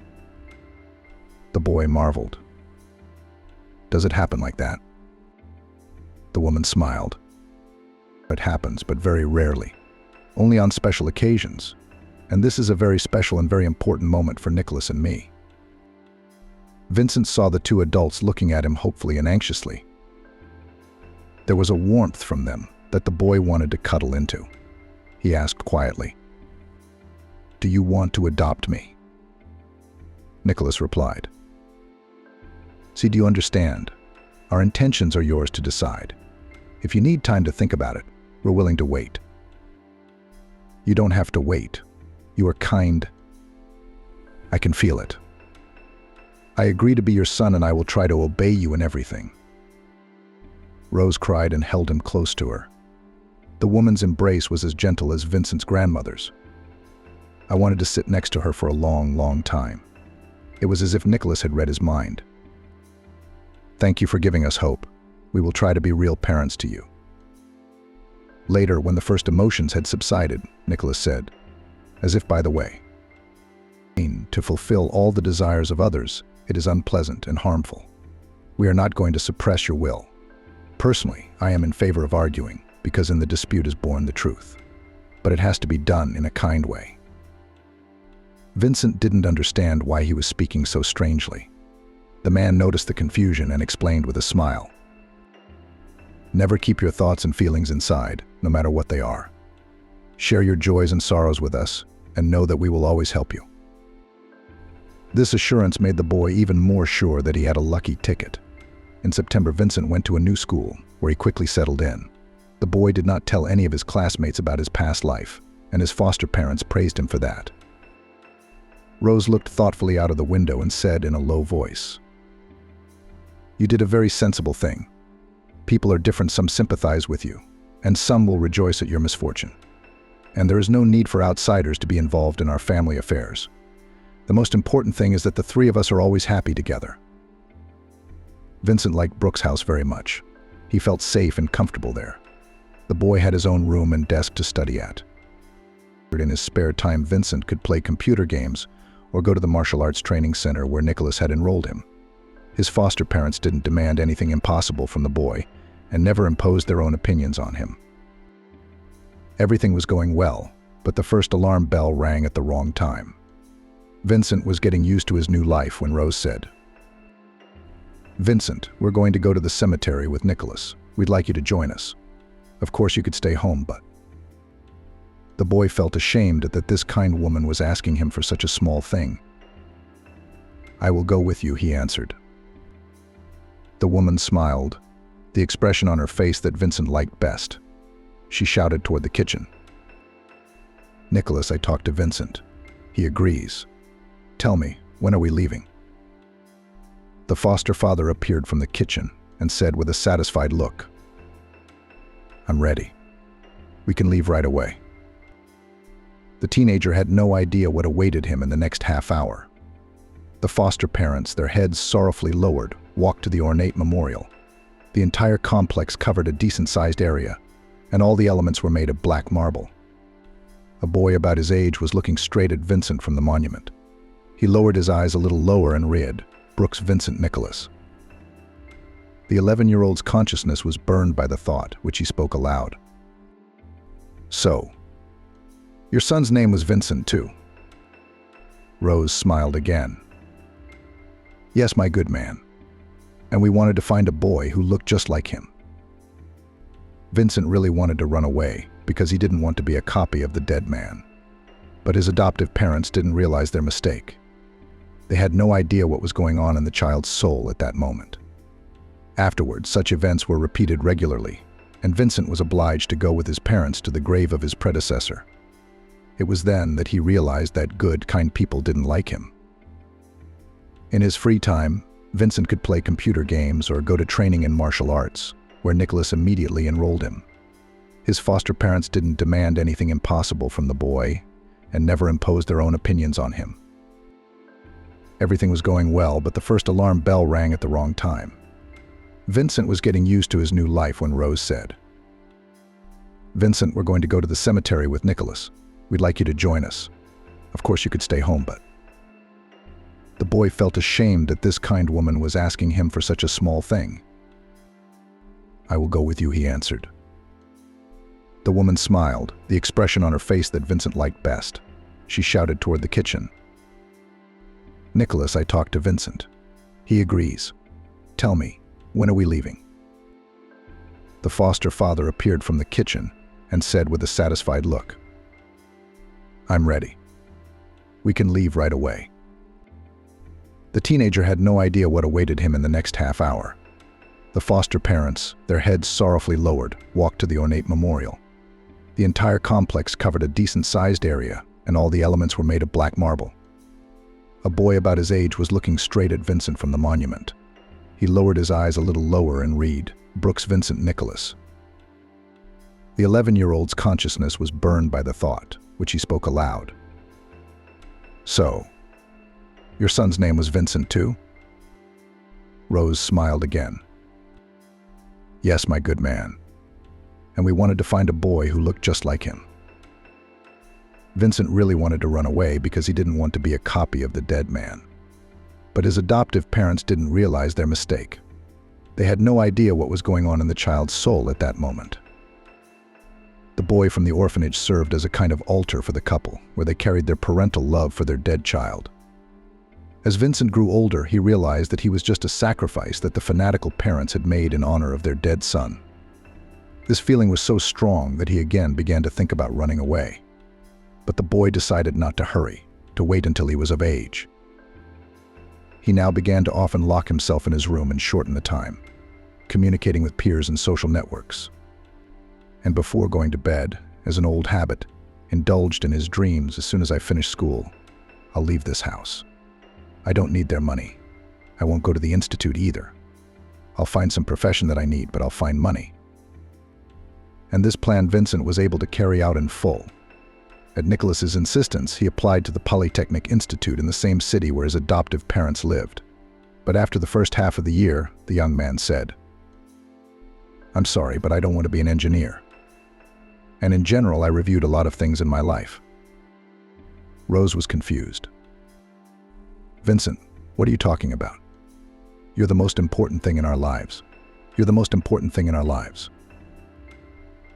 The boy marveled. Does it happen like that? The woman smiled. It happens, but very rarely. Only on special occasions. And this is a very special and very important moment for Nicholas and me. Vincent saw the two adults looking at him hopefully and anxiously. There was a warmth from them that the boy wanted to cuddle into. He asked quietly, "Do you want to adopt me?" Nicholas replied, "See, do you understand? Our intentions are yours to decide. If you need time to think about it, we're willing to wait." "You don't have to wait. You are kind. I can feel it. I agree to be your son and I will try to obey you in everything." Rose cried and held him close to her. The woman's embrace was as gentle as Vincent's grandmother's. I wanted to sit next to her for a long, long time. It was as if Nicholas had read his mind. "Thank you for giving us hope. We will try to be real parents to you." Later, when the first emotions had subsided, Nicholas said, as if by the way, "To fulfill all the desires of others, it is unpleasant and harmful. We are not going to suppress your will. Personally, I am in favor of arguing, because in the dispute is born the truth. But it has to be done in a kind way." Vincent didn't understand why he was speaking so strangely. The man noticed the confusion and explained with a smile. "Never keep your thoughts and feelings inside, no matter what they are. Share your joys and sorrows with us, and know that we will always help you." This assurance made the boy even more sure that he had a lucky ticket. In September, Vincent went to a new school, where he quickly settled in. The boy did not tell any of his classmates about his past life, and his foster parents praised him for that. Rose looked thoughtfully out of the window and said in a low voice, "You did a very sensible thing. People are different, some sympathize with you, and some will rejoice at your misfortune. And there is no need for outsiders to be involved in our family affairs. The most important thing is that the three of us are always happy together." Vincent liked Brooks' house very much. He felt safe and comfortable there. The boy had his own room and desk to study at. In his spare time, Vincent could play computer games or go to the martial arts training center where Nicholas had enrolled him. His foster parents didn't demand anything impossible from the boy and never imposed their own opinions on him. Everything was going well, but the first alarm bell rang at the wrong time. Vincent was getting used to his new life when Rose said, "Vincent, we're going to go to the cemetery with Nicholas. We'd like you to join us. Of course you could stay home, but..." The boy felt ashamed that this kind woman was asking him for such a small thing. "I will go with you," he answered. The woman smiled, the expression on her face that Vincent liked best. She shouted toward the kitchen. "Nicholas, I talked to Vincent. He agrees. Tell me, when are we leaving?" The foster father appeared from the kitchen and said with a satisfied look, "I'm ready. We can leave right away." The teenager had no idea what awaited him in the next half hour. The foster parents, their heads sorrowfully lowered, walked to the ornate memorial. The entire complex covered a decent-sized area, and all the elements were made of black marble. A boy about his age was looking straight at Vincent from the monument. He lowered his eyes a little lower and read, "Brooks Vincent Nicholas." The 11-year-old's consciousness was burned by the thought, which he spoke aloud. "So, your son's name was Vincent too?" Rose smiled again. "Yes, my good man. And we wanted to find a boy who looked just like him." Vincent really wanted to run away because he didn't want to be a copy of the dead man. But his adoptive parents didn't realize their mistake. They had no idea what was going on in the child's soul at that moment. Afterwards, such events were repeated regularly, and Vincent was obliged to go with his parents to the grave of his predecessor. It was then that he realized that good, kind people didn't like him. In his free time, Vincent could play computer games or go to training in martial arts, where Nicholas immediately enrolled him. His foster parents didn't demand anything impossible from the boy and never imposed their own opinions on him. Everything was going well, but the first alarm bell rang at the wrong time. Vincent was getting used to his new life when Rose said, "Vincent, we're going to go to the cemetery with Nicholas. We'd like you to join us. Of course you could stay home, but..." The boy felt ashamed that this kind woman was asking him for such a small thing. "I will go with you," he answered. The woman smiled, the expression on her face that Vincent liked best. She shouted toward the kitchen, "Nicholas, I talked to Vincent. He agrees. Tell me, when are we leaving?" The foster father appeared from the kitchen and said with a satisfied look, "I'm ready. We can leave right away." The teenager had no idea what awaited him in the next half hour. The foster parents, their heads sorrowfully lowered, walked to the ornate memorial. The entire complex covered a decent-sized area, and all the elements were made of black marble. A boy about his age was looking straight at Vincent from the monument. He lowered his eyes a little lower and read, "Brooks Vincent Nicholas." The 11-year-old's consciousness was burned by the thought, which he spoke aloud. "So, your son's name was Vincent too?" Rose smiled again. "Yes, my good man. And we wanted to find a boy who looked just like him." Vincent really wanted to run away because he didn't want to be a copy of the dead man. But his adoptive parents didn't realize their mistake. They had no idea what was going on in the child's soul at that moment. The boy from the orphanage served as a kind of altar for the couple, where they carried their parental love for their dead child. As Vincent grew older, he realized that he was just a sacrifice that the fanatical parents had made in honor of their dead son. This feeling was so strong that he again began to think about running away. But the boy decided not to hurry, to wait until he was of age. He now began to often lock himself in his room and shorten the time, communicating with peers and social networks. And before going to bed, as an old habit, indulged in his dreams, "As soon as I finish school, I'll leave this house. I don't need their money. I won't go to the institute either. I'll find some profession that I need, but I'll find money." And this plan Vincent was able to carry out in full. At Nicholas's insistence, he applied to the Polytechnic Institute in the same city where his adoptive parents lived. But after the first half of the year, the young man said, "I'm sorry, but I don't want to be an engineer. And in general, I reviewed a lot of things in my life." Rose was confused. "Vincent, what are you talking about? You're the most important thing in our lives. You're the most important thing in our lives."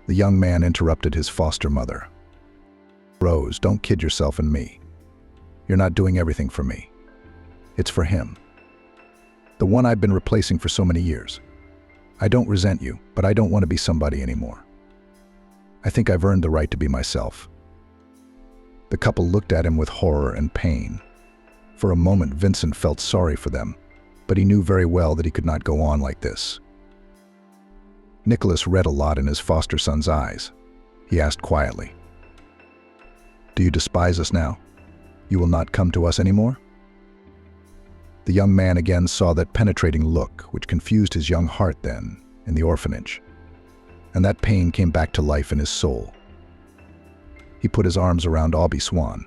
The young man interrupted his foster mother. "Rose, don't kid yourself and me. You're not doing everything for me. It's for him. The one I've been replacing for so many years. I don't resent you, but I don't want to be somebody anymore. I think I've earned the right to be myself." The couple looked at him with horror and pain. For a moment, Vincent felt sorry for them, but he knew very well that he could not go on like this. Nicholas read a lot in his foster son's eyes. He asked quietly, "Do you despise us now? You will not come to us anymore?" The young man again saw that penetrating look, which confused his young heart then, in the orphanage. And that pain came back to life in his soul. He put his arms around Aubrey Swan.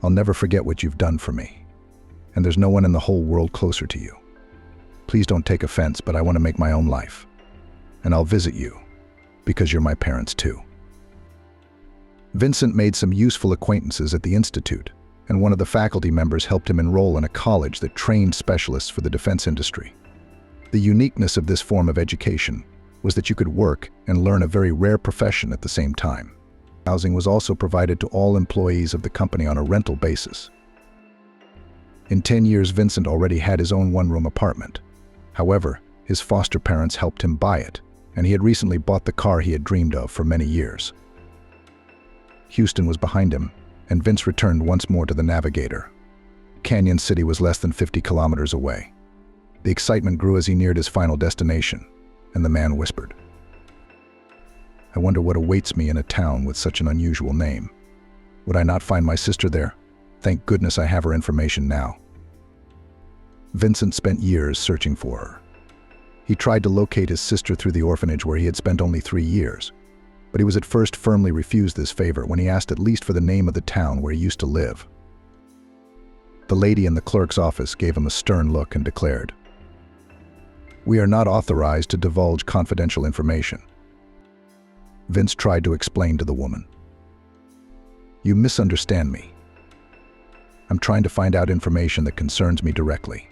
"I'll never forget what you've done for me. And there's no one in the whole world closer to you. Please don't take offense, but I want to make my own life. And I'll visit you, because you're my parents too." Vincent made some useful acquaintances at the institute, and one of the faculty members helped him enroll in a college that trained specialists for the defense industry. The uniqueness of this form of education was that you could work and learn a very rare profession at the same time. Housing was also provided to all employees of the company on a rental basis. In 10 years, Vincent already had his own one-room apartment. However, his foster parents helped him buy it, and he had recently bought the car he had dreamed of for many years. Houston was behind him, and Vince returned once more to the Navigator. Canyon City was less than 50 kilometers away. The excitement grew as he neared his final destination, and the man whispered, "I wonder what awaits me in a town with such an unusual name. Would I not find my sister there? Thank goodness I have her information now." Vincent spent years searching for her. He tried to locate his sister through the orphanage where he had spent only 3 years, but he was at first firmly refused this favor when he asked at least for the name of the town where he used to live. The lady in the clerk's office gave him a stern look and declared, "We are not authorized to divulge confidential information." Vince tried to explain to the woman, "You misunderstand me. I'm trying to find out information that concerns me directly.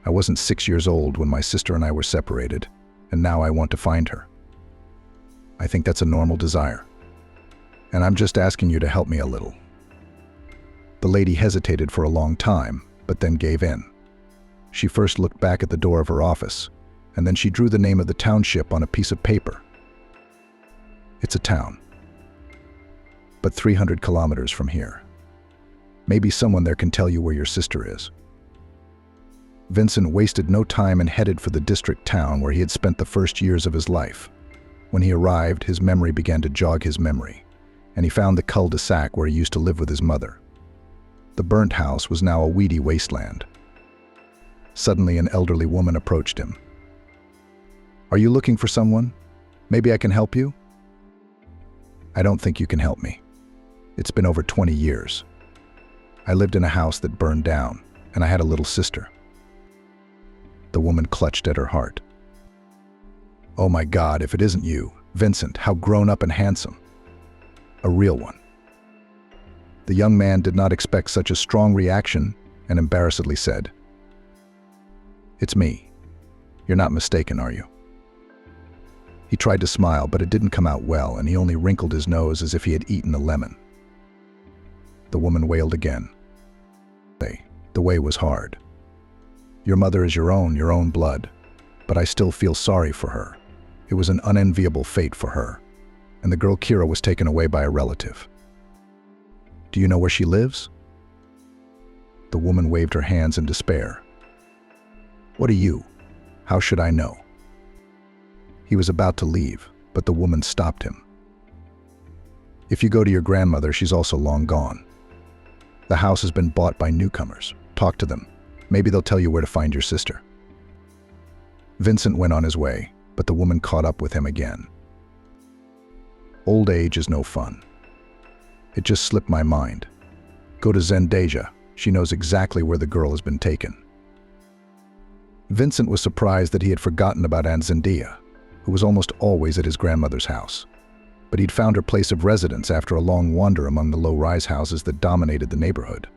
I wasn't 6 years old when my sister and I were separated, and now I want to find her. I think that's a normal desire, and I'm just asking you to help me a little." The lady hesitated for a long time, but then gave in. She first looked back at the door of her office, and then she drew the name of the township on a piece of paper. "It's a town, but 300 kilometers from here. Maybe someone there can tell you where your sister is." Vincent wasted no time and headed for the district town where he had spent the first years of his life. When he arrived, his memory began to jog his memory, and he found the cul-de-sac where he used to live with his mother. The burnt house was now a weedy wasteland. Suddenly, an elderly woman approached him. "Are you looking for someone? Maybe I can help you?" "I don't think you can help me. It's been over 20 years. I lived in a house that burned down, and I had a little sister." The woman clutched at her heart. "Oh my God, if it isn't you, Vincent, how grown up and handsome. A real one." The young man did not expect such a strong reaction and embarrassedly said, "It's me. You're not mistaken, are you?" He tried to smile, but it didn't come out well, and he only wrinkled his nose as if he had eaten a lemon. The woman wailed again. The way was hard. Your mother is your own blood, but I still feel sorry for her. It was an unenviable fate for her, and the girl Kira was taken away by a relative. Do you know where she lives?" The woman waved her hands in despair. "What are you? How should I know?" He was about to leave, but the woman stopped him. "If you go to your grandmother, she's also long gone. The house has been bought by newcomers. Talk to them. Maybe they'll tell you where to find your sister." Vincent went on his way, but the woman caught up with him again. "Old age is no fun. It just slipped my mind. Go to Zendeja. She knows exactly where the girl has been taken." Vincent was surprised that he had forgotten about Aunt Zendia, who was almost always at his grandmother's house. But he'd found her place of residence after a long wander among the low-rise houses that dominated the neighborhood.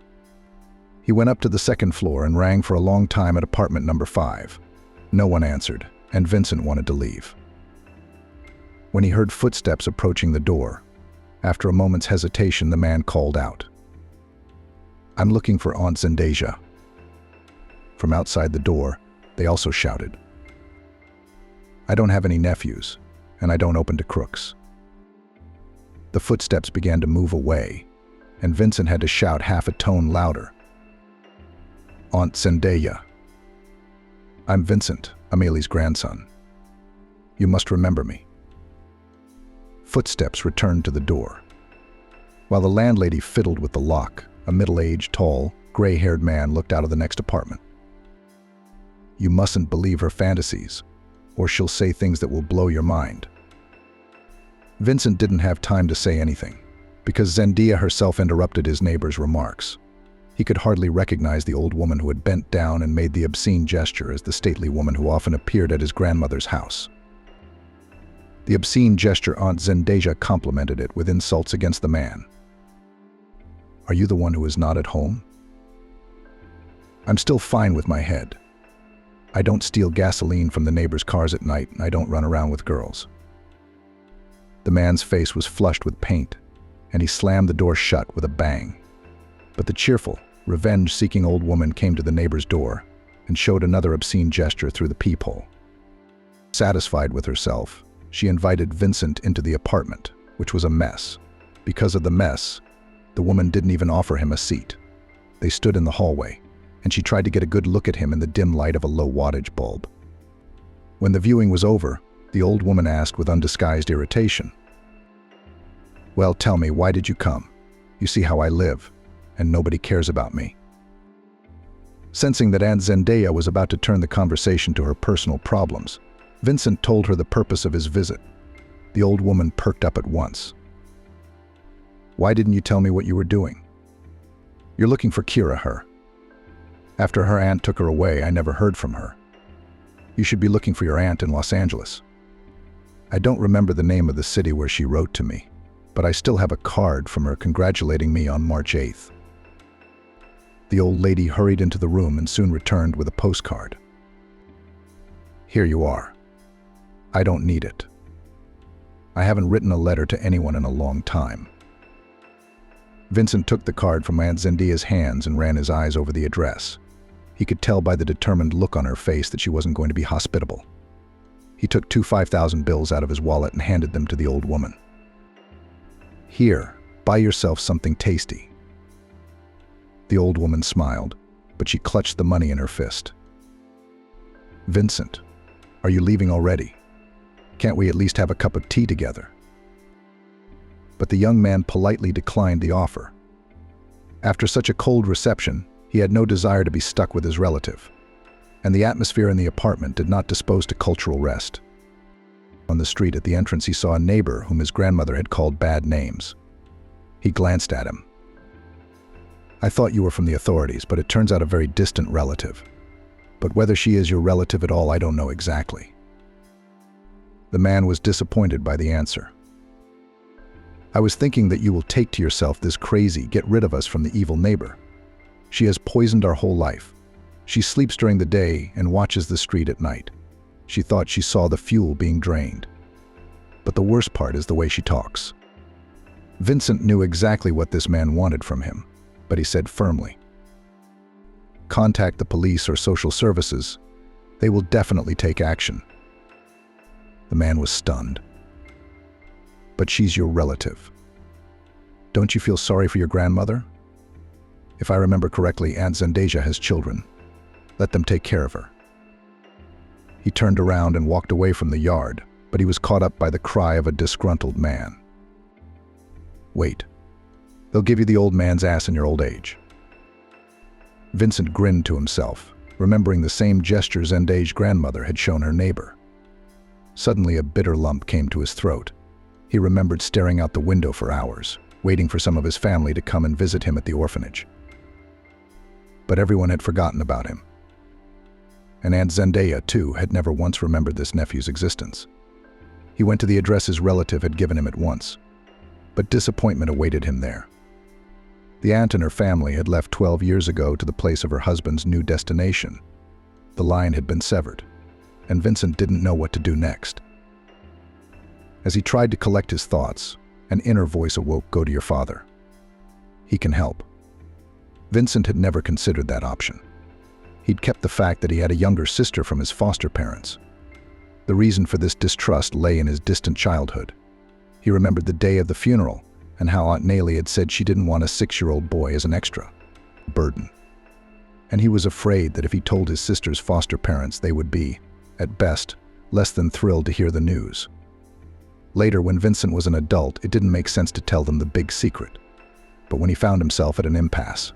He went up to the second floor and rang for a long time at apartment number 5. No one answered, and Vincent wanted to leave. When he heard footsteps approaching the door, after a moment's hesitation, the man called out, "I'm looking for Aunt Zendeja." From outside the door, they also shouted, "I don't have any nephews, and I don't open to crooks." The footsteps began to move away, and Vincent had to shout half a tone louder, "Aunt Zendeja. I'm Vincent, Amelia's grandson. You must remember me." Footsteps returned to the door. While the landlady fiddled with the lock, a middle-aged, tall, gray-haired man looked out of the next apartment. "You mustn't believe her fantasies, or she'll say things that will blow your mind." Vincent didn't have time to say anything, because Zendia herself interrupted his neighbor's remarks. He could hardly recognize the old woman who had bent down and made the obscene gesture as the stately woman who often appeared at his grandmother's house. The obscene gesture, Aunt Zendeja complimented it with insults against the man. "Are you the one who is not at home?" "I'm still fine with my head. I don't steal gasoline from the neighbors' cars at night, and I don't run around with girls." The man's face was flushed with paint, and he slammed the door shut with a bang. But the cheerful, revenge-seeking old woman came to the neighbor's door and showed another obscene gesture through the peephole. Satisfied with herself, she invited Vincent into the apartment, which was a mess. Because of the mess, the woman didn't even offer him a seat. They stood in the hallway, and she tried to get a good look at him in the dim light of a low-wattage bulb. When the viewing was over, the old woman asked with undisguised irritation, "Well, tell me, why did you come? You see how I live, and nobody cares about me." Sensing that Aunt Zendaya was about to turn the conversation to her personal problems, Vincent told her the purpose of his visit. The old woman perked up at once. "Why didn't you tell me what you were doing?" "You're looking for Kira, her. After her aunt took her away, I never heard from her. You should be looking for your aunt in Los Angeles. I don't remember the name of the city where she wrote to me, but I still have a card from her congratulating me on March 8th. The old lady hurried into the room and soon returned with a postcard. "Here you are. I don't need it. I haven't written a letter to anyone in a long time." Vincent took the card from Aunt Zendaya's hands and ran his eyes over the address. He could tell by the determined look on her face that she wasn't going to be hospitable. He took 2 5,000 bills out of his wallet and handed them to the old woman. "Here, buy yourself something tasty." The old woman smiled, but she clutched the money in her fist. "Vincent, are you leaving already? Can't we at least have a cup of tea together?" But the young man politely declined the offer. After such a cold reception, he had no desire to be stuck with his relative, and the atmosphere in the apartment did not dispose to cultural rest. On the street at the entrance, he saw a neighbor whom his grandmother had called bad names. He glanced at him. "I thought you were from the authorities, but it turns out a very distant relative. But whether she is your relative at all, I don't know exactly." The man was disappointed by the answer. "I was thinking that you will take to yourself this crazy, get rid of us from the evil neighbor. She has poisoned our whole life. She sleeps during the day and watches the street at night. She thought she saw the fuel being drained. But the worst part is the way she talks." Vincent knew exactly what this man wanted from him, but he said firmly, "Contact the police or social services. They will definitely take action." The man was stunned. "But she's your relative. Don't you feel sorry for your grandmother? If I remember correctly, Aunt Zendaya has children. Let them take care of her." He turned around and walked away from the yard, but he was caught up by the cry of a disgruntled man. "Wait. They'll give you the old man's ass in your old age." Vincent grinned to himself, remembering the same gesture Zendaya's grandmother had shown her neighbor. Suddenly, a bitter lump came to his throat. He remembered staring out the window for hours, waiting for some of his family to come and visit him at the orphanage. But everyone had forgotten about him. And Aunt Zendaya, too, had never once remembered this nephew's existence. He went to the address his relative had given him at once, but disappointment awaited him there. The aunt and her family had left 12 years ago to the place of her husband's new destination. The line had been severed, and Vincent didn't know what to do next. As he tried to collect his thoughts, an inner voice awoke, "Go to your father. He can help." Vincent had never considered that option. He'd kept the fact that he had a younger sister from his foster parents. The reason for this distrust lay in his distant childhood. He remembered the day of the funeral and how Aunt Nellie had said she didn't want a 6-year-old boy as an extra burden. And he was afraid that if he told his sister's foster parents, they would be, at best, less than thrilled to hear the news. Later, when Vincent was an adult, it didn't make sense to tell them the big secret. But when he found himself at an impasse,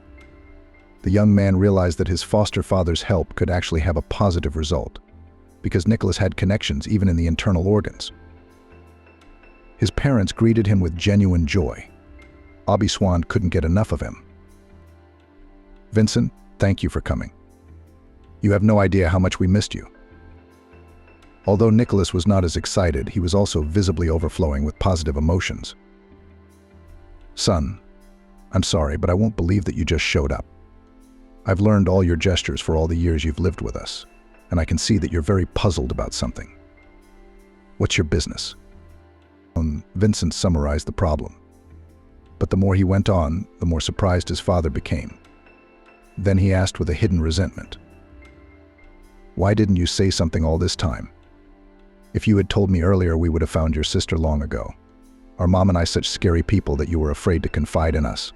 the young man realized that his foster father's help could actually have a positive result, because Nicholas had connections even in the internal organs. His parents greeted him with genuine joy. Abby Swan couldn't get enough of him. "Vincent, thank you for coming. You have no idea how much we missed you." Although Nicholas was not as excited, he was also visibly overflowing with positive emotions. "Son, I'm sorry, but I won't believe that you just showed up. I've learned all your gestures for all the years you've lived with us, and I can see that you're very puzzled about something. What's your business?" Vincent summarized the problem. But the more he went on, the more surprised his father became. Then he asked with a hidden resentment, "Why didn't you say something all this time? If you had told me earlier, we would have found your sister long ago. Are Mom and I such scary people that you were afraid to confide in us?"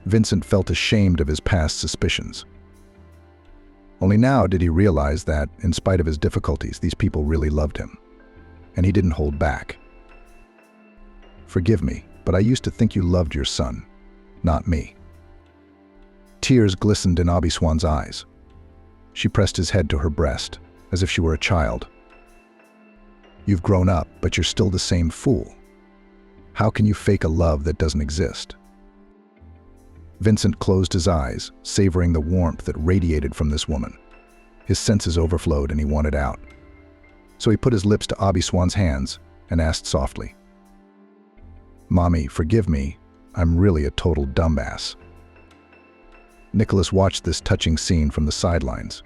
Vincent felt ashamed of his past suspicions. Only now did he realize that, in spite of his difficulties, these people really loved him. And he didn't hold back. "Forgive me, but I used to think you loved your son, not me." Tears glistened in Abi Swan's eyes. She pressed his head to her breast, as if she were a child. "You've grown up, but you're still the same fool. How can you fake a love that doesn't exist?" Vincent closed his eyes, savoring the warmth that radiated from this woman. His senses overflowed and he wanted out. So he put his lips to Abi Swan's hands and asked softly, "Mommy, forgive me. I'm really a total dumbass." Nicholas watched this touching scene from the sidelines.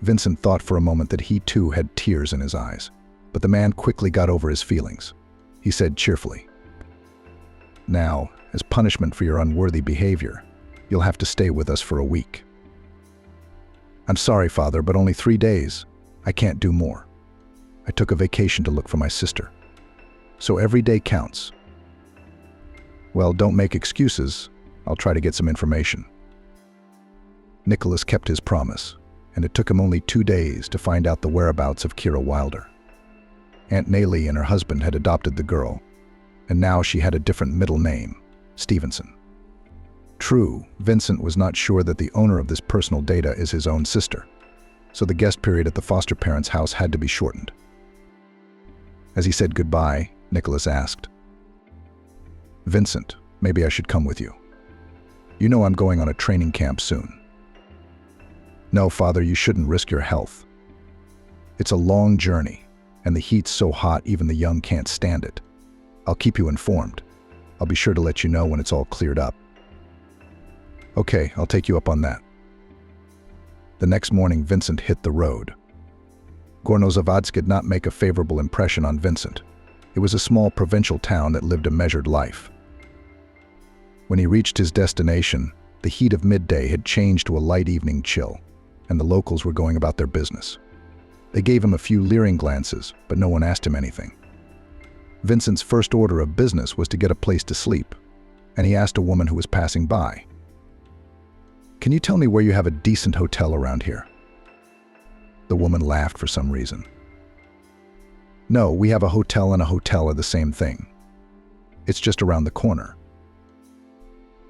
Vincent thought for a moment that he too had tears in his eyes, but the man quickly got over his feelings. He said cheerfully, "Now, as punishment for your unworthy behavior, you'll have to stay with us for a week." "I'm sorry, Father, but only 3 days. I can't do more. I took a vacation to look for my sister. So every day counts." "Well, don't make excuses. I'll try to get some information." Nicholas kept his promise, and it took him only 2 days to find out the whereabouts of Kira Wilder. Aunt Nayli and her husband had adopted the girl, and now she had a different middle name, Stevenson. True, Vincent was not sure that the owner of this personal data is his own sister, so the guest period at the foster parents' house had to be shortened. As he said goodbye, Nicholas asked, "Vincent, maybe I should come with you. You know I'm going on a training camp soon." "No, Father, you shouldn't risk your health. It's a long journey, and the heat's so hot even the young can't stand it. I'll keep you informed. I'll be sure to let you know when it's all cleared up." "Okay, I'll take you up on that." The next morning, Vincent hit the road. Gornozavodsk did not make a favorable impression on Vincent. It was a small provincial town that lived a measured life. When he reached his destination, the heat of midday had changed to a light evening chill, and the locals were going about their business. They gave him a few leering glances, but no one asked him anything. Vincent's first order of business was to get a place to sleep, and he asked a woman who was passing by, "Can you tell me where you have a decent hotel around here?" The woman laughed for some reason. "No, we have a hotel and a hotel are the same thing. It's just around the corner."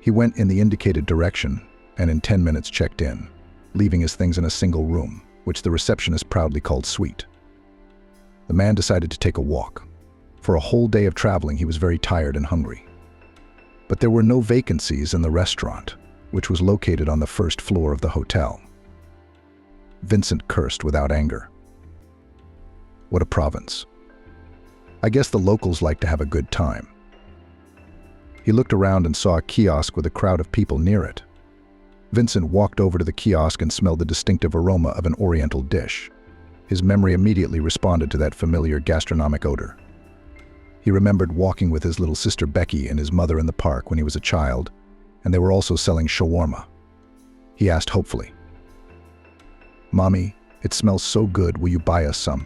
He went in the indicated direction and in 10 minutes checked in, leaving his things in a single room, which the receptionist proudly called suite. The man decided to take a walk. For a whole day of traveling, he was very tired and hungry. But there were no vacancies in the restaurant, which was located on the first floor of the hotel. Vincent cursed without anger. What a province. I guess the locals like to have a good time. He looked around and saw a kiosk with a crowd of people near it. Vincent walked over to the kiosk and smelled the distinctive aroma of an oriental dish. His memory immediately responded to that familiar gastronomic odor. He remembered walking with his little sister Becky and his mother in the park when he was a child, and they were also selling shawarma. He asked hopefully, "Mommy, it smells so good, will you buy us some?"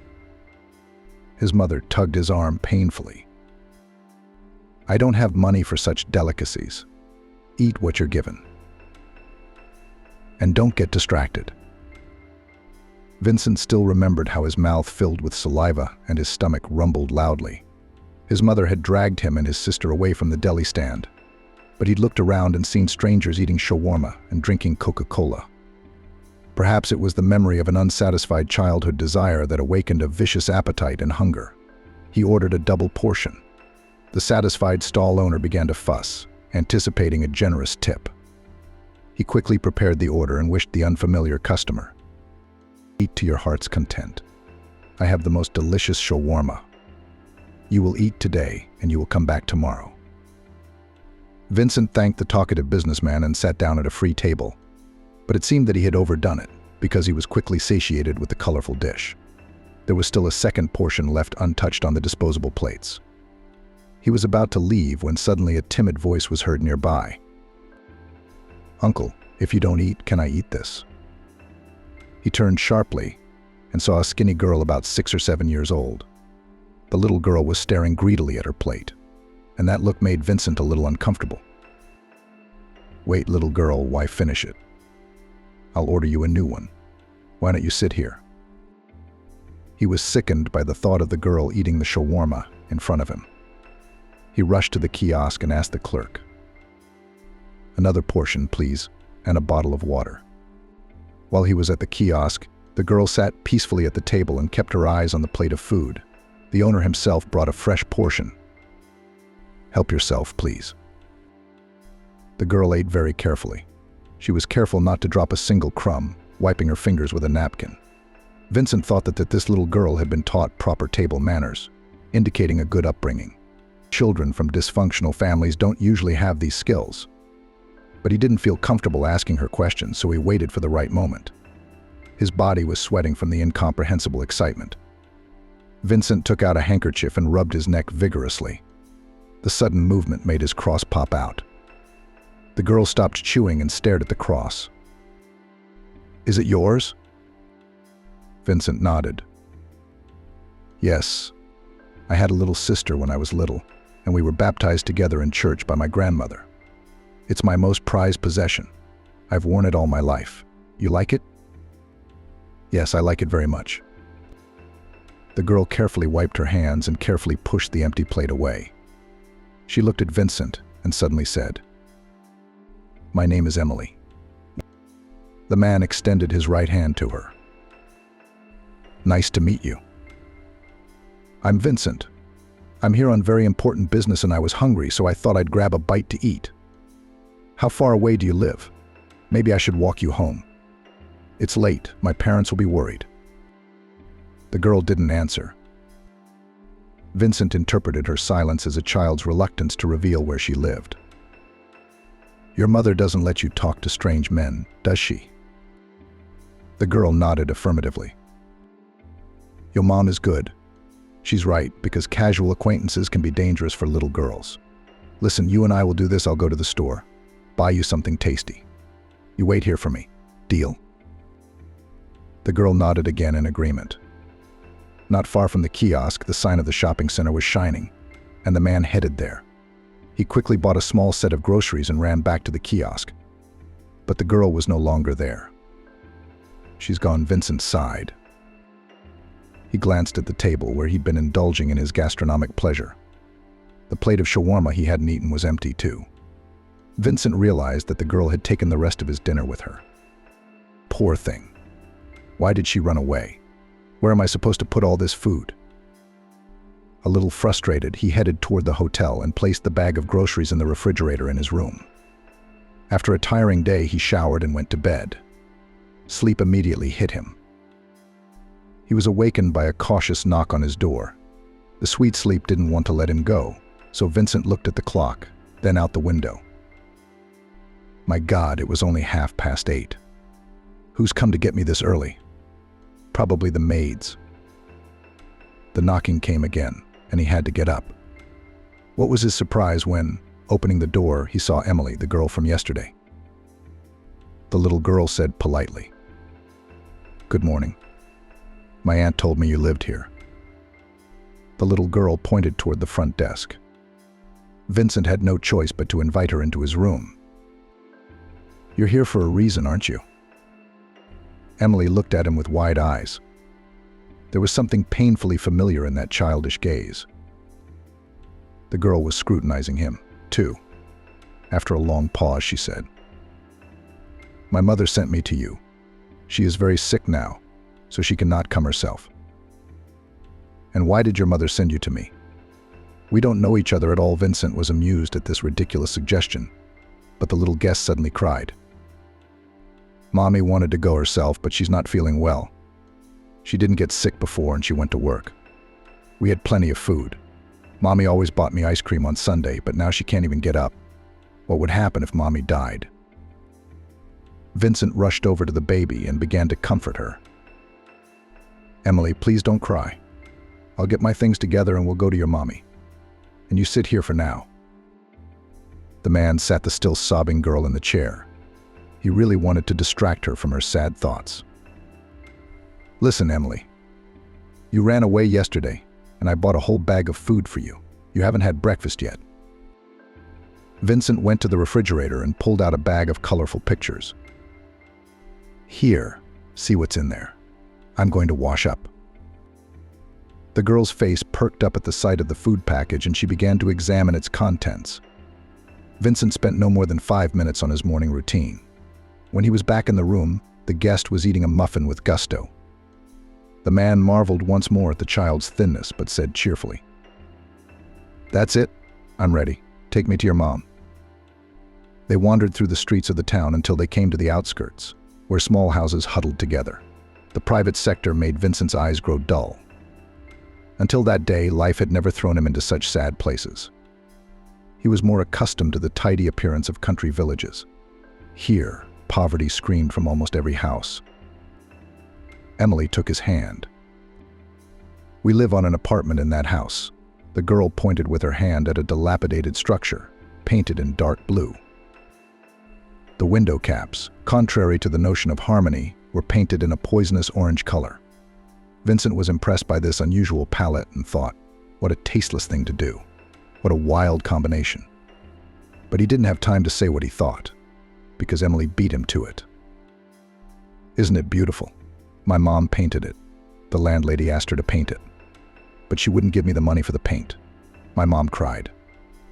His mother tugged his arm painfully. "I don't have money for such delicacies. Eat what you're given. And don't get distracted." Vincent still remembered how his mouth filled with saliva and his stomach rumbled loudly. His mother had dragged him and his sister away from the deli stand, but he'd looked around and seen strangers eating shawarma and drinking Coca-Cola. Perhaps it was the memory of an unsatisfied childhood desire that awakened a vicious appetite and hunger. He ordered a double portion. The satisfied stall owner began to fuss, anticipating a generous tip. He quickly prepared the order and wished the unfamiliar customer, "Eat to your heart's content. I have the most delicious shawarma. You will eat today and you will come back tomorrow." Vincent thanked the talkative businessman and sat down at a free table, but it seemed that he had overdone it because he was quickly satiated with the colorful dish. There was still a second portion left untouched on the disposable plates. He was about to leave when suddenly a timid voice was heard nearby. "Uncle, if you don't eat, can I eat this?" He turned sharply and saw a skinny girl about 6 or 7 years old. The little girl was staring greedily at her plate, and that look made Vincent a little uncomfortable. Wait, little girl, why finish it? I'll order you a new one. Why don't you sit here? He was sickened by the thought of the girl eating the shawarma in front of him. He rushed to the kiosk and asked the clerk, "Another portion, please, and a bottle of water." While he was at the kiosk, the girl sat peacefully at the table and kept her eyes on the plate of food. The owner himself brought a fresh portion. "Help yourself, please." The girl ate very carefully. She was careful not to drop a single crumb, wiping her fingers with a napkin. Vincent thought that this little girl had been taught proper table manners, indicating a good upbringing. Children from dysfunctional families don't usually have these skills. But he didn't feel comfortable asking her questions, so he waited for the right moment. His body was sweating from the incomprehensible excitement. Vincent took out a handkerchief and rubbed his neck vigorously. The sudden movement made his cross pop out. The girl stopped chewing and stared at the cross. "Is it yours?" Vincent nodded. "Yes. I had a little sister when I was little, and we were baptized together in church by my grandmother. It's my most prized possession. I've worn it all my life. You like it?" "Yes, I like it very much." The girl carefully wiped her hands and carefully pushed the empty plate away. She looked at Vincent and suddenly said, "My name is Emily." The man extended his right hand to her. "Nice to meet you." "I'm Vincent. I'm here on very important business and I was hungry, so I thought I'd grab a bite to eat. How far away do you live? Maybe I should walk you home." "It's late. My parents will be worried." The girl didn't answer. Vincent interpreted her silence as a child's reluctance to reveal where she lived. "Your mother doesn't let you talk to strange men, does she?" The girl nodded affirmatively. "Your mom is good. She's right, because casual acquaintances can be dangerous for little girls. Listen, you and I will do this. I'll go to the store, buy you something tasty. You wait here for me. Deal?" The girl nodded again in agreement. Not far from the kiosk, the sign of the shopping center was shining, and the man headed there. He quickly bought a small set of groceries and ran back to the kiosk. But the girl was no longer there. "She's gone," Vincent sighed. He glanced at the table where he'd been indulging in his gastronomic pleasure. The plate of shawarma he hadn't eaten was empty too. Vincent realized that the girl had taken the rest of his dinner with her. Poor thing. Why did she run away? Where am I supposed to put all this food? A little frustrated, he headed toward the hotel and placed the bag of groceries in the refrigerator in his room. After a tiring day, he showered and went to bed. Sleep immediately hit him. He was awakened by a cautious knock on his door. The sweet sleep didn't want to let him go, so Vincent looked at the clock, then out the window. My God, it was only 8:30. Who's come to get me this early? Probably the maids. The knocking came again, and he had to get up. What was his surprise when, opening the door, he saw Emily, the girl from yesterday. The little girl said politely, "Good morning. My aunt told me you lived here." The little girl pointed toward the front desk. Vincent had no choice but to invite her into his room. "You're here for a reason, aren't you?" Emily looked at him with wide eyes. There was something painfully familiar in that childish gaze. The girl was scrutinizing him, too. After a long pause, she said, "My mother sent me to you. She is very sick now, so she cannot come herself." "And why did your mother send you to me?" "We don't know each other at all." Vincent was amused at this ridiculous suggestion, but the little guest suddenly cried. "Mommy wanted to go herself, but she's not feeling well. She didn't get sick before and she went to work. We had plenty of food. Mommy always bought me ice cream on Sunday, but now she can't even get up. What would happen if Mommy died?" Vincent rushed over to the baby and began to comfort her. "Emily, please don't cry. I'll get my things together and we'll go to your mommy. And you sit here for now." The man sat the still sobbing girl in the chair. He really wanted to distract her from her sad thoughts. "Listen, Emily. You ran away yesterday, and I bought a whole bag of food for you. You haven't had breakfast yet." Vincent went to the refrigerator and pulled out a bag of colorful pictures. "Here, see what's in there. I'm going to wash up." The girl's face perked up at the sight of the food package and she began to examine its contents. Vincent spent no more than 5 minutes on his morning routine. When he was back in the room, the guest was eating a muffin with gusto. The man marveled once more at the child's thinness, but said cheerfully, "That's it. I'm ready. Take me to your mom." They wandered through the streets of the town until they came to the outskirts, where small houses huddled together. The private sector made Vincent's eyes grow dull. Until that day, life had never thrown him into such sad places. He was more accustomed to the tidy appearance of country villages. Here, poverty screamed from almost every house. Emily took his hand. "We live on an apartment in that house." The girl pointed with her hand at a dilapidated structure, painted in dark blue. The window caps, contrary to the notion of harmony, were painted in a poisonous orange color. Vincent was impressed by this unusual palette and thought, what a tasteless thing to do. What a wild combination. But he didn't have time to say what he thought, because Emily beat him to it. "Isn't it beautiful? My mom painted it. The landlady asked her to paint it. But she wouldn't give me the money for the paint. My mom cried.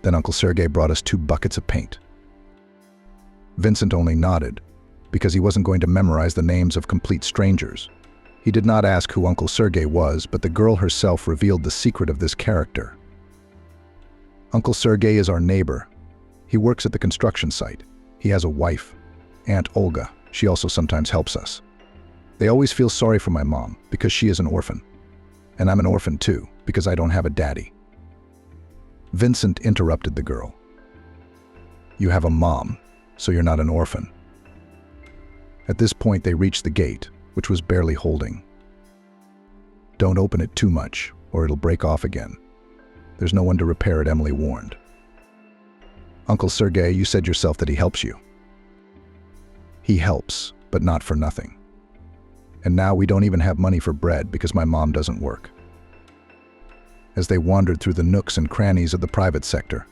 Then Uncle Sergei brought us 2 buckets of paint." Vincent only nodded, because he wasn't going to memorize the names of complete strangers. He did not ask who Uncle Sergei was, but the girl herself revealed the secret of this character. "Uncle Sergei is our neighbor. He works at the construction site. He has a wife, Aunt Olga. She also sometimes helps us. They always feel sorry for my mom, because she is an orphan. And I'm an orphan too, because I don't have a daddy." Vincent interrupted the girl. "You have a mom, so you're not an orphan." At this point, they reached the gate, which was barely holding. "Don't open it too much, or it'll break off again. There's no one to repair it," Emily warned. "Uncle Sergei, you said yourself that he helps you." "He helps, but not for nothing. And now we don't even have money for bread because my mom doesn't work." As they wandered through the nooks and crannies of the private sector,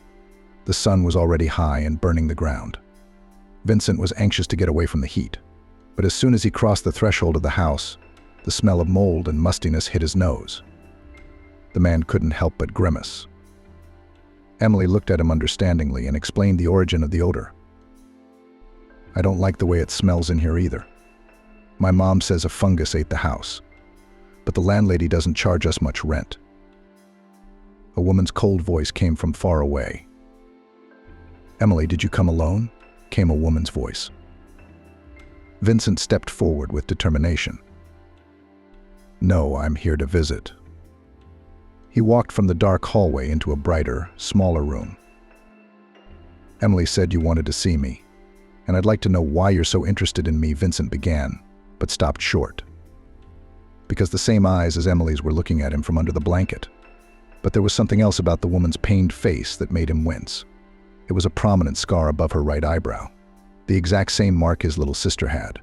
the sun was already high and burning the ground. Vincent was anxious to get away from the heat, but as soon as he crossed the threshold of the house, the smell of mold and mustiness hit his nose. The man couldn't help but grimace. Emily looked at him understandingly and explained the origin of the odor. "I don't like the way it smells in here either. My mom says a fungus ate the house, but the landlady doesn't charge us much rent." A woman's cold voice came from far away. "Emily, did you come alone?" came a woman's voice. Vincent stepped forward with determination. "No, I'm here to visit." He walked from the dark hallway into a brighter, smaller room. "Emily said you wanted to see me, and I'd like to know why you're so interested in me," Vincent began, but stopped short. Because the same eyes as Emily's were looking at him from under the blanket. But there was something else about the woman's pained face that made him wince. It was a prominent scar above her right eyebrow, the exact same mark his little sister had.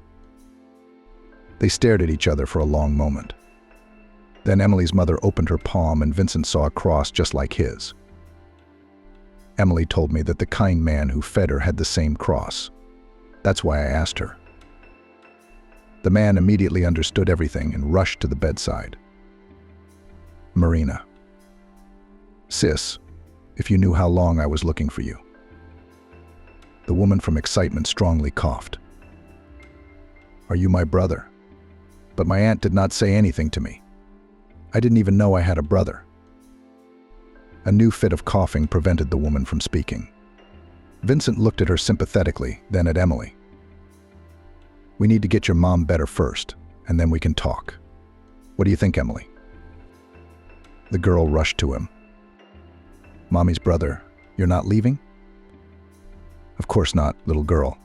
They stared at each other for a long moment. Then Emily's mother opened her palm and Vincent saw a cross just like his. "Emily told me that the kind man who fed her had the same cross. That's why I asked her." The man immediately understood everything and rushed to the bedside. "Marina. Sis, if you knew how long I was looking for you." The woman from excitement strongly coughed. "Are you my brother? But my aunt did not say anything to me. I didn't even know I had a brother." A new fit of coughing prevented the woman from speaking. Vincent looked at her sympathetically, then at Emily. "We need to get your mom better first, and then we can talk. What do you think, Emily?" The girl rushed to him. "Mommy's brother, you're not leaving?" "Of course not, little girl.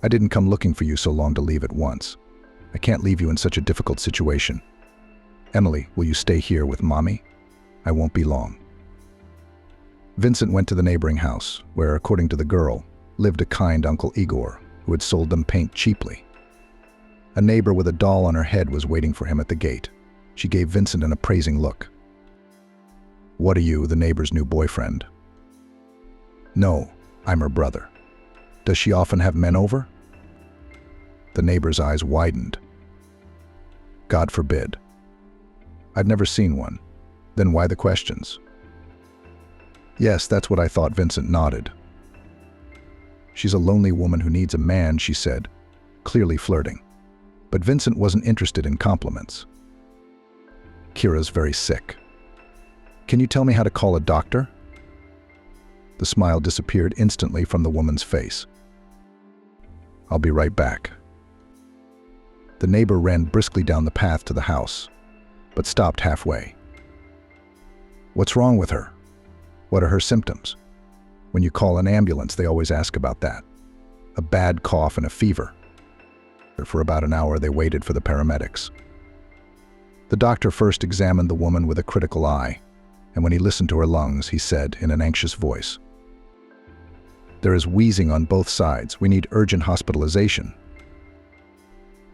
I didn't come looking for you so long to leave at once. I can't leave you in such a difficult situation. Emily, will you stay here with Mommy? I won't be long." Vincent went to the neighboring house, where, according to the girl, lived a kind Uncle Igor, who had sold them paint cheaply. A neighbor with a doll on her head was waiting for him at the gate. She gave Vincent an appraising look. "What are you, the neighbor's new boyfriend?" No, I'm her brother. Does she often have men over? The neighbor's eyes widened. God forbid. I've never seen one. Then why the questions? Yes, that's what I thought. Vincent nodded. She's a lonely woman who needs a man, she said, clearly flirting. But Vincent wasn't interested in compliments. Kira's very sick. Can you tell me how to call a doctor? The smile disappeared instantly from the woman's face. I'll be right back. The neighbor ran briskly down the path to the house, but stopped halfway. What's wrong with her? What are her symptoms? When you call an ambulance, they always ask about that. A bad cough and a fever. For about an hour, they waited for the paramedics. The doctor first examined the woman with a critical eye, and when he listened to her lungs, he said in an anxious voice, "There is wheezing on both sides. We need urgent hospitalization."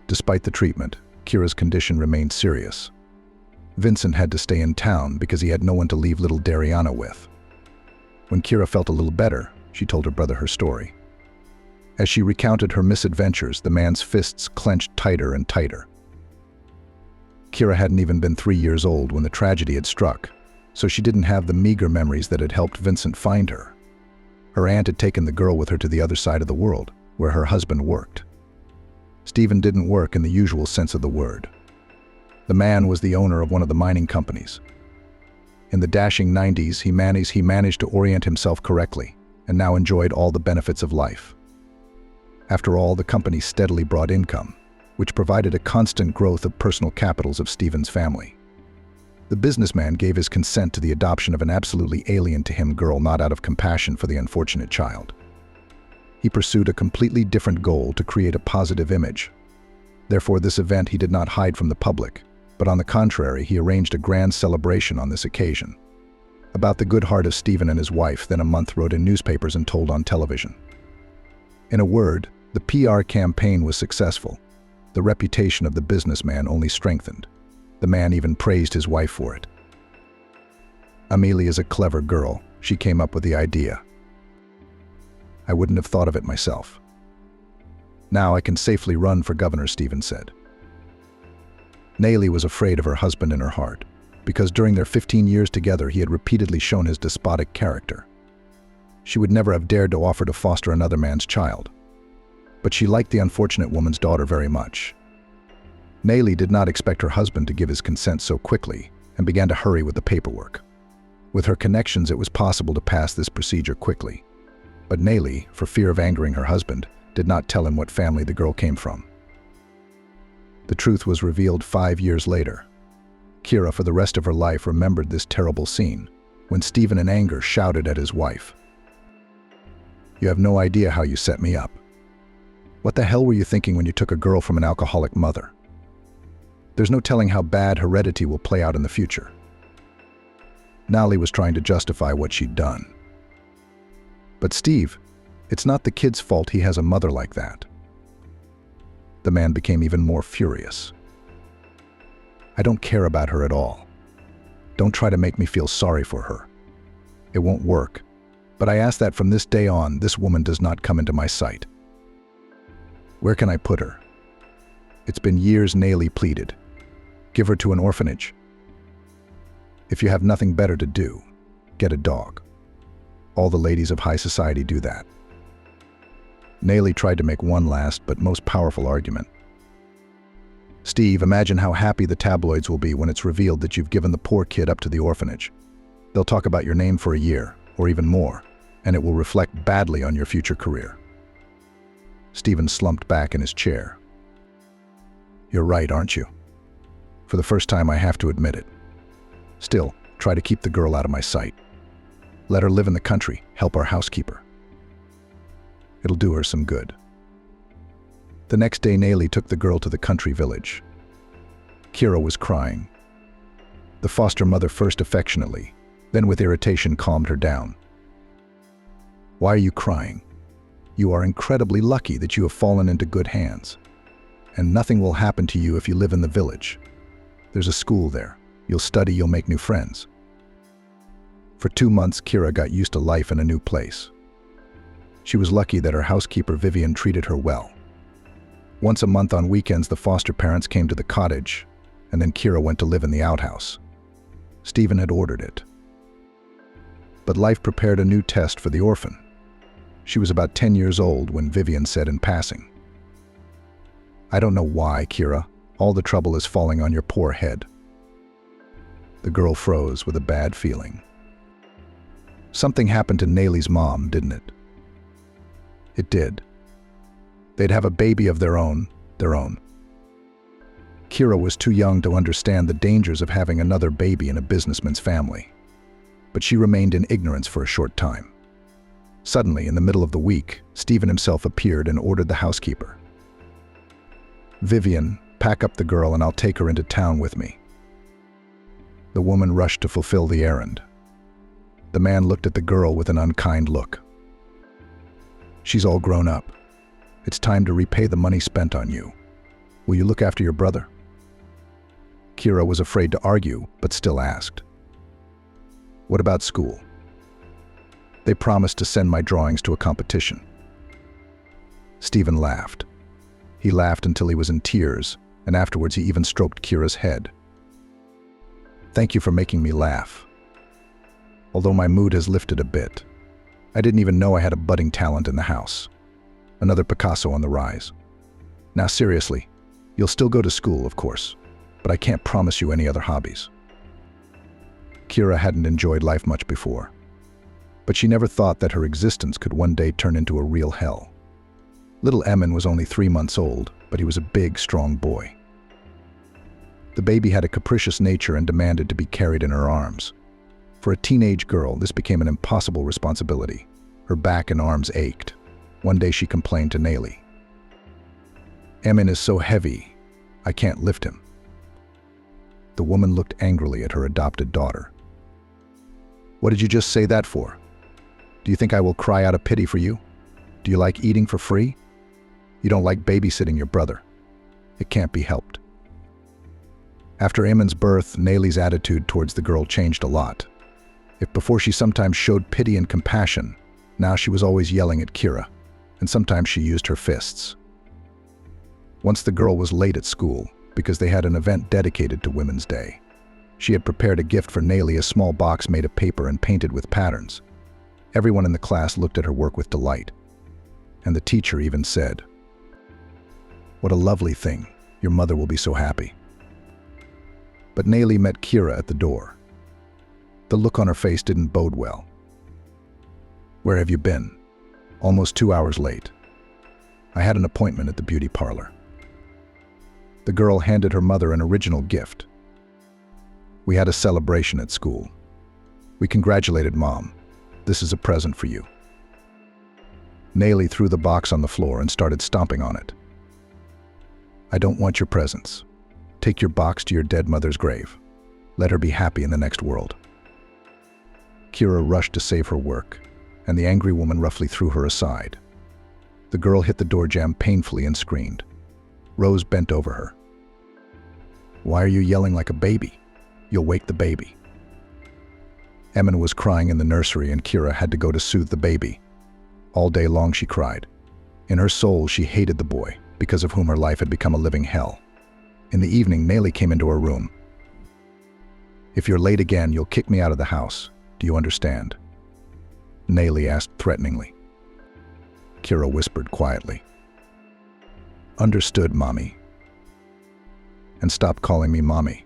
Despite the treatment, Kira's condition remained serious. Vincent had to stay in town because he had no one to leave little Dariana with. When Kira felt a little better, she told her brother her story. As she recounted her misadventures, the man's fists clenched tighter and tighter. Kira hadn't even been 3 years old when the tragedy had struck, so she didn't have the meager memories that had helped Vincent find her. Her aunt had taken the girl with her to the other side of the world, where her husband worked. Stephen didn't work in the usual sense of the word. The man was the owner of one of the mining companies. In the dashing 90s, he managed to orient himself correctly, and now enjoyed all the benefits of life. After all, the company steadily brought income, which provided a constant growth of personal capitals of Stephen's family. The businessman gave his consent to the adoption of an absolutely alien to him girl, not out of compassion for the unfortunate child. He pursued a completely different goal: to create a positive image. Therefore, this event he did not hide from the public, but on the contrary, he arranged a grand celebration on this occasion. About the good heart of Stephen and his wife, then a month wrote in newspapers and told on television. In a word, the PR campaign was successful. The reputation of the businessman only strengthened. The man even praised his wife for it. Amelie is a clever girl. She came up with the idea. I wouldn't have thought of it myself. Now I can safely run for governor, Stephen said. Nayli was afraid of her husband in her heart, because during their 15 years together he had repeatedly shown his despotic character. She would never have dared to offer to foster another man's child. But she liked the unfortunate woman's daughter very much. Nayli did not expect her husband to give his consent so quickly and began to hurry with the paperwork. With her connections, it was possible to pass this procedure quickly. But Nayli, for fear of angering her husband, did not tell him what family the girl came from. The truth was revealed 5 years later. Kira, for the rest of her life, remembered this terrible scene when Stephen, in anger, shouted at his wife, "You have no idea how you set me up. What the hell were you thinking when you took a girl from an alcoholic mother? There's no telling how bad heredity will play out in the future." Nayli was trying to justify what she'd done. "But Steve, it's not the kid's fault he has a mother like that." The man became even more furious. "I don't care about her at all. Don't try to make me feel sorry for her. It won't work. But I ask that from this day on, this woman does not come into my sight. Where can I put her? It's been years," Nayli pleaded. "Give her to an orphanage. If you have nothing better to do, get a dog. All the ladies of high society do that." Nayli tried to make one last but most powerful argument. "Steve, imagine how happy the tabloids will be when it's revealed that you've given the poor kid up to the orphanage. They'll talk about your name for a year, or even more, and it will reflect badly on your future career." Stephen slumped back in his chair. "You're right, aren't you? For the first time, I have to admit it. Still, try to keep the girl out of my sight. Let her live in the country, help our housekeeper. It'll do her some good." The next day, Nayli took the girl to the country village. Kira was crying. The foster mother first affectionately, then with irritation calmed her down. "Why are you crying? You are incredibly lucky that you have fallen into good hands. And nothing will happen to you if you live in the village. There's a school there. You'll study, you'll make new friends." For 2 months, Kira got used to life in a new place. She was lucky that her housekeeper Vivian treated her well. Once a month on weekends, the foster parents came to the cottage, and then Kira went to live in the outhouse. Stephen had ordered it. But life prepared a new test for the orphan. She was about 10 years old when Vivian said in passing, "I don't know why, Kira. All the trouble is falling on your poor head." The girl froze with a bad feeling. Something happened to Nayli's mom, didn't it? It did. They'd have a baby of their own. Kira was too young to understand the dangers of having another baby in a businessman's family. But she remained in ignorance for a short time. Suddenly, in the middle of the week, Stephen himself appeared and ordered the housekeeper, "Vivian, pack up the girl and I'll take her into town with me." The woman rushed to fulfill the errand. The man looked at the girl with an unkind look. "She's all grown up. It's time to repay the money spent on you. Will you look after your brother?" Kira was afraid to argue, but still asked, "What about school?" "They promised to send my drawings to a competition." Stephen laughed. He laughed until he was in tears, and afterwards he even stroked Kira's head. "Thank you for making me laugh. Although my mood has lifted a bit. I didn't even know I had a budding talent in the house. Another Picasso on the rise. Now seriously, you'll still go to school, of course, but I can't promise you any other hobbies." Kira hadn't enjoyed life much before, but she never thought that her existence could one day turn into a real hell. Little Emin was only 3 months old, but he was a big, strong boy. The baby had a capricious nature and demanded to be carried in her arms. For a teenage girl, this became an impossible responsibility. Her back and arms ached. One day she complained to Nayli, "Emin is so heavy, I can't lift him." The woman looked angrily at her adopted daughter. "What did you just say that for? Do you think I will cry out of pity for you? Do you like eating for free? You don't like babysitting your brother. It can't be helped." After Emin's birth, Nayli's attitude towards the girl changed a lot. If before she sometimes showed pity and compassion, now she was always yelling at Kira, and sometimes she used her fists. Once the girl was late at school because they had an event dedicated to Women's Day. She had prepared a gift for Nayli, a small box made of paper and painted with patterns. Everyone in the class looked at her work with delight, and the teacher even said, "What a lovely thing. Your mother will be so happy." But Nayli met Kira at the door. The look on her face didn't bode well. "Where have you been?" "Almost 2 hours late. I had an appointment at the beauty parlor." The girl handed her mother an original gift. "We had a celebration at school. We congratulated Mom. This is a present for you." Nayli threw the box on the floor and started stomping on it. "I don't want your presents. Take your box to your dead mother's grave. Let her be happy in the next world." Kira rushed to save her work, and the angry woman roughly threw her aside. The girl hit the door jamb painfully and screamed. Rose bent over her. "Why are you yelling like a baby? You'll wake the baby." Emin was crying in the nursery and Kira had to go to soothe the baby. All day long she cried. In her soul she hated the boy, because of whom her life had become a living hell. In the evening, Nayli came into her room. "If you're late again, you'll kick me out of the house. Do you understand?" Nayli asked threateningly. Kira whispered quietly, "Understood, Mommy. And stop calling me Mommy.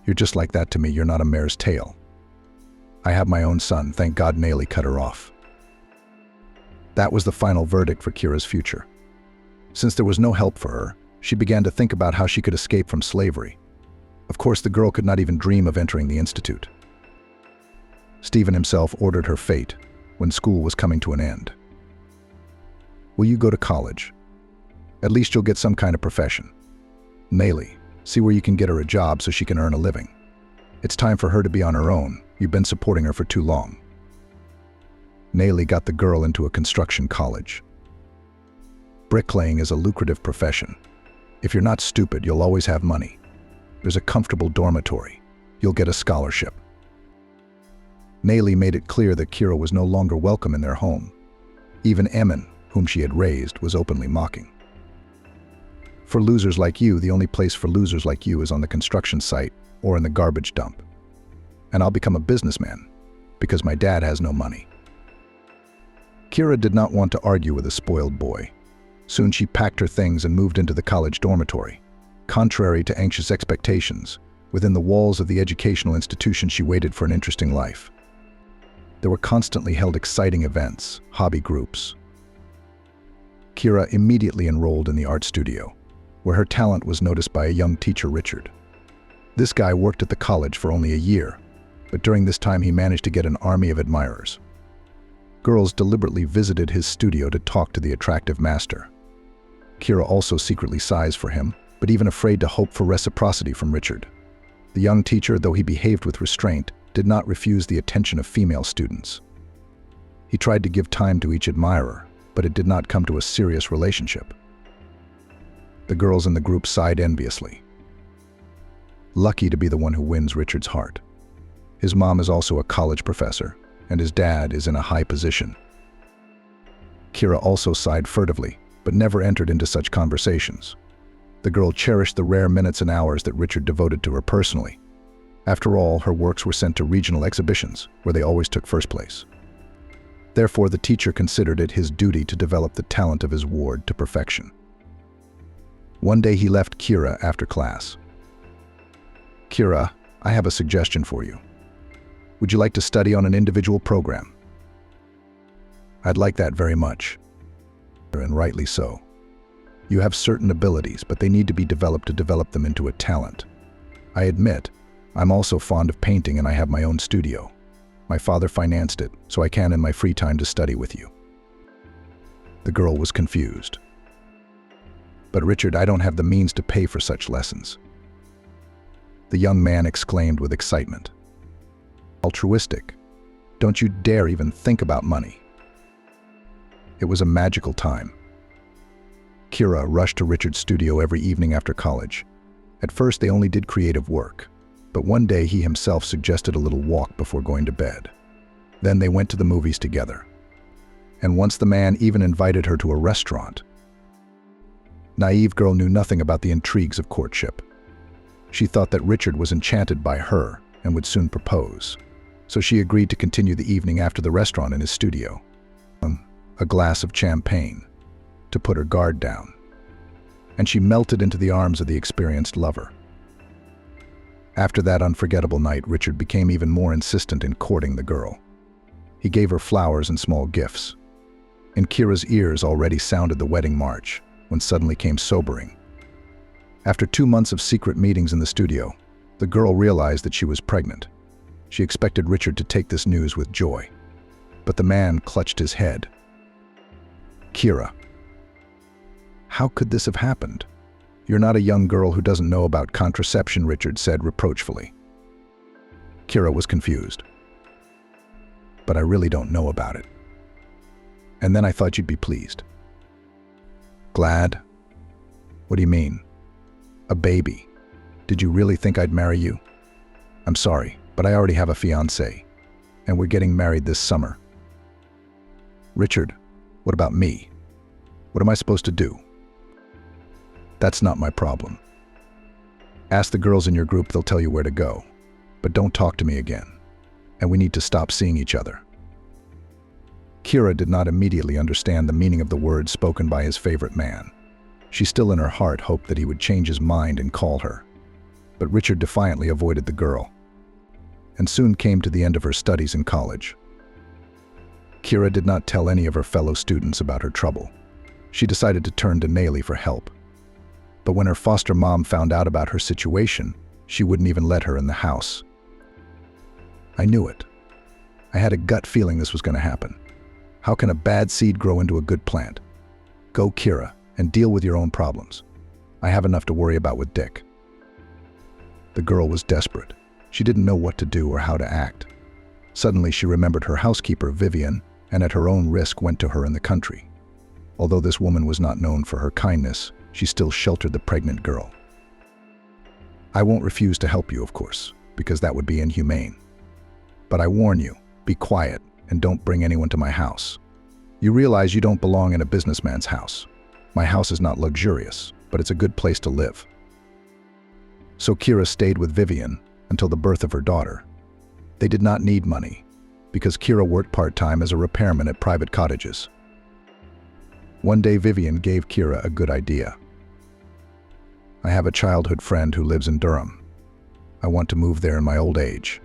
You're just like that to me. You're not a mare's tail. I have my own son. Thank God." Nayli cut her off. That was the final verdict for Kira's future. Since there was no help for her, she began to think about how she could escape from slavery. Of course, the girl could not even dream of entering the institute. Stephen himself ordered her fate when school was coming to an end. "Will you go to college? At least you'll get some kind of profession. Nayli, see where you can get her a job so she can earn a living. It's time for her to be on her own. You've been supporting her for too long." Nayli got the girl into a construction college. Bricklaying is a lucrative profession. If you're not stupid, you'll always have money. There's a comfortable dormitory. You'll get a scholarship. Nayli made it clear that Kira was no longer welcome in their home. Even Emin, whom she had raised, was openly mocking. For losers like you, the only place for losers like you is on the construction site or in the garbage dump. And I'll become a businessman, because my dad has no money. Kira did not want to argue with a spoiled boy. Soon she packed her things and moved into the college dormitory. Contrary to anxious expectations, within the walls of the educational institution she waited for an interesting life. There were constantly held exciting events, hobby groups. Kira immediately enrolled in the art studio, where her talent was noticed by a young teacher, Richard. This guy worked at the college for only a year, but during this time he managed to get an army of admirers. Girls deliberately visited his studio to talk to the attractive master. Kira also secretly sighs for him, but even afraid to hope for reciprocity from Richard. The young teacher, though he behaved with restraint, did not refuse the attention of female students. He tried to give time to each admirer, but it did not come to a serious relationship. The girls in the group sighed enviously. Lucky to be the one who wins Richard's heart. His mom is also a college professor, and his dad is in a high position. Kira also sighed furtively, but never entered into such conversations. The girl cherished the rare minutes and hours that Richard devoted to her personally. After all, her works were sent to regional exhibitions, where they always took first place. Therefore, the teacher considered it his duty to develop the talent of his ward to perfection. One day he left Kira after class. "Kira, I have a suggestion for you. Would you like to study on an individual program?" "I'd like that very much." "And rightly so. You have certain abilities, but they need to be developed to develop them into a talent. I admit, I'm also fond of painting and I have my own studio. My father financed it, so I can in my free time to study with you." The girl was confused. "But Richard, I don't have the means to pay for such lessons." The young man exclaimed with excitement. "Altruistic. Don't you dare even think about money." It was a magical time. Kira rushed to Richard's studio every evening after college. At first they only did creative work, but one day he himself suggested a little walk before going to bed. Then they went to the movies together. And once the man even invited her to a restaurant. Naive girl knew nothing about the intrigues of courtship. She thought that Richard was enchanted by her and would soon propose. So she agreed to continue the evening after the restaurant in his studio. A glass of champagne, to put her guard down. And she melted into the arms of the experienced lover. After that unforgettable night, Richard became even more insistent in courting the girl. He gave her flowers and small gifts. In Kira's ears already sounded the wedding march, when suddenly came sobering. After 2 months of secret meetings in the studio, the girl realized that she was pregnant. She expected Richard to take this news with joy. But the man clutched his head. "Kira, how could this have happened? You're not a young girl who doesn't know about contraception," Richard said reproachfully. Kira was confused. "But I really don't know about it. And then I thought you'd be pleased." "Glad? What do you mean? A baby. Did you really think I'd marry you? I'm sorry, but I already have a fiancé, and we're getting married this summer." "Richard, what about me? What am I supposed to do?" "That's not my problem. Ask the girls in your group, they'll tell you where to go. But don't talk to me again, and we need to stop seeing each other." Kira did not immediately understand the meaning of the words spoken by his favorite man. She still in her heart hoped that he would change his mind and call her. But Richard defiantly avoided the girl, and soon came to the end of her studies in college. Kira did not tell any of her fellow students about her trouble. She decided to turn to Nayeli for help. But when her foster mom found out about her situation, she wouldn't even let her in the house. "I knew it. I had a gut feeling this was going to happen. How can a bad seed grow into a good plant? Go, Kira, and deal with your own problems. I have enough to worry about with Dick." The girl was desperate. She didn't know what to do or how to act. Suddenly she remembered her housekeeper, Vivian, and at her own risk went to her in the country. Although this woman was not known for her kindness, she still sheltered the pregnant girl. "I won't refuse to help you, of course, because that would be inhumane. But I warn you, be quiet and don't bring anyone to my house. You realize you don't belong in a businessman's house. My house is not luxurious, but it's a good place to live. So Kira stayed with Vivian until the birth of her daughter. They did not need money, because Kira worked part-time as a repairman at private cottages. One day Vivian gave Kira a good idea. I have a childhood friend who lives in Durham. I want to move there in my old age.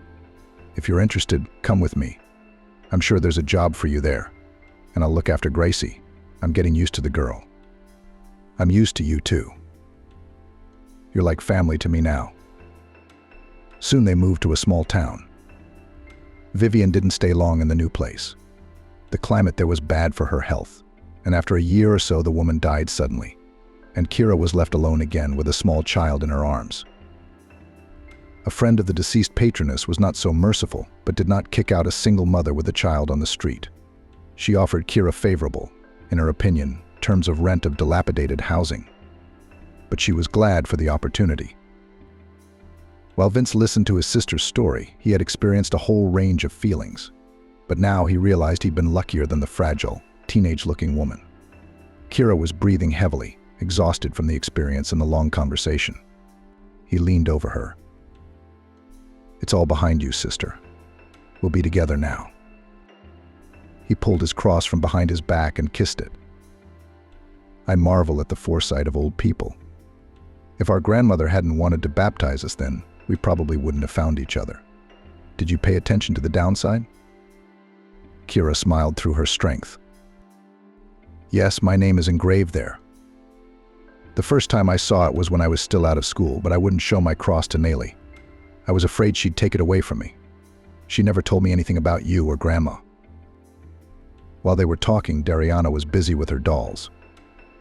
If you're interested, come with me. I'm sure there's a job for you there. And I'll look after Gracie. I'm getting used to the girl. I'm used to you too. You're like family to me now. Soon they moved to a small town. Vivian didn't stay long in the new place. The climate there was bad for her health, and after a year or so the woman died suddenly, and Kira was left alone again with a small child in her arms. A friend of the deceased patroness was not so merciful, but did not kick out a single mother with a child on the street. She offered Kira favorable, in her opinion, terms of rent of dilapidated housing. But she was glad for the opportunity. While Vince listened to his sister's story, he had experienced a whole range of feelings. But now he realized he'd been luckier than the fragile, teenage-looking woman. Kira was breathing heavily, exhausted from the experience and the long conversation. He leaned over her. It's all behind you, sister. We'll be together now. He pulled his cross from behind his back and kissed it. I marvel at the foresight of old people. If our grandmother hadn't wanted to baptize us then, we probably wouldn't have found each other. Did you pay attention to the downside? Kira smiled through her strength. Yes, my name is engraved there. The first time I saw it was when I was still out of school, but I wouldn't show my cross to Nellie. I was afraid she'd take it away from me. She never told me anything about you or Grandma. While they were talking, Dariana was busy with her dolls.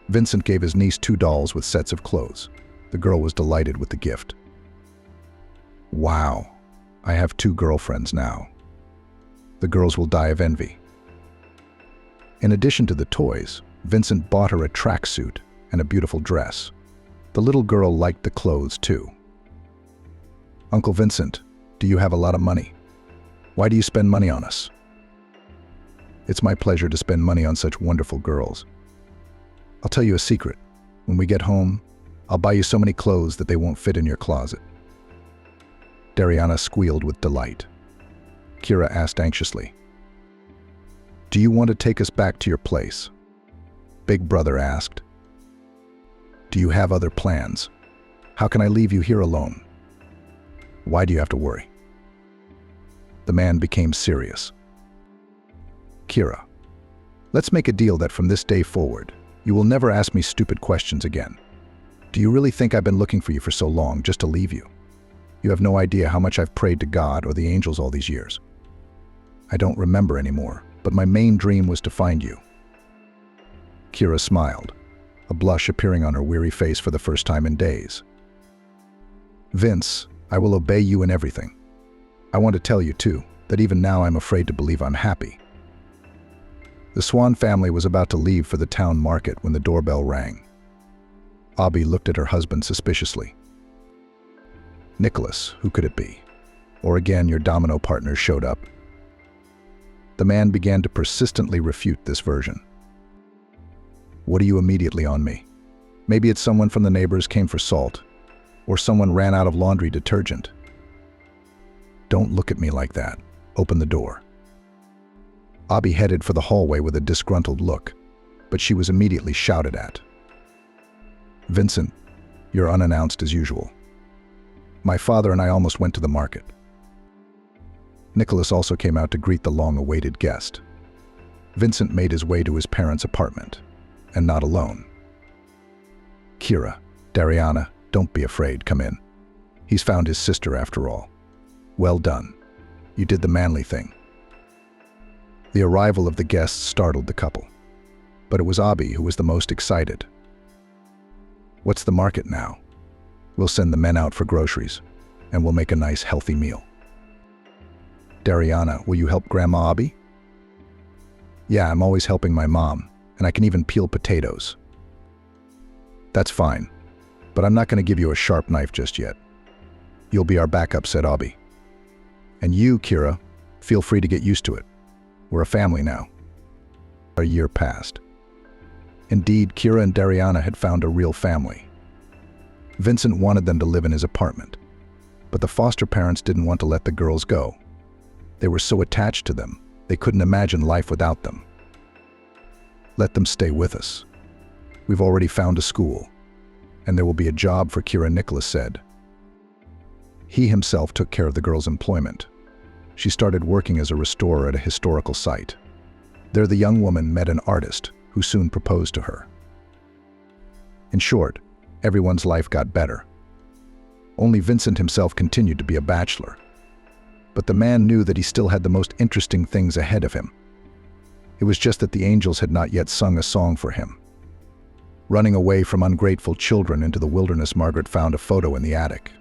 Vincent gave his niece 2 dolls with sets of clothes. The girl was delighted with the gift. Wow, I have 2 girlfriends now. The girls will die of envy. In addition to the toys, Vincent bought her a tracksuit and a beautiful dress. The little girl liked the clothes too. Uncle Vincent, do you have a lot of money? Why do you spend money on us? It's my pleasure to spend money on such wonderful girls. I'll tell you a secret. When we get home, I'll buy you so many clothes that they won't fit in your closet. Dariana squealed with delight. Kira asked anxiously, Do you want to take us back to your place? Big Brother asked. Do you have other plans? How can I leave you here alone? Why do you have to worry? The man became serious. Kira, let's make a deal that from this day forward, you will never ask me stupid questions again. Do you really think I've been looking for you for so long just to leave you? You have no idea how much I've prayed to God or the angels all these years. I don't remember anymore, but my main dream was to find you. Kira smiled, a blush appearing on her weary face for the first time in days. Vince, I will obey you in everything. I want to tell you, too, that even now I'm afraid to believe I'm happy. The Swan family was about to leave for the town market when the doorbell rang. Abby looked at her husband suspiciously. Nicholas, who could it be? Or again, your domino partner showed up. The man began to persistently refute this version. What are you immediately on me? Maybe it's someone from the neighbors came for salt, or someone ran out of laundry detergent. Don't look at me like that. Open the door. Abby headed for the hallway with a disgruntled look, but she was immediately shouted at. Vincent, you're unannounced as usual. My father and I almost went to the market. Nicholas also came out to greet the long-awaited guest. Vincent made his way to his parents' apartment, and not alone. Kira, Dariana, don't be afraid, come in. He's found his sister after all. Well done. You did the manly thing. The arrival of the guests startled the couple, but it was Abby who was the most excited. What's the market now? We'll send the men out for groceries, and we'll make a nice healthy meal. Dariana, will you help Grandma Abby? Yeah, I'm always helping my mom, and I can even peel potatoes. That's fine, but I'm not going to give you a sharp knife just yet. You'll be our backup, said Abby. And you, Kira, feel free to get used to it. We're a family now. A year passed. Indeed, Kira and Dariana had found a real family. Vincent wanted them to live in his apartment, but the foster parents didn't want to let the girls go. They were so attached to them, they couldn't imagine life without them. Let them stay with us. We've already found a school, and there will be a job for Kira, Nicholas said. He himself took care of the girl's employment. She started working as a restorer at a historical site. There the young woman met an artist who soon proposed to her. In short, everyone's life got better. Only Vincent himself continued to be a bachelor. But the man knew that he still had the most interesting things ahead of him. It was just that the angels had not yet sung a song for him. Running away from ungrateful children into the wilderness, Margaret found a photo in the attic.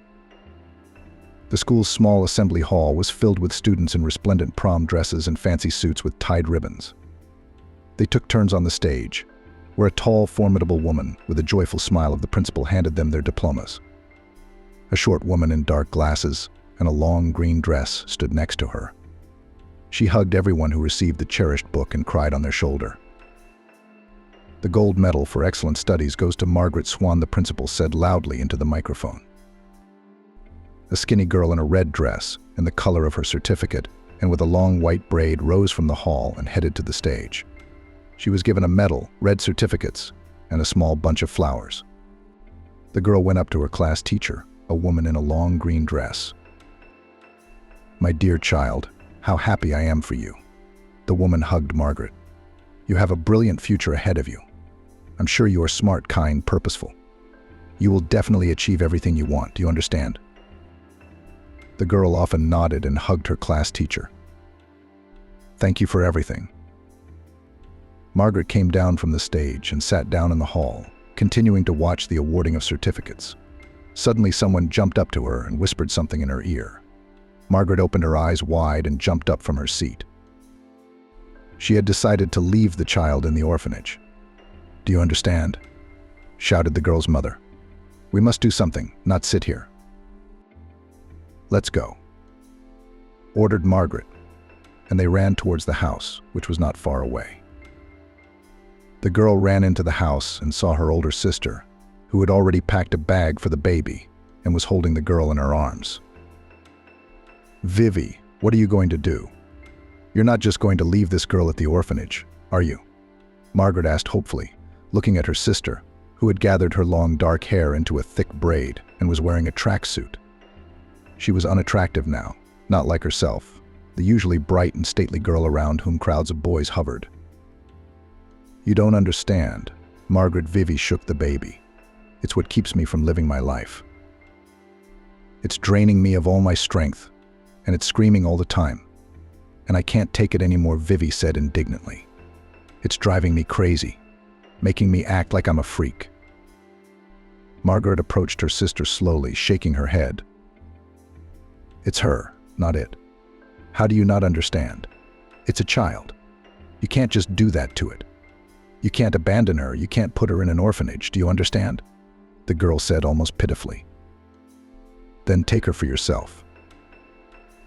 The school's small assembly hall was filled with students in resplendent prom dresses and fancy suits with tied ribbons. They took turns on the stage, where a tall, formidable woman with a joyful smile of the principal handed them their diplomas. A short woman in dark glasses and a long green dress stood next to her. She hugged everyone who received the cherished book and cried on their shoulder. The gold medal for excellent studies goes to Margaret Swan, the principal said loudly into the microphone. A skinny girl in a red dress, in the color of her certificate, and with a long white braid rose from the hall and headed to the stage. She was given a medal, red certificates, and a small bunch of flowers. The girl went up to her class teacher, a woman in a long green dress. "My dear child, how happy I am for you." The woman hugged Margaret. "You have a brilliant future ahead of you. I'm sure you are smart, kind, purposeful. You will definitely achieve everything you want, do you understand?" The girl often nodded and hugged her class teacher. "Thank you for everything." Margaret came down from the stage and sat down in the hall, continuing to watch the awarding of certificates. Suddenly someone jumped up to her and whispered something in her ear. Margaret opened her eyes wide and jumped up from her seat. She had decided to leave the child in the orphanage. "Do you understand?" shouted the girl's mother. "We must do something, not sit here." "Let's go," ordered Margaret, and they ran towards the house, which was not far away. The girl ran into the house and saw her older sister, who had already packed a bag for the baby and was holding the girl in her arms. "Vivi, what are you going to do? You're not just going to leave this girl at the orphanage, are you?" Margaret asked hopefully, looking at her sister, who had gathered her long dark hair into a thick braid and was wearing a tracksuit. She was unattractive now, not like herself, the usually bright and stately girl around whom crowds of boys hovered. "You don't understand." Margaret Vivi shook the baby. "It's what keeps me from living my life. It's draining me of all my strength, and it's screaming all the time. And I can't take it anymore," Vivi said indignantly. "It's driving me crazy, making me act like I'm a freak." Margaret approached her sister slowly, shaking her head. "It's her, not it. How do you not understand? It's a child. You can't just do that to it. You can't abandon her, you can't put her in an orphanage, do you understand?" the girl said almost pitifully. "Then take her for yourself."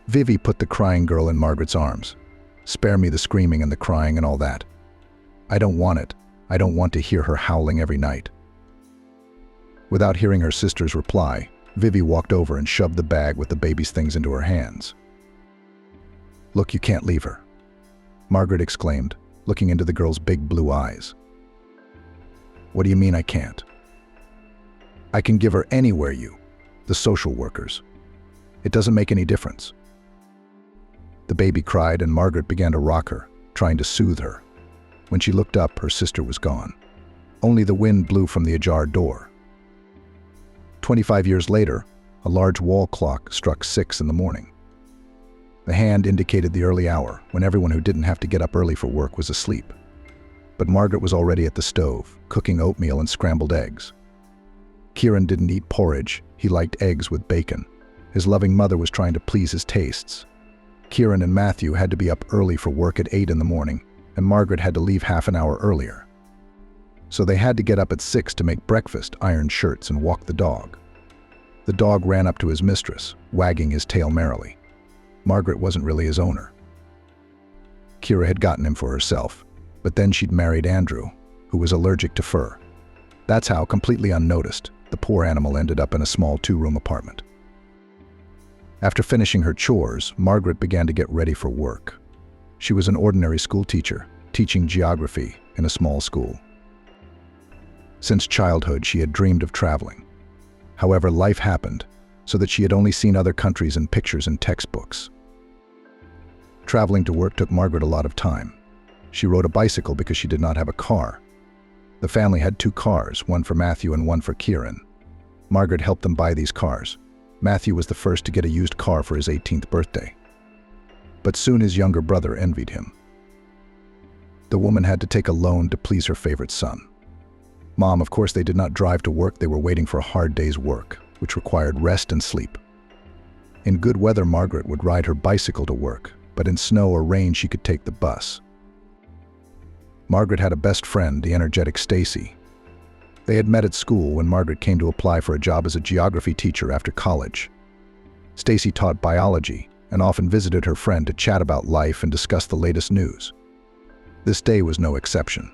Vivi put the crying girl in Margaret's arms. "Spare me the screaming and the crying and all that. I don't want it. I don't want to hear her howling every night." Without hearing her sister's reply, Vivi walked over and shoved the bag with the baby's things into her hands. "Look, you can't leave her," Margaret exclaimed, looking into the girl's big blue eyes. "What do you mean I can't?" "I can give her anywhere the social workers. It doesn't make any difference." The baby cried and Margaret began to rock her, trying to soothe her. When she looked up, her sister was gone. Only the wind blew from the ajar door. 25 years later, a large wall clock struck 6 in the morning. The hand indicated the early hour, when everyone who didn't have to get up early for work was asleep. But Margaret was already at the stove, cooking oatmeal and scrambled eggs. Kieran didn't eat porridge, he liked eggs with bacon. His loving mother was trying to please his tastes. Kieran and Matthew had to be up early for work at 8 in the morning, and Margaret had to leave half an hour earlier. So they had to get up at 6 to make breakfast, iron shirts, and walk the dog. The dog ran up to his mistress, wagging his tail merrily. Margaret wasn't really his owner. Kira had gotten him for herself. But then she'd married Andrew, who was allergic to fur. That's how, completely unnoticed, the poor animal ended up in a small 2-room apartment. After finishing her chores, Margaret began to get ready for work. She was an ordinary school teacher, teaching geography in a small school. Since childhood, she had dreamed of traveling. However, life happened, so that she had only seen other countries in pictures and textbooks. Traveling to work took Margaret a lot of time. She rode a bicycle because she did not have a car. The family had 2 cars, one for Matthew and one for Kieran. Margaret helped them buy these cars. Matthew was the first to get a used car for his 18th birthday. But soon his younger brother envied him. The woman had to take a loan to please her favorite son. Mom, of course, they did not drive to work. They were waiting for a hard day's work, which required rest and sleep. In good weather, Margaret would ride her bicycle to work, but in snow or rain, she could take the bus. Margaret had a best friend, the energetic Stacy. They had met at school when Margaret came to apply for a job as a geography teacher after college. Stacy taught biology and often visited her friend to chat about life and discuss the latest news. This day was no exception.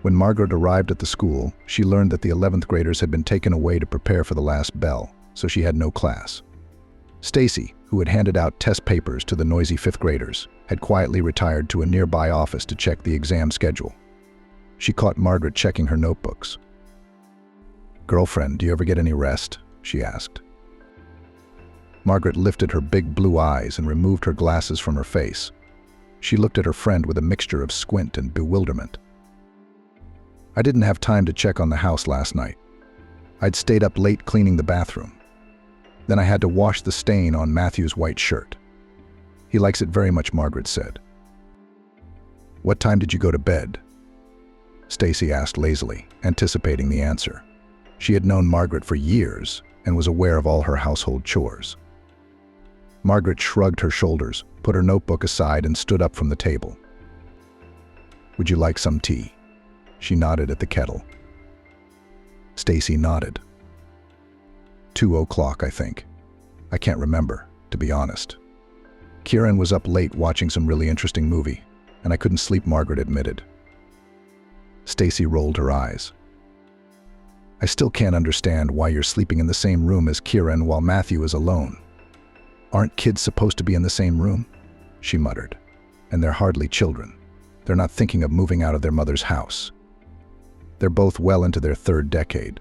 When Margaret arrived at the school, she learned that the 11th graders had been taken away to prepare for the last bell, so she had no class. Stacy, who had handed out test papers to the noisy 5th graders, had quietly retired to a nearby office to check the exam schedule. She caught Margaret checking her notebooks. "Girlfriend, do you ever get any rest?" she asked. Margaret lifted her big blue eyes and removed her glasses from her face. She looked at her friend with a mixture of squint and bewilderment. "I didn't have time to check on the house last night. I'd stayed up late cleaning the bathroom. Then I had to wash the stain on Matthew's white shirt. He likes it very much," Margaret said. "What time did you go to bed?" Stacy asked lazily, anticipating the answer. She had known Margaret for years and was aware of all her household chores. Margaret shrugged her shoulders, put her notebook aside, and stood up from the table. "Would you like some tea?" She nodded at the kettle. Stacy nodded. 2 o'clock, I think. I can't remember, to be honest. Kieran was up late watching some really interesting movie, and I couldn't sleep, Margaret admitted. Stacy rolled her eyes. "I still can't understand why you're sleeping in the same room as Kieran while Matthew is alone. Aren't kids supposed to be in the same room?" she muttered. "And they're hardly children. They're not thinking of moving out of their mother's house. They're both well into their 3rd decade.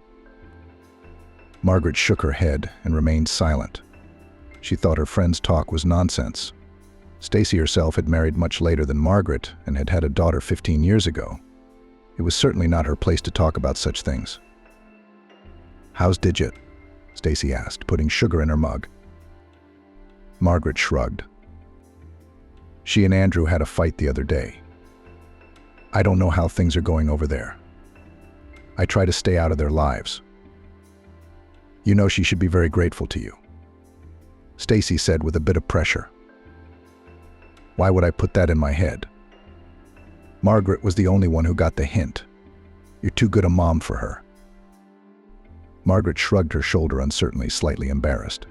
Margaret shook her head and remained silent. She thought her friend's talk was nonsense. Stacy herself had married much later than Margaret and had had a daughter 15 years ago. It was certainly not her place to talk about such things. "How's Digit?" Stacy asked, putting sugar in her mug. Margaret shrugged. "She and Andrew had a fight the other day. I don't know how things are going over there. I try to stay out of their lives. You know she should be very grateful to you," Stacy said with a bit of pressure. "Why would I put that in my head?" Margaret was the only one who got the hint. "You're too good a mom for her." Margaret shrugged her shoulder uncertainly, slightly embarrassed.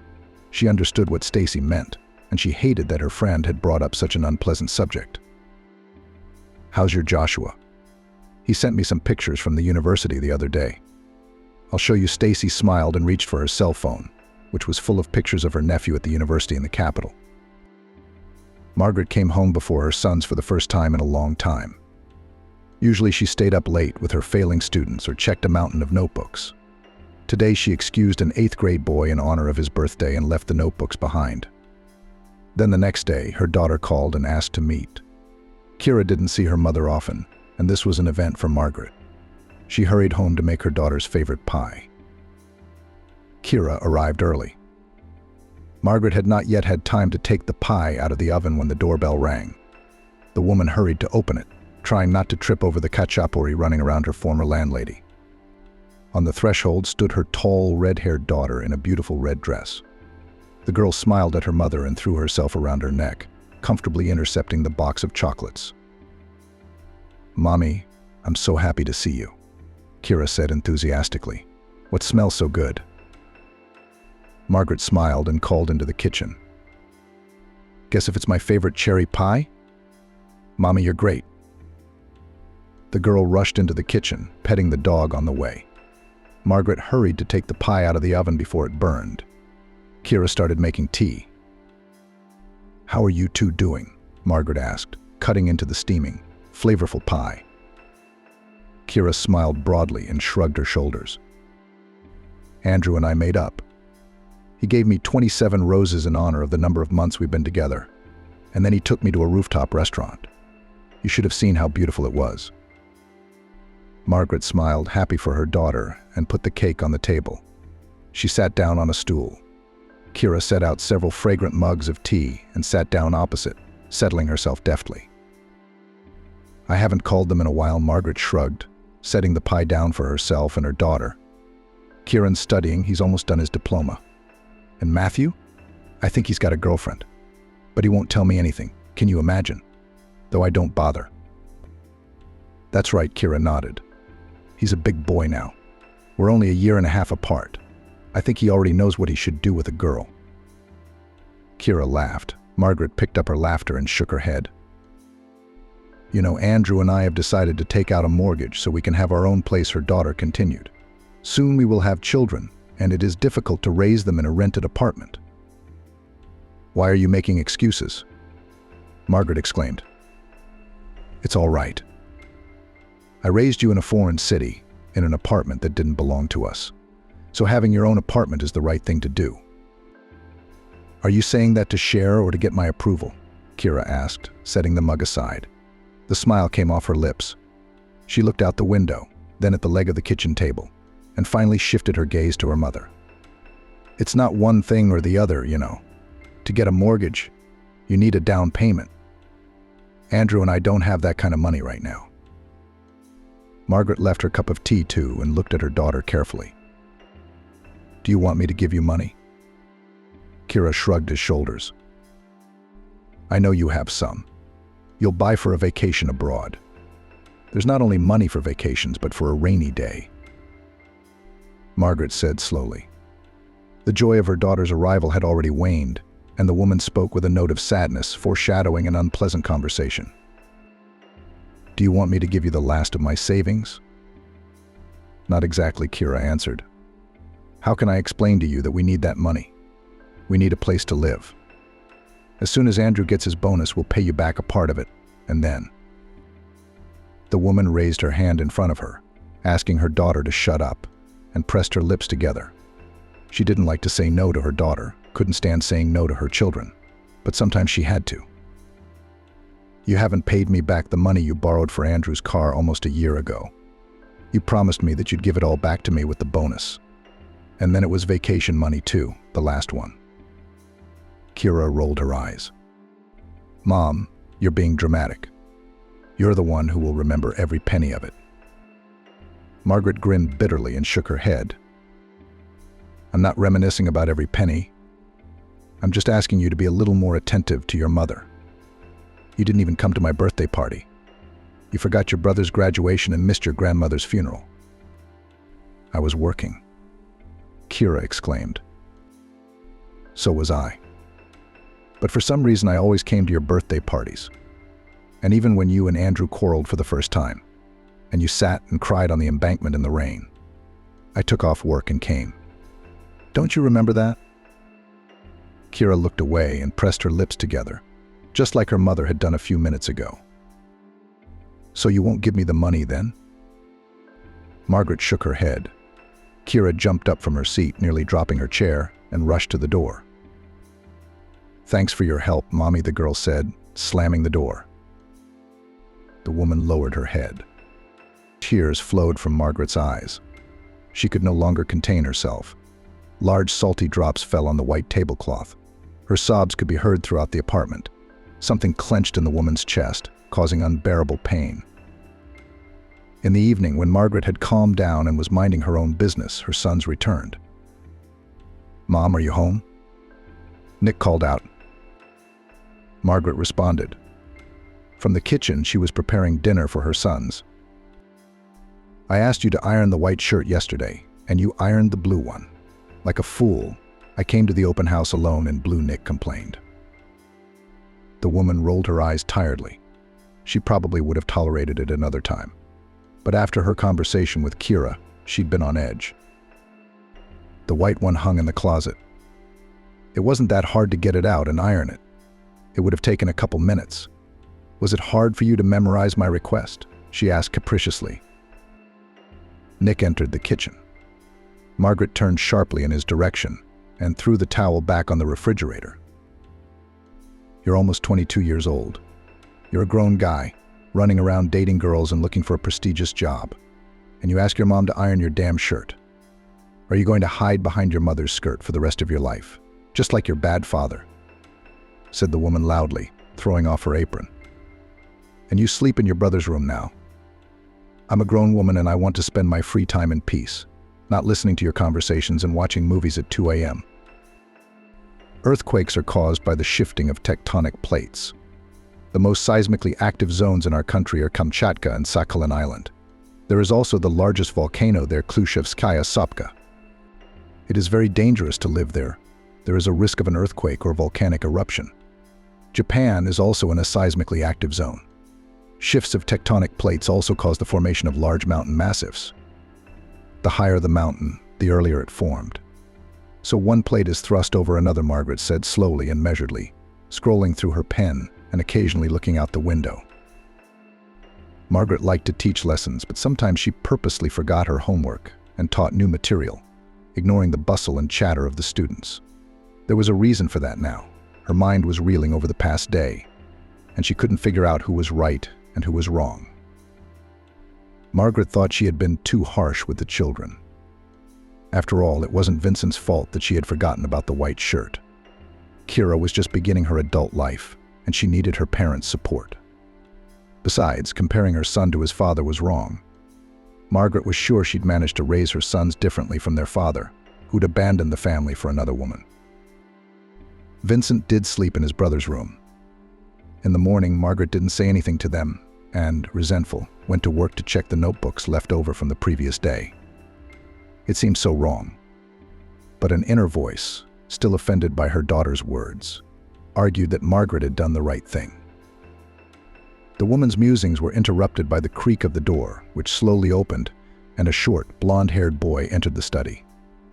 She understood what Stacy meant, and she hated that her friend had brought up such an unpleasant subject. "How's your Joshua? He sent me some pictures from the university the other day. I'll show you." Stacy smiled and reached for her cell phone, which was full of pictures of her nephew at the university in the capital. Margaret came home before her sons for the first time in a long time. Usually she stayed up late with her failing students or checked a mountain of notebooks. Today she excused an 8th grade boy in honor of his birthday and left the notebooks behind. Then the next day, her daughter called and asked to meet. Kira didn't see her mother often, and this was an event for Margaret. She hurried home to make her daughter's favorite pie. Kira arrived early. Margaret had not yet had time to take the pie out of the oven when the doorbell rang. The woman hurried to open it, trying not to trip over the cachapuri running around her former landlady. On the threshold stood her tall, red-haired daughter in a beautiful red dress. The girl smiled at her mother and threw herself around her neck, comfortably intercepting the box of chocolates. "Mommy, I'm so happy to see you," Kira said enthusiastically. "What smells so good?" Margaret smiled and called into the kitchen. "Guess if it's my favorite cherry pie?" "Mommy, you're great. The girl rushed into the kitchen, petting the dog on the way. Margaret hurried to take the pie out of the oven before it burned. Kira started making tea. "How are you two doing?" Margaret asked, cutting into the steaming, flavorful pie. Kira smiled broadly and shrugged her shoulders. "Andrew and I made up. He gave me 27 roses in honor of the number of months we've been together, and then he took me to a rooftop restaurant. You should have seen how beautiful it was." Margaret smiled, happy for her daughter, and put the cake on the table. She sat down on a stool. Kira set out several fragrant mugs of tea and sat down opposite, settling herself deftly. "I haven't called them in a while," Margaret shrugged, setting the pie down for herself and her daughter. "Kieran's studying, he's almost done his diploma. And Matthew? I think he's got a girlfriend. But he won't tell me anything, can you imagine? Though I don't bother." "That's right," Kira nodded. "He's a big boy now. We're only a year and a half apart. I think he already knows what he should do with a girl." Kira laughed. Margaret picked up her laughter and shook her head. "You know, Andrew and I have decided to take out a mortgage so we can have our own place," her daughter continued. "Soon we will have children, and it is difficult to raise them in a rented apartment." "Why are you making excuses?" Margaret exclaimed. "It's all right. I raised you in a foreign city, in an apartment that didn't belong to us. So having your own apartment is the right thing to do." "Are you saying that to share or to get my approval?" Kira asked, setting the mug aside. The smile came off her lips. She looked out the window, then at the leg of the kitchen table, and finally shifted her gaze to her mother. "It's not one thing or the other, you know. To get a mortgage, you need a down payment. Andrew and I don't have that kind of money right now." Margaret left her cup of tea too and looked at her daughter carefully. "Do you want me to give you money?" Kira shrugged his shoulders. "I know you have some. You'll buy for a vacation abroad. There's not only money for vacations, but for a rainy day." Margaret said slowly. The joy of her daughter's arrival had already waned, and the woman spoke with a note of sadness, foreshadowing an unpleasant conversation. "Do you want me to give you the last of my savings?" "Not exactly," Kira answered. "How can I explain to you that we need that money? We need a place to live. As soon as Andrew gets his bonus, we'll pay you back a part of it, and then—" The woman raised her hand in front of her, asking her daughter to shut up, and pressed her lips together. She didn't like to say no to her daughter, couldn't stand saying no to her children, but sometimes she had to. "You haven't paid me back the money you borrowed for Andrew's car almost a year ago. You promised me that you'd give it all back to me with the bonus. And then it was vacation money too, the last one." Kira rolled her eyes. "Mom, you're being dramatic. You're the one who will remember every penny of it." Margaret grinned bitterly and shook her head. "I'm not reminiscing about every penny. I'm just asking you to be a little more attentive to your mother. You didn't even come to my birthday party. You forgot your brother's graduation and missed your grandmother's funeral." "I was working," Kira exclaimed. "So was I. But for some reason I always came to your birthday parties. And even when you and Andrew quarreled for the first time, and you sat and cried on the embankment in the rain, I took off work and came. Don't you remember that?" Kira looked away and pressed her lips together, just like her mother had done a few minutes ago. "So you won't give me the money then?" Margaret shook her head. Kira jumped up from her seat, nearly dropping her chair, and rushed to the door. "Thanks for your help, Mommy," the girl said, slamming the door. The woman lowered her head. Tears flowed from Margaret's eyes. She could no longer contain herself. Large salty drops fell on the white tablecloth. Her sobs could be heard throughout the apartment. Something clenched in the woman's chest, causing unbearable pain. In the evening, when Margaret had calmed down and was minding her own business, her sons returned. "Mom, are you home?" Nick called out. Margaret responded. From the kitchen, she was preparing dinner for her sons. "I asked you to iron the white shirt yesterday, and you ironed the blue one. Like a fool, I came to the open house alone in blue," Nick complained. The woman rolled her eyes tiredly. She probably would have tolerated it another time. But after her conversation with Kira, she'd been on edge. The white one hung in the closet. It wasn't that hard to get it out and iron it. It would have taken a couple minutes. Was it hard for you to memorize my request? She asked capriciously. Nick entered the kitchen. Margaret turned sharply in his direction and threw the towel back on the refrigerator. You're almost 22 years old. You're a grown guy, running around dating girls and looking for a prestigious job. And you ask your mom to iron your damn shirt. Are you going to hide behind your mother's skirt for the rest of your life, just like your bad father? Said the woman loudly, throwing off her apron. And you sleep in your brother's room now. I'm a grown woman and I want to spend my free time in peace, not listening to your conversations and watching movies at 2 a.m. Earthquakes are caused by the shifting of tectonic plates. The most seismically active zones in our country are Kamchatka and Sakhalin Island. There is also the largest volcano there, Klushevskaya Sopka. It is very dangerous to live there. There is a risk of an earthquake or volcanic eruption. Japan is also in a seismically active zone. Shifts of tectonic plates also cause the formation of large mountain massifs. The higher the mountain, the earlier it formed. So one plate is thrust over another, Margaret said slowly and measuredly, scrolling through her pen and occasionally looking out the window. Margaret liked to teach lessons, but sometimes she purposely forgot her homework and taught new material, ignoring the bustle and chatter of the students. There was a reason for that now. Her mind was reeling over the past day, and she couldn't figure out who was right and who was wrong. Margaret thought she had been too harsh with the children. After all, it wasn't Vincent's fault that she had forgotten about the white shirt. Kira was just beginning her adult life, and she needed her parents' support. Besides, comparing her son to his father was wrong. Margaret was sure she'd managed to raise her sons differently from their father, who'd abandoned the family for another woman. Vincent did sleep in his brother's room. In the morning, Margaret didn't say anything to them, and, resentful, went to work to check the notebooks left over from the previous day. It seemed so wrong. But an inner voice, still offended by her daughter's words, argued that Margaret had done the right thing. The woman's musings were interrupted by the creak of the door, which slowly opened, and a short, blonde-haired boy entered the study.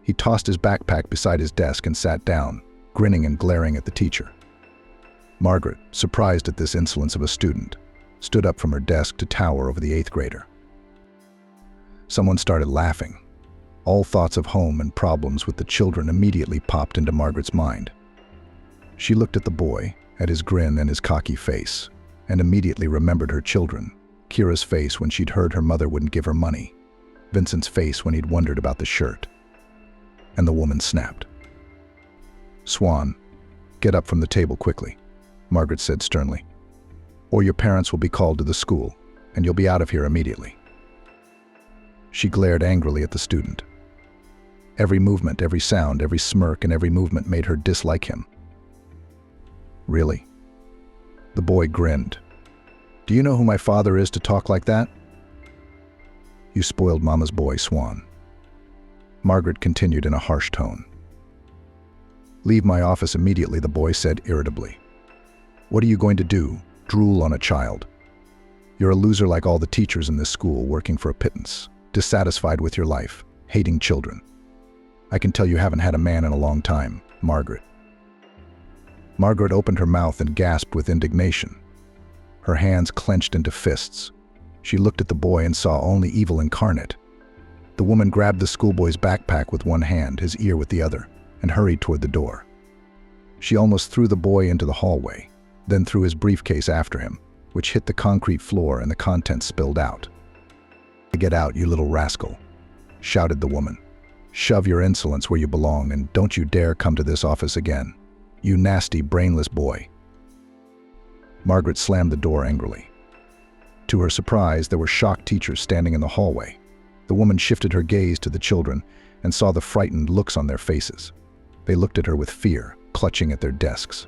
He tossed his backpack beside his desk and sat down, grinning and glaring at the teacher. Margaret, surprised at this insolence of a student, stood up from her desk to tower over the 8th grader. Someone started laughing. All thoughts of home and problems with the children immediately popped into Margaret's mind. She looked at the boy, at his grin and his cocky face, and immediately remembered her children, Kira's face when she'd heard her mother wouldn't give her money, Vincent's face when he'd wondered about the shirt. And the woman snapped. "Swan, get up from the table quickly," Margaret said sternly, "or your parents will be called to the school, and you'll be out of here immediately." She glared angrily at the student. Every movement, every sound, every smirk, and every movement made her dislike him. "Really?" The boy grinned. "Do you know who my father is to talk like that?" "You spoiled Mama's boy, Swan." Margaret continued in a harsh tone. "Leave my office immediately," the boy said irritably. "What are you going to do? Drool on a child? You're a loser like all the teachers in this school, working for a pittance, dissatisfied with your life, hating children. I can tell you haven't had a man in a long time, Margaret." Margaret opened her mouth and gasped with indignation. Her hands clenched into fists. She looked at the boy and saw only evil incarnate. The woman grabbed the schoolboy's backpack with one hand, his ear with the other, and hurried toward the door. She almost threw the boy into the hallway, then threw his briefcase after him, which hit the concrete floor and the contents spilled out. "Get out, you little rascal," shouted the woman. "Shove your insolence where you belong, and don't you dare come to this office again. You nasty, brainless boy." Margaret slammed the door angrily. To her surprise, there were shocked teachers standing in the hallway. The woman shifted her gaze to the children and saw the frightened looks on their faces. They looked at her with fear, clutching at their desks.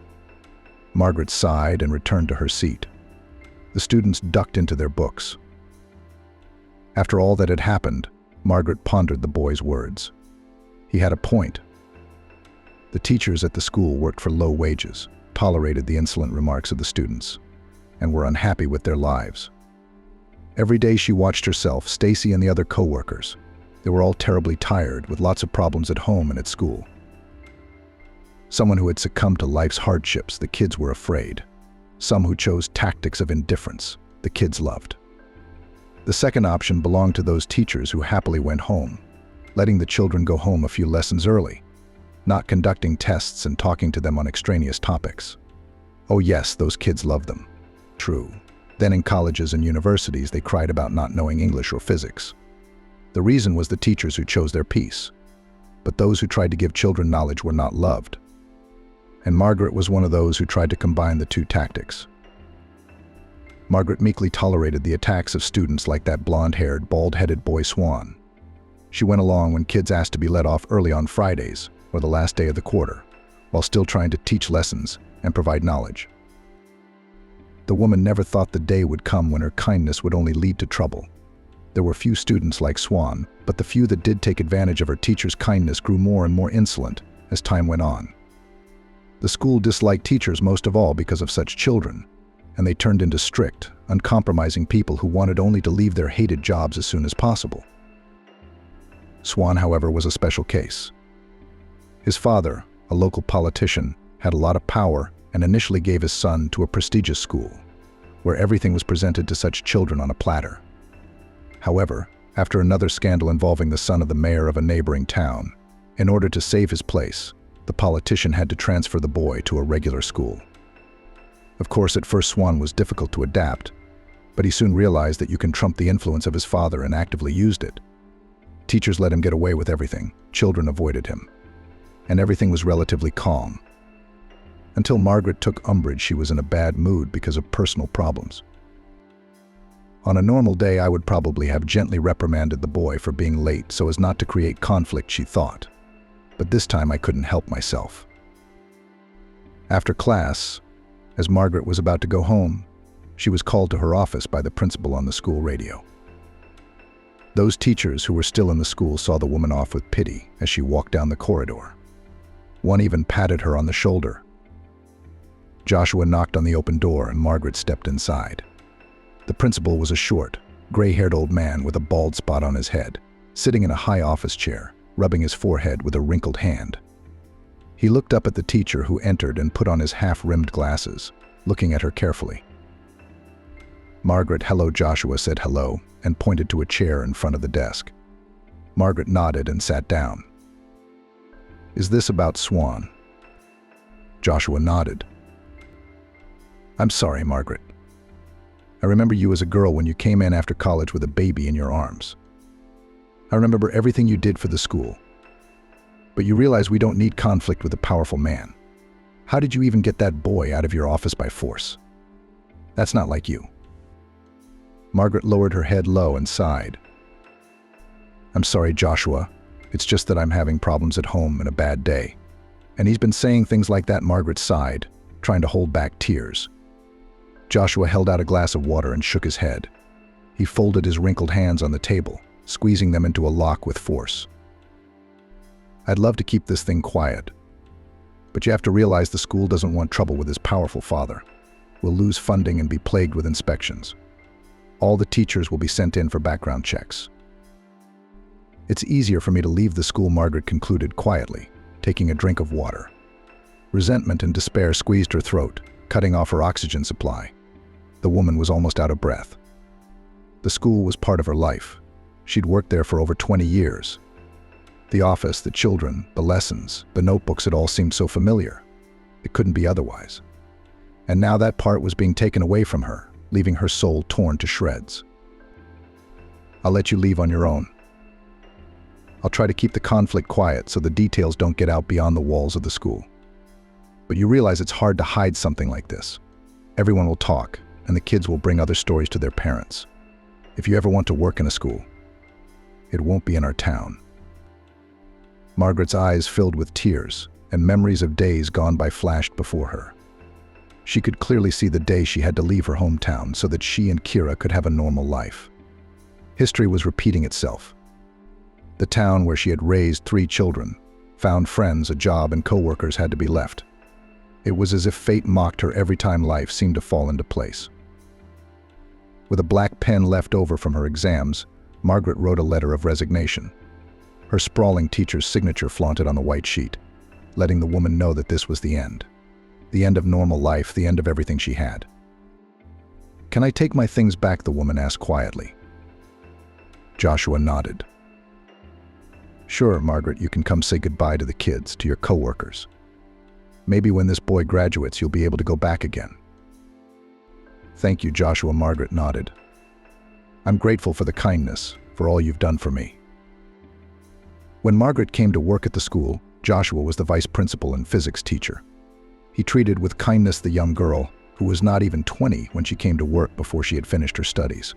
Margaret sighed and returned to her seat. The students ducked into their books. After all that had happened, Margaret pondered the boy's words. He had a point. The teachers at the school worked for low wages, tolerated the insolent remarks of the students, and were unhappy with their lives. Every day she watched herself, Stacy, and the other co-workers. They were all terribly tired, with lots of problems at home and at school. Someone who had succumbed to life's hardships, the kids were afraid. Some who chose tactics of indifference, the kids loved. The second option belonged to those teachers who happily went home, letting the children go home a few lessons early, not conducting tests and talking to them on extraneous topics. Oh yes, those kids loved them. True. Then in colleges and universities, they cried about not knowing English or physics. The reason was the teachers who chose their peace. But those who tried to give children knowledge were not loved. And Margaret was one of those who tried to combine the two tactics. Margaret meekly tolerated the attacks of students like that blonde-haired, bald-headed boy Swan. She went along when kids asked to be let off early on Fridays, or the last day of the quarter, while still trying to teach lessons and provide knowledge. The woman never thought the day would come when her kindness would only lead to trouble. There were few students like Swan, but the few that did take advantage of her teacher's kindness grew more and more insolent as time went on. The school disliked teachers most of all because of such children, and they turned into strict, uncompromising people who wanted only to leave their hated jobs as soon as possible. Swan, however, was a special case. His father, a local politician, had a lot of power and initially gave his son to a prestigious school, where everything was presented to such children on a platter. However, after another scandal involving the son of the mayor of a neighboring town, in order to save his place, the politician had to transfer the boy to a regular school. Of course, at first Swan was difficult to adapt, but he soon realized that you can trump the influence of his father and actively used it. Teachers let him get away with everything, children avoided him, and everything was relatively calm. Until Margaret took umbrage, she was in a bad mood because of personal problems. On a normal day, I would probably have gently reprimanded the boy for being late so as not to create conflict, she thought. But this time I couldn't help myself. After class, as Margaret was about to go home, she was called to her office by the principal on the school radio. Those teachers who were still in the school saw the woman off with pity as she walked down the corridor. One even patted her on the shoulder. Joshua knocked on the open door and Margaret stepped inside. The principal was a short, gray-haired old man with a bald spot on his head, sitting in a high office chair, rubbing his forehead with a wrinkled hand. He looked up at the teacher who entered and put on his half-rimmed glasses, looking at her carefully. Margaret, hello, Joshua said hello and pointed to a chair in front of the desk. Margaret nodded and sat down. Is this about Swan? Joshua nodded. I'm sorry, Margaret. I remember you as a girl when you came in after college with a baby in your arms. I remember everything you did for the school. But you realize we don't need conflict with a powerful man. How did you even get that boy out of your office by force? That's not like you. Margaret lowered her head low and sighed. I'm sorry, Joshua. It's just that I'm having problems at home and a bad day. And he's been saying things like that. Margaret sighed, trying to hold back tears. Joshua held out a glass of water and shook his head. He folded his wrinkled hands on the table, squeezing them into a lock with force. I'd love to keep this thing quiet, but you have to realize the school doesn't want trouble with his powerful father. We'll lose funding and be plagued with inspections. All the teachers will be sent in for background checks. It's easier for me to leave the school, Margaret concluded quietly, taking a drink of water. Resentment and despair squeezed her throat, cutting off her oxygen supply. The woman was almost out of breath. The school was part of her life. She'd worked there for over 20 years. The office, the children, the lessons, the notebooks, it all seemed so familiar. It couldn't be otherwise. And now that part was being taken away from her, leaving her soul torn to shreds. I'll let you leave on your own. I'll try to keep the conflict quiet so the details don't get out beyond the walls of the school. But you realize it's hard to hide something like this. Everyone will talk, and the kids will bring other stories to their parents. If you ever want to work in a school, it won't be in our town. Margaret's eyes filled with tears, and memories of days gone by flashed before her. She could clearly see the day she had to leave her hometown so that she and Kira could have a normal life. History was repeating itself. The town where she had raised 3 children, found friends, a job, and co-workers had to be left. It was as if fate mocked her every time life seemed to fall into place. With a black pen left over from her exams, Margaret wrote a letter of resignation. Her sprawling teacher's signature flaunted on the white sheet, letting the woman know that this was the end. The end of normal life, the end of everything she had. "Can I take my things back?" the woman asked quietly. Joshua nodded. "Sure, Margaret, you can come say goodbye to the kids, to your coworkers. Maybe when this boy graduates, you'll be able to go back again." "Thank you, Joshua," Margaret nodded. "I'm grateful for the kindness, for all you've done for me." When Margaret came to work at the school, Joshua was the vice principal and physics teacher. He treated with kindness the young girl, who was not even 20 when she came to work before she had finished her studies.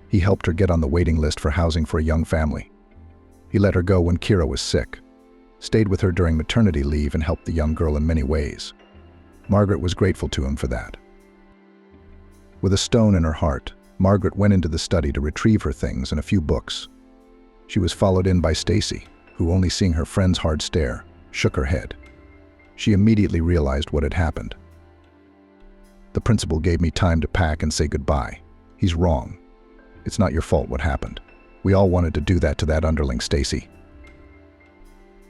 He helped her get on the waiting list for housing for a young family. He let her go when Kira was sick, stayed with her during maternity leave, and helped the young girl in many ways. Margaret was grateful to him for that. With a stone in her heart, Margaret went into the study to retrieve her things and a few books. She was followed in by Stacy, who, only seeing her friend's hard stare, shook her head. She immediately realized what had happened. "The principal gave me time to pack and say goodbye. He's wrong. It's not your fault what happened. We all wanted to do that to that underling, Stacy.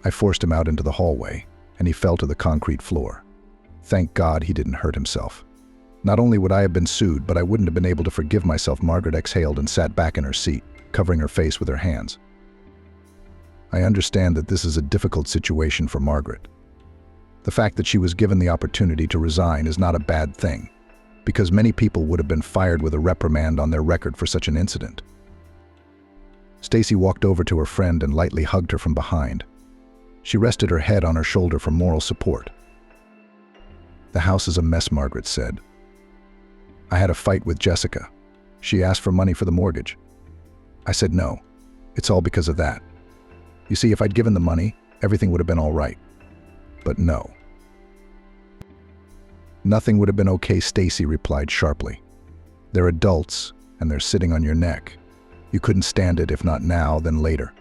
I forced him out into the hallway, and he fell to the concrete floor. Thank God he didn't hurt himself. Not only would I have been sued, but I wouldn't have been able to forgive myself." Margaret exhaled and sat back in her seat, covering her face with her hands. I understand that this is a difficult situation for Margaret. The fact that she was given the opportunity to resign is not a bad thing, because many people would have been fired with a reprimand on their record for such an incident. Stacy walked over to her friend and lightly hugged her from behind. She rested her head on her shoulder for moral support. "The house is a mess," Margaret said. "I had a fight with Jessica. She asked for money for the mortgage. I said no. It's all because of that. You see, if I'd given the money, everything would have been all right. But no." "Nothing would have been okay," Stacy replied sharply. "They're adults, and they're sitting on your neck. You couldn't stand it, if not now, then later.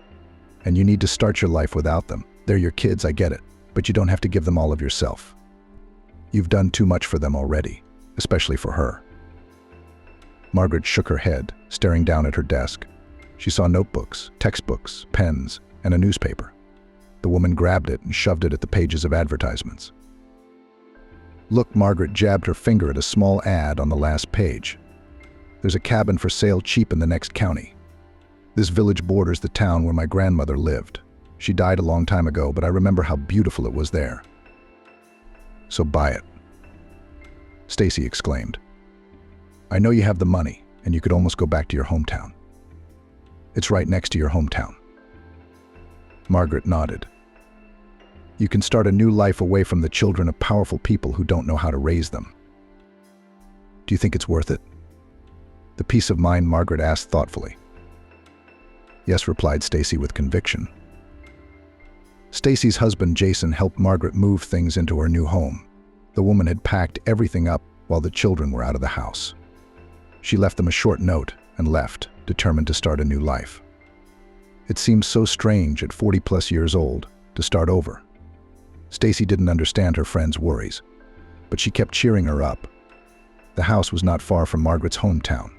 And you need to start your life without them. They're your kids, I get it, but you don't have to give them all of yourself. You've done too much for them already, especially for her." Margaret shook her head, staring down at her desk. She saw notebooks, textbooks, pens, and a newspaper. The woman grabbed it and shoved it at the pages of advertisements. "Look," Margaret jabbed her finger at a small ad on the last page. "There's a cabin for sale cheap in the next county. This village borders the town where my grandmother lived. She died a long time ago, but I remember how beautiful it was there. So buy it." Stacy exclaimed. "I know you have the money, and you could almost go back to your hometown. It's right next to your hometown." Margaret nodded. "You can start a new life away from the children of powerful people who don't know how to raise them. Do you think it's worth it?" "The peace of mind?" Margaret asked thoughtfully. "Yes," replied Stacy with conviction. Stacy's husband Jason helped Margaret move things into her new home. The woman had packed everything up while the children were out of the house. She left them a short note and left, determined to start a new life. It seemed so strange at 40+ years old to start over. Stacy didn't understand her friend's worries, but she kept cheering her up. The house was not far from Margaret's hometown.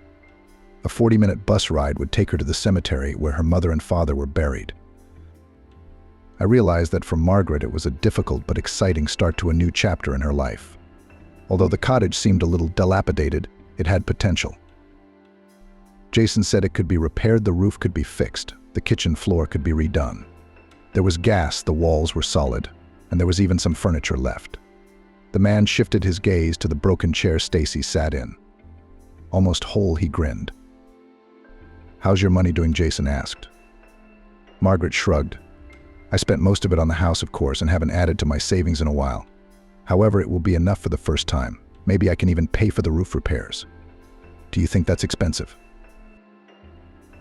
A 40-minute bus ride would take her to the cemetery where her mother and father were buried. I realized that for Margaret it was a difficult but exciting start to a new chapter in her life. Although the cottage seemed a little dilapidated, it had potential. Jason said it could be repaired, the roof could be fixed, the kitchen floor could be redone. There was gas, the walls were solid, and there was even some furniture left. The man shifted his gaze to the broken chair Stacy sat in. Almost whole, he grinned. "How's your money doing?" Jason asked. Margaret shrugged. "I spent most of it on the house, of course, and haven't added to my savings in a while. However, it will be enough for the first time. Maybe I can even pay for the roof repairs. Do you think that's expensive?"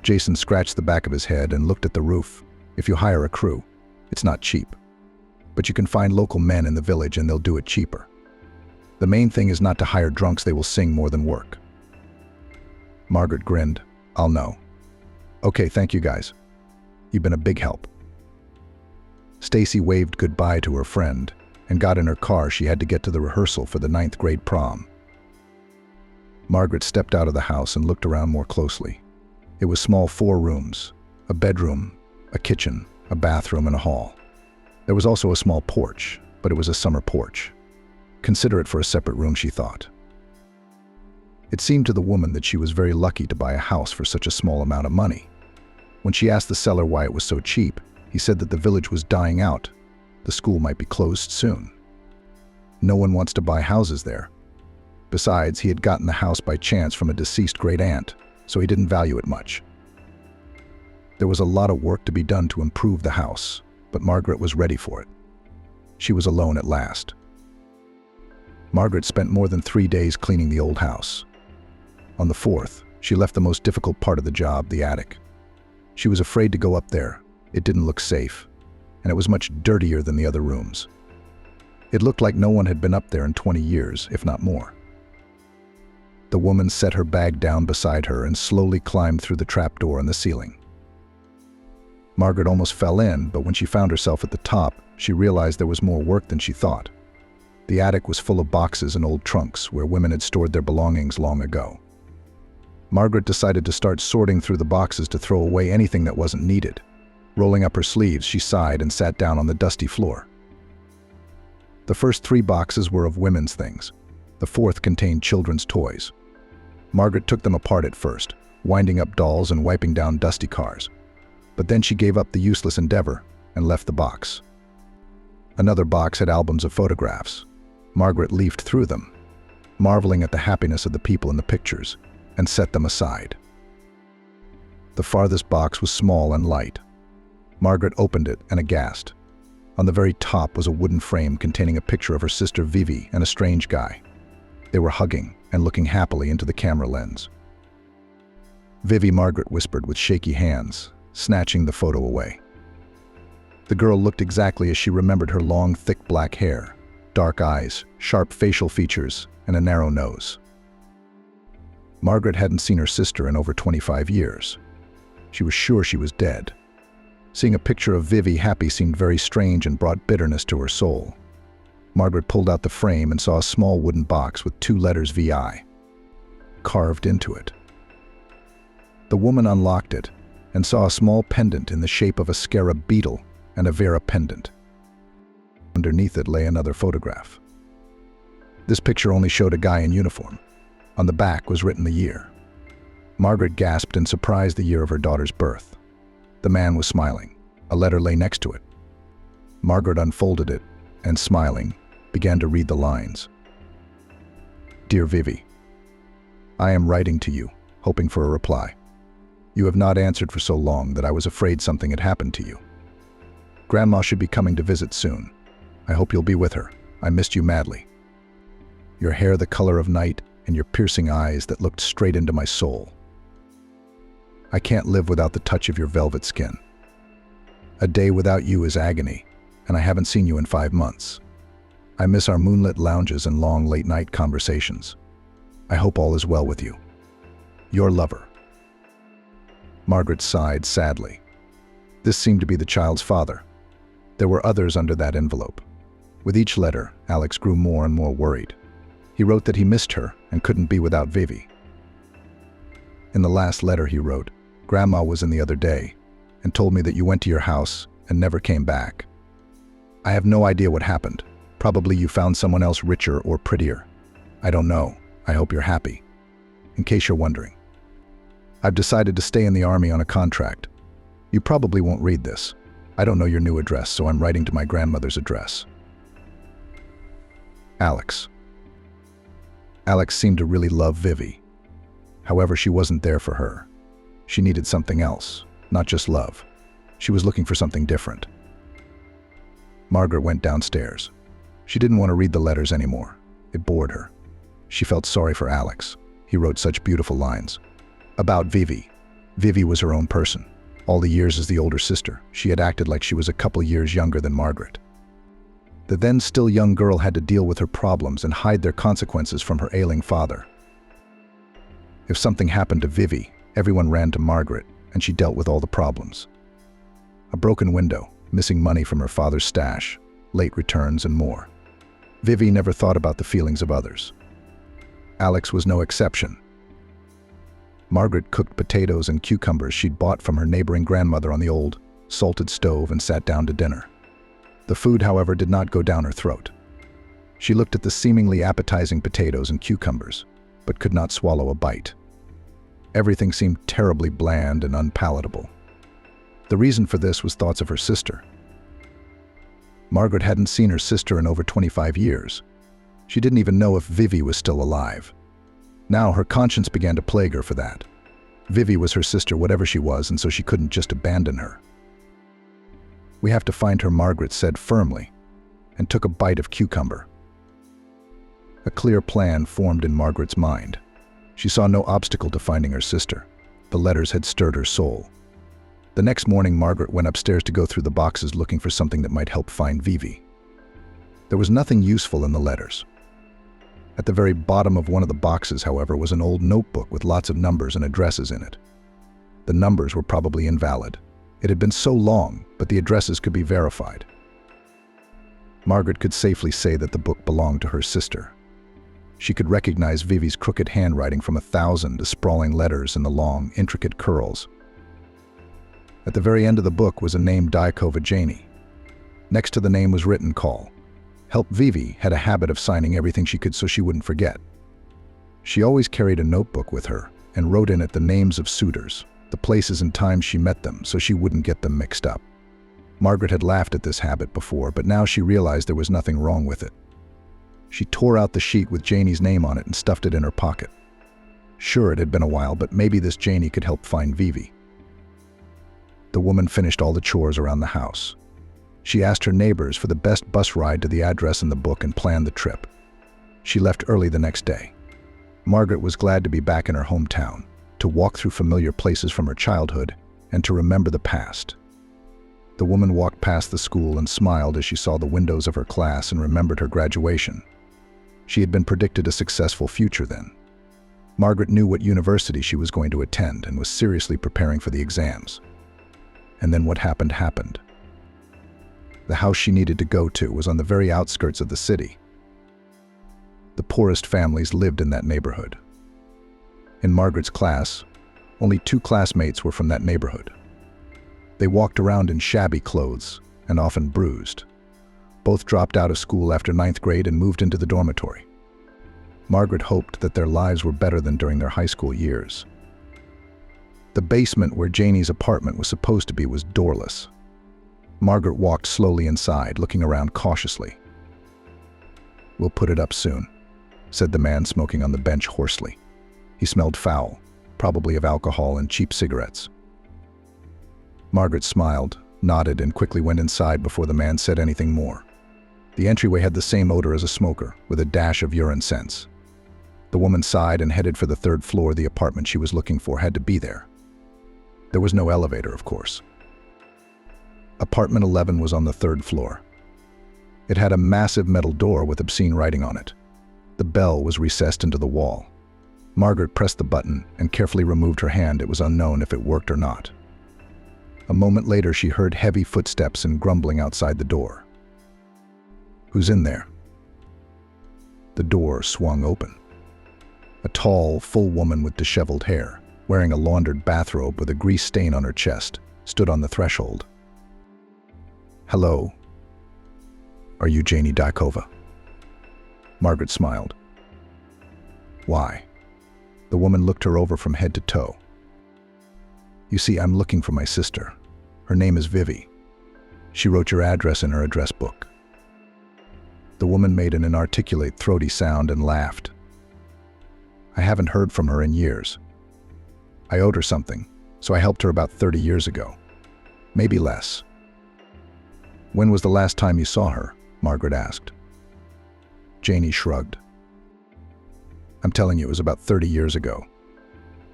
Jason scratched the back of his head and looked at the roof. "If you hire a crew, it's not cheap. But you can find local men in the village and they'll do it cheaper. The main thing is not to hire drunks, they will sing more than work." Margaret grinned. "I'll know. Okay, thank you guys. You've been a big help." Stacy waved goodbye to her friend and got in her car. She had to get to the rehearsal for the 9th grade prom. Margaret stepped out of the house and looked around more closely. It was small, 4 rooms, a bedroom, a kitchen, a bathroom, and a hall. There was also a small porch, but it was a summer porch. Consider it for a separate room, she thought. It seemed to the woman that she was very lucky to buy a house for such a small amount of money. When she asked the seller why it was so cheap, he said that the village was dying out. The school might be closed soon. No one wants to buy houses there. Besides, he had gotten the house by chance from a deceased great-aunt, so he didn't value it much. There was a lot of work to be done to improve the house, but Margaret was ready for it. She was alone at last. Margaret spent more than 3 days cleaning the old house. On the 4th, she left the most difficult part of the job, the attic. She was afraid to go up there. It didn't look safe, and it was much dirtier than the other rooms. It looked like no one had been up there in 20 years, if not more. The woman set her bag down beside her and slowly climbed through the trapdoor in the ceiling. Margaret almost fell in, but when she found herself at the top, she realized there was more work than she thought. The attic was full of boxes and old trunks where women had stored their belongings long ago. Margaret decided to start sorting through the boxes to throw away anything that wasn't needed. Rolling up her sleeves, she sighed and sat down on the dusty floor. The first 3 boxes were of women's things. The 4th contained children's toys. Margaret took them apart at first, winding up dolls and wiping down dusty cars. But then she gave up the useless endeavor and left the box. Another box had albums of photographs. Margaret leafed through them, marveling at the happiness of the people in the pictures, and set them aside. The farthest box was small and light. Margaret opened it and aghast. On the very top was a wooden frame containing a picture of her sister Vivi and a strange guy. They were hugging and looking happily into the camera lens. "Vivi," Margaret whispered with shaky hands, snatching the photo away. The girl looked exactly as she remembered her long, thick black hair, dark eyes, sharp facial features, and a narrow nose. Margaret hadn't seen her sister in over 25 years. She was sure she was dead. Seeing a picture of Vivi happy seemed very strange and brought bitterness to her soul. Margaret pulled out the frame and saw a small wooden box with 2 letters VI carved into it. The woman unlocked it and saw a small pendant in the shape of a scarab beetle and a Vera pendant. Underneath it lay another photograph. This picture only showed a guy in uniform. On the back was written the year. Margaret gasped in surprise, the year of her daughter's birth. The man was smiling. A letter lay next to it. Margaret unfolded it and, smiling, began to read the lines. "Dear Vivi, I am writing to you, hoping for a reply. You have not answered for so long that I was afraid something had happened to you. Grandma should be coming to visit soon. I hope you'll be with her. I missed you madly. Your hair the color of night and your piercing eyes that looked straight into my soul. I can't live without the touch of your velvet skin. A day without you is agony, and I haven't seen you in 5 months. I miss our moonlit lounges and long late-night conversations. I hope all is well with you. Your lover." Margaret sighed sadly. This seemed to be the child's father. There were others under that envelope. With each letter, Alex grew more and more worried. He wrote that he missed her and couldn't be without Vivi. In the last letter he wrote, "Grandma was in the other day and told me that you went to your house and never came back. I have no idea what happened. Probably you found someone else richer or prettier. I don't know. I hope you're happy. In case you're wondering, I've decided to stay in the army on a contract. You probably won't read this. I don't know your new address, so I'm writing to my grandmother's address. Alex." Alex seemed to really love Vivi. However, she wasn't there for her. She needed something else, not just love. She was looking for something different. Margaret went downstairs. She didn't want to read the letters anymore. It bored her. She felt sorry for Alex. He wrote such beautiful lines. About Vivi. Vivi was her own person. All the years as the older sister, she had acted like she was a couple years younger than Margaret. The then still young girl had to deal with her problems and hide their consequences from her ailing father. If something happened to Vivi, everyone ran to Margaret, and she dealt with all the problems. A broken window, missing money from her father's stash, late returns, and more. Vivi never thought about the feelings of others. Alex was no exception. Margaret cooked potatoes and cucumbers she'd bought from her neighboring grandmother on the old, salted stove and sat down to dinner. The food, however, did not go down her throat. She looked at the seemingly appetizing potatoes and cucumbers, but could not swallow a bite. Everything seemed terribly bland and unpalatable. The reason for this was thoughts of her sister. Margaret hadn't seen her sister in over 25 years. She didn't even know if Vivi was still alive. Now her conscience began to plague her for that. Vivi was her sister, whatever she was, and so she couldn't just abandon her. "We have to find her," Margaret said firmly, and took a bite of cucumber. A clear plan formed in Margaret's mind. She saw no obstacle to finding her sister. The letters had stirred her soul. The next morning, Margaret went upstairs to go through the boxes looking for something that might help find Vivi. There was nothing useful in the letters. At the very bottom of one of the boxes, however, was an old notebook with lots of numbers and addresses in it. The numbers were probably invalid. It had been so long, but the addresses could be verified. Margaret could safely say that the book belonged to her sister. She could recognize Vivi's crooked handwriting from 1,000 sprawling letters in the long, intricate curls. At the very end of the book was a name, Diakova Janie. Next to the name was written, "Call." Help Vivi had a habit of signing everything she could so she wouldn't forget. She always carried a notebook with her and wrote in it the names of suitors, the places and times she met them, so she wouldn't get them mixed up. Margaret had laughed at this habit before, but now she realized there was nothing wrong with it. She tore out the sheet with Janie's name on it and stuffed it in her pocket. Sure, it had been a while, but maybe this Janie could help find Vivi. The woman finished all the chores around the house. She asked her neighbors for the best bus ride to the address in the book and planned the trip. She left early the next day. Margaret was glad to be back in her hometown, to walk through familiar places from her childhood, and to remember the past. The woman walked past the school and smiled as she saw the windows of her class and remembered her graduation. She had been predicted a successful future then. Margaret knew what university she was going to attend and was seriously preparing for the exams. And then what happened happened. The house she needed to go to was on the very outskirts of the city. The poorest families lived in that neighborhood. In Margaret's class, only 2 classmates were from that neighborhood. They walked around in shabby clothes and often bruised. Both dropped out of school after 9th grade and moved into the dormitory. Margaret hoped that their lives were better than during their high school years. The basement where Janie's apartment was supposed to be was doorless. Margaret walked slowly inside, looking around cautiously. "We'll put it up soon," said the man smoking on the bench hoarsely. He smelled foul, probably of alcohol and cheap cigarettes. Margaret smiled, nodded, and quickly went inside before the man said anything more. The entryway had the same odor as a smoker, with a dash of urine scents. The woman sighed and headed for the 3rd floor. The apartment she was looking for had to be there. There was no elevator, of course. Apartment 11 was on the 3rd floor. It had a massive metal door with obscene writing on it. The bell was recessed into the wall. Margaret pressed the button and carefully removed her hand. It was unknown if it worked or not. A moment later, she heard heavy footsteps and grumbling outside the door. "Who's in there?" The door swung open. A tall, full woman with disheveled hair, wearing a laundered bathrobe with a grease stain on her chest, stood on the threshold. "Hello. Are you Janie Diakova?" Margaret smiled. "Why?" The woman looked her over from head to toe. "You see, I'm looking for my sister. Her name is Vivi. She wrote your address in her address book." The woman made an inarticulate, throaty sound and laughed. "I haven't heard from her in years. I owed her something, so I helped her about 30 years ago. Maybe less." "When was the last time you saw her?" Margaret asked. Janie shrugged. "I'm telling you, it was about 30 years ago.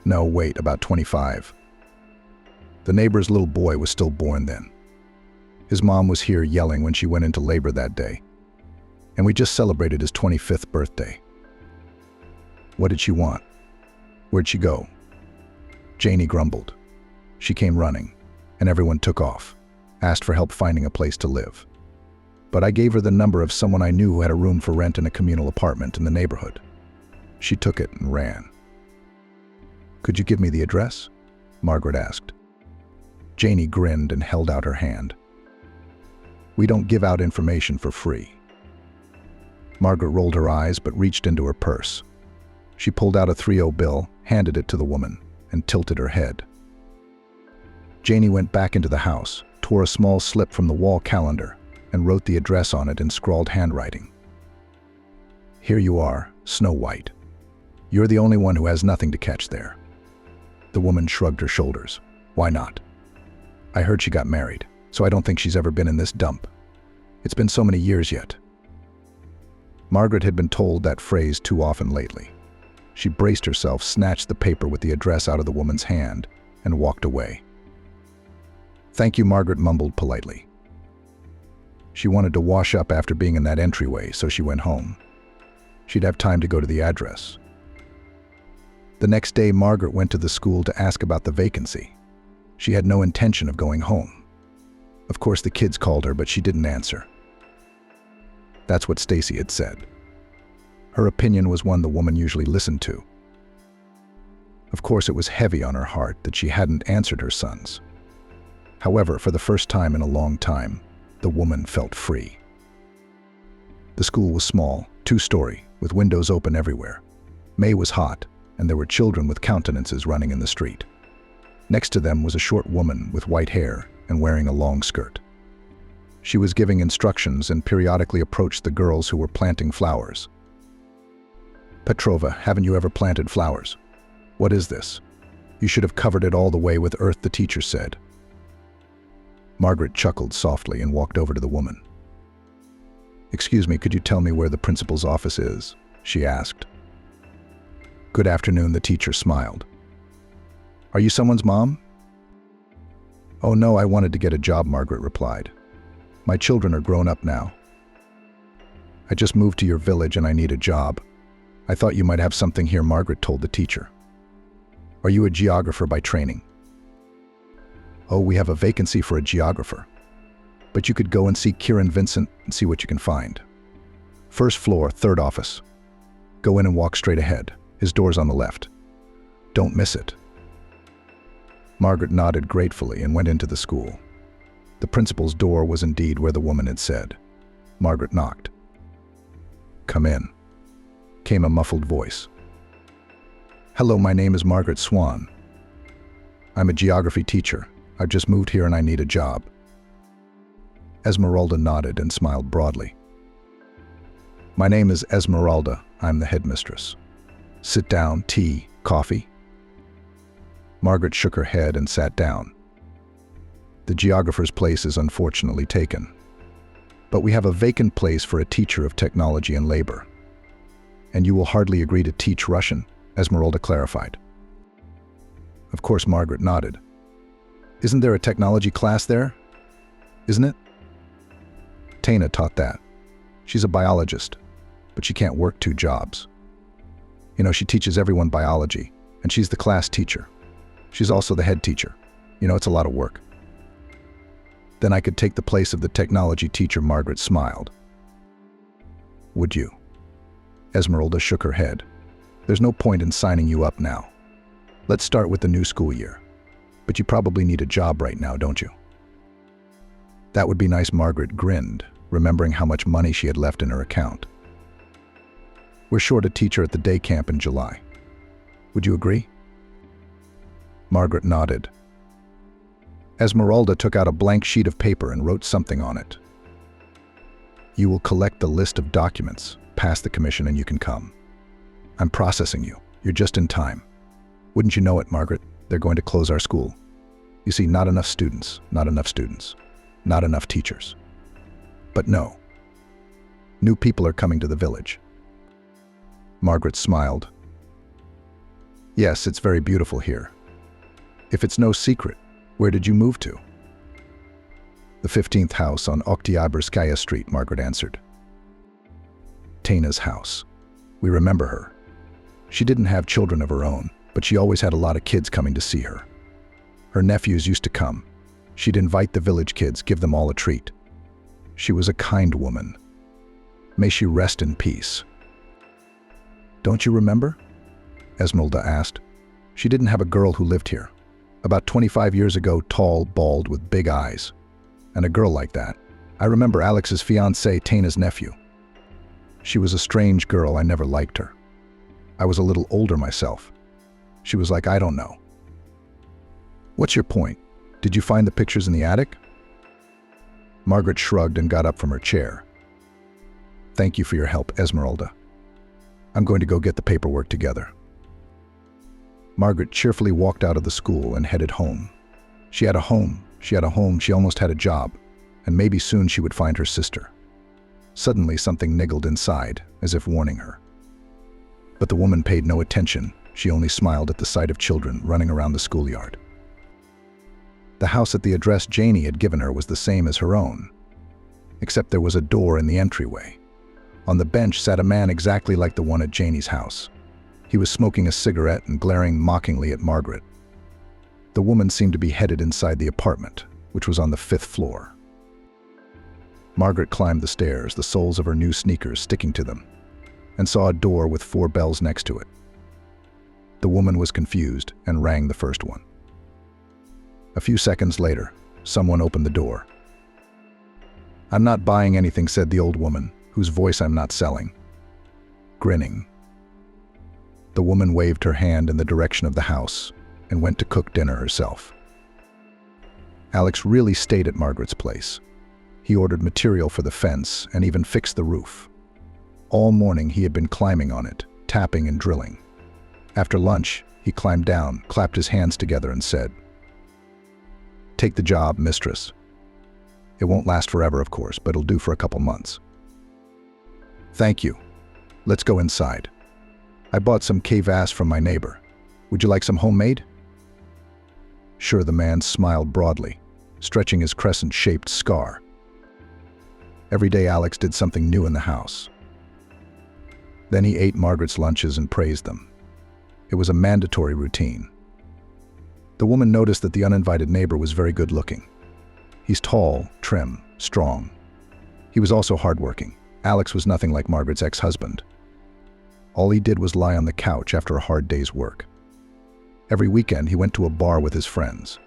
No, wait, about 25. The neighbor's little boy was still born then. His mom was here yelling when she went into labor that day. And we just celebrated his 25th birthday." "What did she want? Where'd she go?" Janie grumbled. "She came running, and everyone took off, asked for help finding a place to live. But I gave her the number of someone I knew who had a room for rent in a communal apartment in the neighborhood. She took it and ran. "Could you give me the address?" Margaret asked. Janie grinned and held out her hand. "We don't give out information for free." Margaret rolled her eyes but reached into her purse. She pulled out a 3-0 bill, handed it to the woman, and tilted her head. Janie went back into the house, tore a small slip from the wall calendar, and wrote the address on it in scrawled handwriting. "Here you are, Snow White. You're the only one who has nothing to catch there." The woman shrugged her shoulders. "Why not? I heard she got married, so I don't think she's ever been in this dump. It's been so many years yet." Margaret had been told that phrase too often lately. She braced herself, snatched the paper with the address out of the woman's hand, and walked away. "Thank you," Margaret mumbled politely. She wanted to wash up after being in that entryway, so she went home. She'd have time to go to the address. The next day, Margaret went to the school to ask about the vacancy. She had no intention of going home. Of course, the kids called her, but she didn't answer. That's what Stacy had said. Her opinion was one the woman usually listened to. Of course, it was heavy on her heart that she hadn't answered her sons. However, for the first time in a long time, the woman felt free. The school was small, 2-story, with windows open everywhere. May was hot, and there were children with countenances running in the street. Next to them was a short woman with white hair and wearing a long skirt. She was giving instructions and periodically approached the girls who were planting flowers. "Petrova, haven't you ever planted flowers? What is this? You should have covered it all the way with earth," the teacher said. Margaret chuckled softly and walked over to the woman. "Excuse me, could you tell me where the principal's office is?" she asked. "Good afternoon," the teacher smiled. "Are you someone's mom?" "Oh no, I wanted to get a job," Margaret replied. "My children are grown up now. I just moved to your village and I need a job. I thought you might have something here," Margaret told the teacher. "Are you a geographer by training?" "Oh, we have a vacancy for a geographer. But you could go and see Kieran Vincent and see what you can find. First floor, 3rd office. Go in and walk straight ahead. His door's on the left. Don't miss it." Margaret nodded gratefully and went into the school. The principal's door was indeed where the woman had said. Margaret knocked. "Come in," came a muffled voice. "Hello, my name is Margaret Swan. I'm a geography teacher. I've just moved here and I need a job." Esmeralda nodded and smiled broadly. "My name is Esmeralda. I'm the headmistress. Sit down. Tea, coffee?" Margaret shook her head and sat down. "The geographer's place is unfortunately taken. But we have a vacant place for a teacher of technology and labor." "And you will hardly agree to teach Russian?" Esmeralda clarified. Of course, Margaret nodded. "Isn't there a technology class there? Isn't it?" "Taina taught that. She's a biologist, but she can't work 2 jobs. You know, she teaches everyone biology, and she's the class teacher. She's also the head teacher. You know, it's a lot of work." "Then I could take the place of the technology teacher," Margaret smiled. "Would you?" Esmeralda shook her head. "There's no point in signing you up now. Let's start with the new school year. But you probably need a job right now, don't you?" "That would be nice," Margaret grinned, remembering how much money she had left in her account. "We're short a teacher at the day camp in July. Would you agree?" Margaret nodded. Esmeralda took out a blank sheet of paper and wrote something on it. "You will collect the list of documents, pass the commission, and you can come. I'm processing you. You're just in time. Wouldn't you know it, Margaret? They're going to close our school. You see, not enough students, not enough students, not enough teachers. But no. New people are coming to the village." Margaret smiled. "Yes, it's very beautiful here. If it's no secret, where did you move to?" "The 15th house on Oktyabrskaya Street," Margaret answered. "Taina's house. We remember her. She didn't have children of her own, but she always had a lot of kids coming to see her. Her nephews used to come. She'd invite the village kids, give them all a treat. She was a kind woman. May she rest in peace." Don't you remember? Esmeralda asked. She didn't have a girl who lived here. About 25 years ago, tall, bald, with big eyes. And a girl like that. I remember Alex's fiancée, Tana's nephew. She was a strange girl. I never liked her. I was a little older myself. She was like, I don't know. What's your point? Did you find the pictures in the attic? Margaret shrugged and got up from her chair. Thank you for your help, Esmeralda. I'm going to go get the paperwork together. Margaret cheerfully walked out of the school and headed home. She had a home, she almost had a job, and maybe soon she would find her sister. Suddenly something niggled inside, as if warning her. But the woman paid no attention. She only smiled at the sight of children running around the schoolyard. The house at the address Janie had given her was the same as her own, except there was a door in the entryway. On the bench sat a man exactly like the one at Janie's house. He was smoking a cigarette and glaring mockingly at Margaret. The woman seemed to be headed inside the apartment, which was on the 5th floor. Margaret climbed the stairs, the soles of her new sneakers sticking to them, and saw a door with 4 bells next to it. The woman was confused and rang the first one. A few seconds later, someone opened the door. I'm not buying anything, said the old woman, whose voice I'm not selling. Grinning. The woman waved her hand in the direction of the house and went to cook dinner herself. Alex really stayed at Margaret's place. He ordered material for the fence and even fixed the roof. All morning he had been climbing on it, tapping and drilling. After lunch, he climbed down, clapped his hands together and said, "Take the job, mistress. It won't last forever, of course, but it'll do for a couple months." "Thank you. Let's go inside. I bought some kvass from my neighbor. Would you like some homemade?" Sure, the man smiled broadly, stretching his crescent-shaped scar. Every day Alex did something new in the house. Then he ate Margaret's lunches and praised them. It was a mandatory routine. The woman noticed that the uninvited neighbor was very good-looking. He's tall, trim, strong. He was also hardworking. Alex was nothing like Margaret's ex-husband. All he did was lie on the couch after a hard day's work. Every weekend he went to a bar with his friends.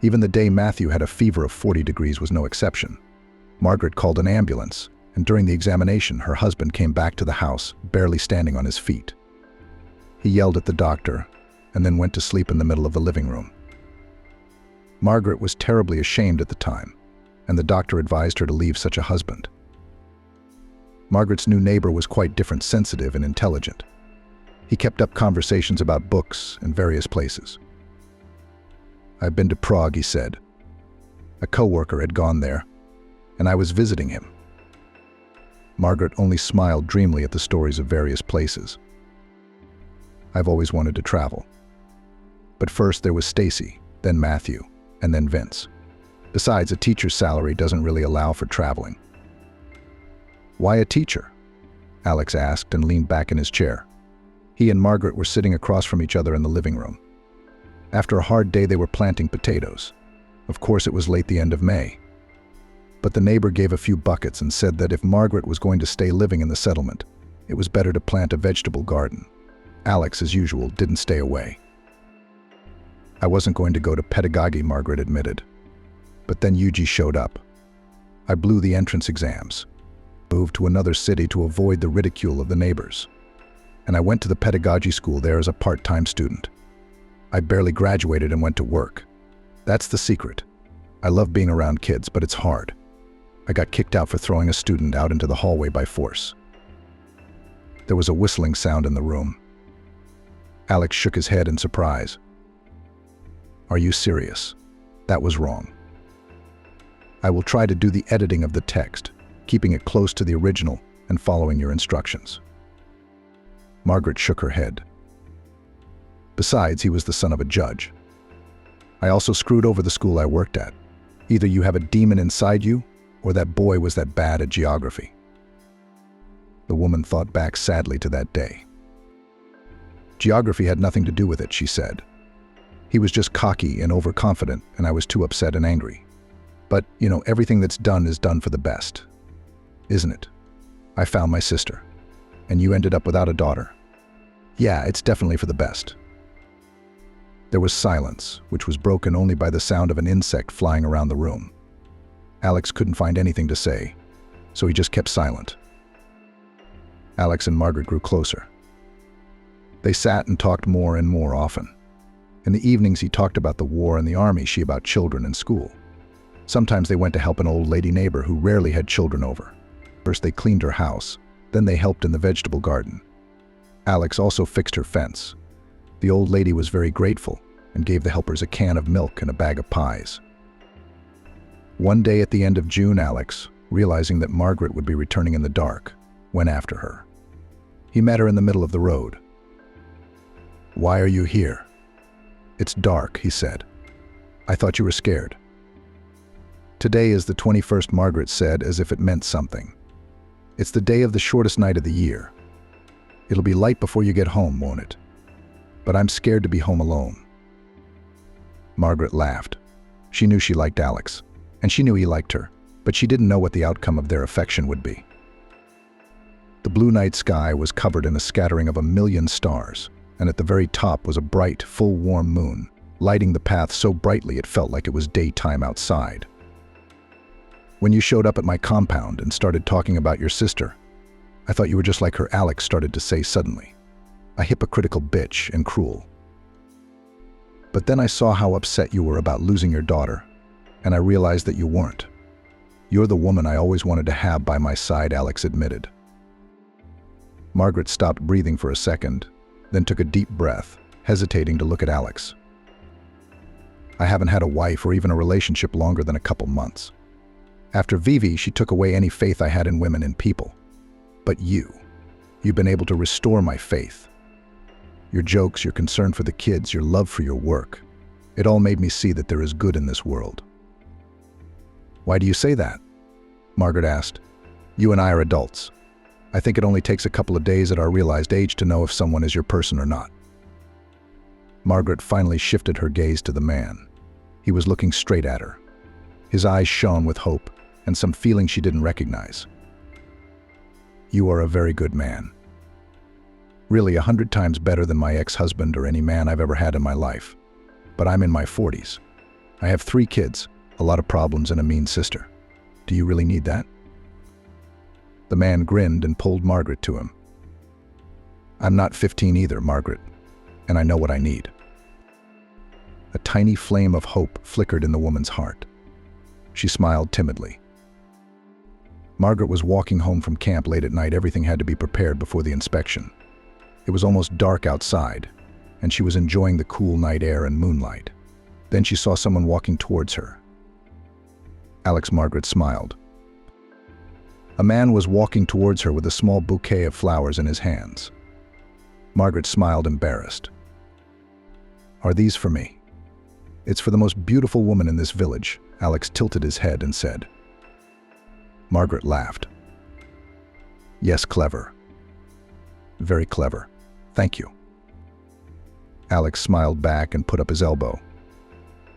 Even the day Matthew had a fever of 40 degrees was no exception. Margaret called an ambulance, and during the examination, her husband came back to the house, barely standing on his feet. He yelled at the doctor, and then went to sleep in the middle of the living room. Margaret was terribly ashamed at the time, and the doctor advised her to leave such a husband. Margaret's new neighbor was quite different, sensitive and intelligent. He kept up conversations about books and various places. "I've been to Prague," he said. A co-worker had gone there, and I was visiting him. Margaret only smiled dreamily at the stories of various places. "I've always wanted to travel. But first there was Stacy, then Matthew, and then Vince. Besides, a teacher's salary doesn't really allow for traveling." "Why a teacher?" Alex asked and leaned back in his chair. He and Margaret were sitting across from each other in the living room. After a hard day, they were planting potatoes. Of course, it was late the end of May. But the neighbor gave a few buckets and said that if Margaret was going to stay living in the settlement, it was better to plant a vegetable garden. Alex, as usual, didn't stay away. "I wasn't going to go to pedagogy," Margaret admitted. But then Yuji showed up. "I blew the entrance exams, moved to another city to avoid the ridicule of the neighbors. And I went to the pedagogy school there as a part-time student. I barely graduated and went to work. That's the secret. I love being around kids, but it's hard. I got kicked out for throwing a student out into the hallway by force." There was a whistling sound in the room. Alex shook his head in surprise. "Are you serious? That was wrong. I will try to do the editing of the text, keeping it close to the original and following your instructions." Margaret shook her head. "Besides, he was the son of a judge. I also screwed over the school I worked at. Either you have a demon inside you, or that boy was that bad at geography." The woman thought back sadly to that day. "Geography had nothing to do with it," she said. "He was just cocky and overconfident, and I was too upset and angry. But, everything that's done is done for the best. Isn't it? I found my sister, and you ended up without a daughter. Yeah, it's definitely for the best. There was silence, which was broken only by the sound of an insect flying around the room. Alex couldn't find anything to say, so he just kept silent. Alex and Margaret grew closer. They sat and talked more and more often. In the evenings, he talked about the war and the army, she about children and school. Sometimes they went to help an old lady neighbor who rarely had children over. First they cleaned her house, then they helped in the vegetable garden. Alex also fixed her fence. The old lady was very grateful and gave the helpers a can of milk and a bag of pies. One day at the end of June, Alex, realizing that Margaret would be returning in the dark, went after her. He met her in the middle of the road. "Why are you here?" "It's dark," he said. "I thought you were scared." "Today is the 21st," Margaret said, as if it meant something. "It's the day of the shortest night of the year. It'll be light before you get home, won't it? But I'm scared to be home alone." Margaret laughed. She knew she liked Alex, and she knew he liked her, but she didn't know what the outcome of their affection would be. The blue night sky was covered in a scattering of 1,000,000 stars, and at the very top was a bright, full, warm moon, lighting the path so brightly it felt like it was daytime outside. "When you showed up at my compound and started talking about your sister, I thought you were just like her," Alex started to say suddenly. "A hypocritical bitch and cruel. But then I saw how upset you were about losing your daughter, and I realized that you weren't. You're the woman I always wanted to have by my side," Alex admitted. Margaret stopped breathing for a second, then took a deep breath, hesitating to look at Alex. "I haven't had a wife or even a relationship longer than a couple months. After Vivi, she took away any faith I had in women and people. But you've been able to restore my faith. Your jokes, your concern for the kids, your love for your work, it all made me see that there is good in this world." "Why do you say that?" Margaret asked. "You and I are adults. I think it only takes a couple of days at our realized age to know if someone is your person or not." Margaret finally shifted her gaze to the man. He was looking straight at her. His eyes shone with hope and some feeling she didn't recognize. "You are a very good man. Really 100 times better than my ex-husband or any man I've ever had in my life. But I'm in my 40s. I have 3 kids, a lot of problems, and a mean sister. Do you really need that?" The man grinned and pulled Margaret to him. "I'm not 15 either, Margaret, and I know what I need." A tiny flame of hope flickered in the woman's heart. She smiled timidly. Margaret was walking home from camp late at night. Everything had to be prepared before the inspection. It was almost dark outside, and she was enjoying the cool night air and moonlight. Then she saw someone walking towards her. Alex. Margaret smiled. A man was walking towards her with a small bouquet of flowers in his hands. Margaret smiled, embarrassed. "Are these for me?" "It's for the most beautiful woman in this village," Alex tilted his head and said. Margaret laughed. "Yes, clever. Very clever. Thank you." Alex smiled back and put up his elbow.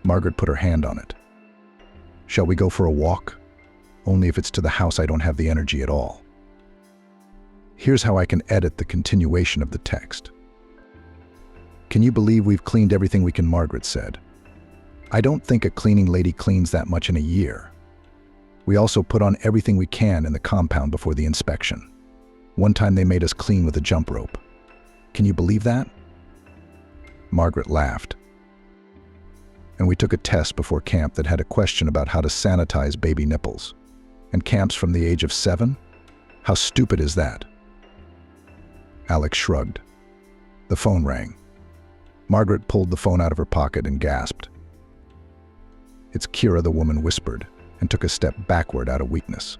Margaret put her hand on it. "Shall we go for a walk? Only if it's to the house. I don't have the energy at all." Here's how I can edit the continuation of the text. "Can you believe we've cleaned everything we can?" Margaret said. "I don't think a cleaning lady cleans that much in a year. We also put on everything we can in the compound before the inspection. One time they made us clean with a jump rope. Can you believe that?" Margaret laughed. "And we took a test before camp that had a question about how to sanitize baby nipples. And camps from the age of 7? How stupid is that?" Alex shrugged. The phone rang. Margaret pulled the phone out of her pocket and gasped. "It's Kira," the woman whispered, and took a step backward out of weakness.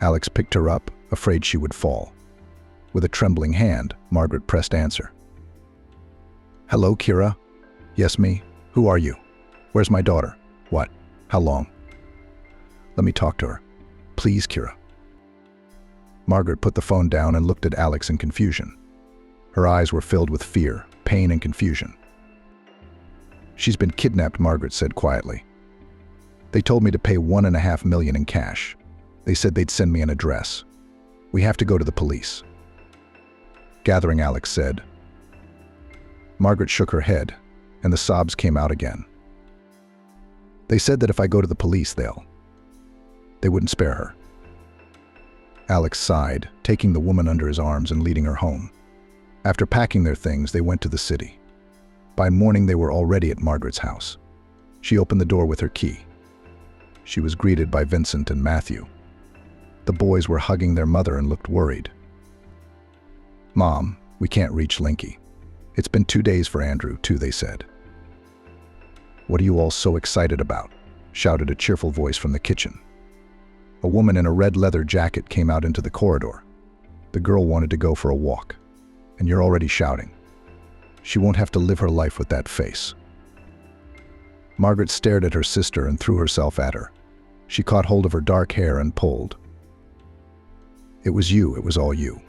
Alex picked her up, afraid she would fall. With a trembling hand, Margaret pressed answer. "Hello, Kira." "Yes, me. Who are you? Where's my daughter? What? How long?" "Let me talk to her. Please, Kira." Margaret put the phone down and looked at Alex in confusion. Her eyes were filled with fear, pain, and confusion. "She's been kidnapped," Margaret said quietly. "They told me to pay $1.5 million in cash. They said they'd send me an address. We have to go to the police." gathering, Alex said. Margaret shook her head, and the sobs came out again. They said that if I go to the police, they wouldn't spare her. Alex sighed, taking the woman under his arms and leading her home. After packing their things, they went to the city. By morning, they were already at Margaret's house. She opened the door with her key. She was greeted by Vincent and Matthew. The boys were hugging their mother and looked worried. "Mom, we can't reach Linky. It's been 2 days for Andrew, too," they said. "What are you all so excited about?" shouted a cheerful voice from the kitchen. A woman in a red leather jacket came out into the corridor. The girl wanted to go for a walk. "And you're already shouting. She won't have to live her life with that face." Margaret stared at her sister and threw herself at her. She caught hold of her dark hair and pulled. "It was you, it was all you.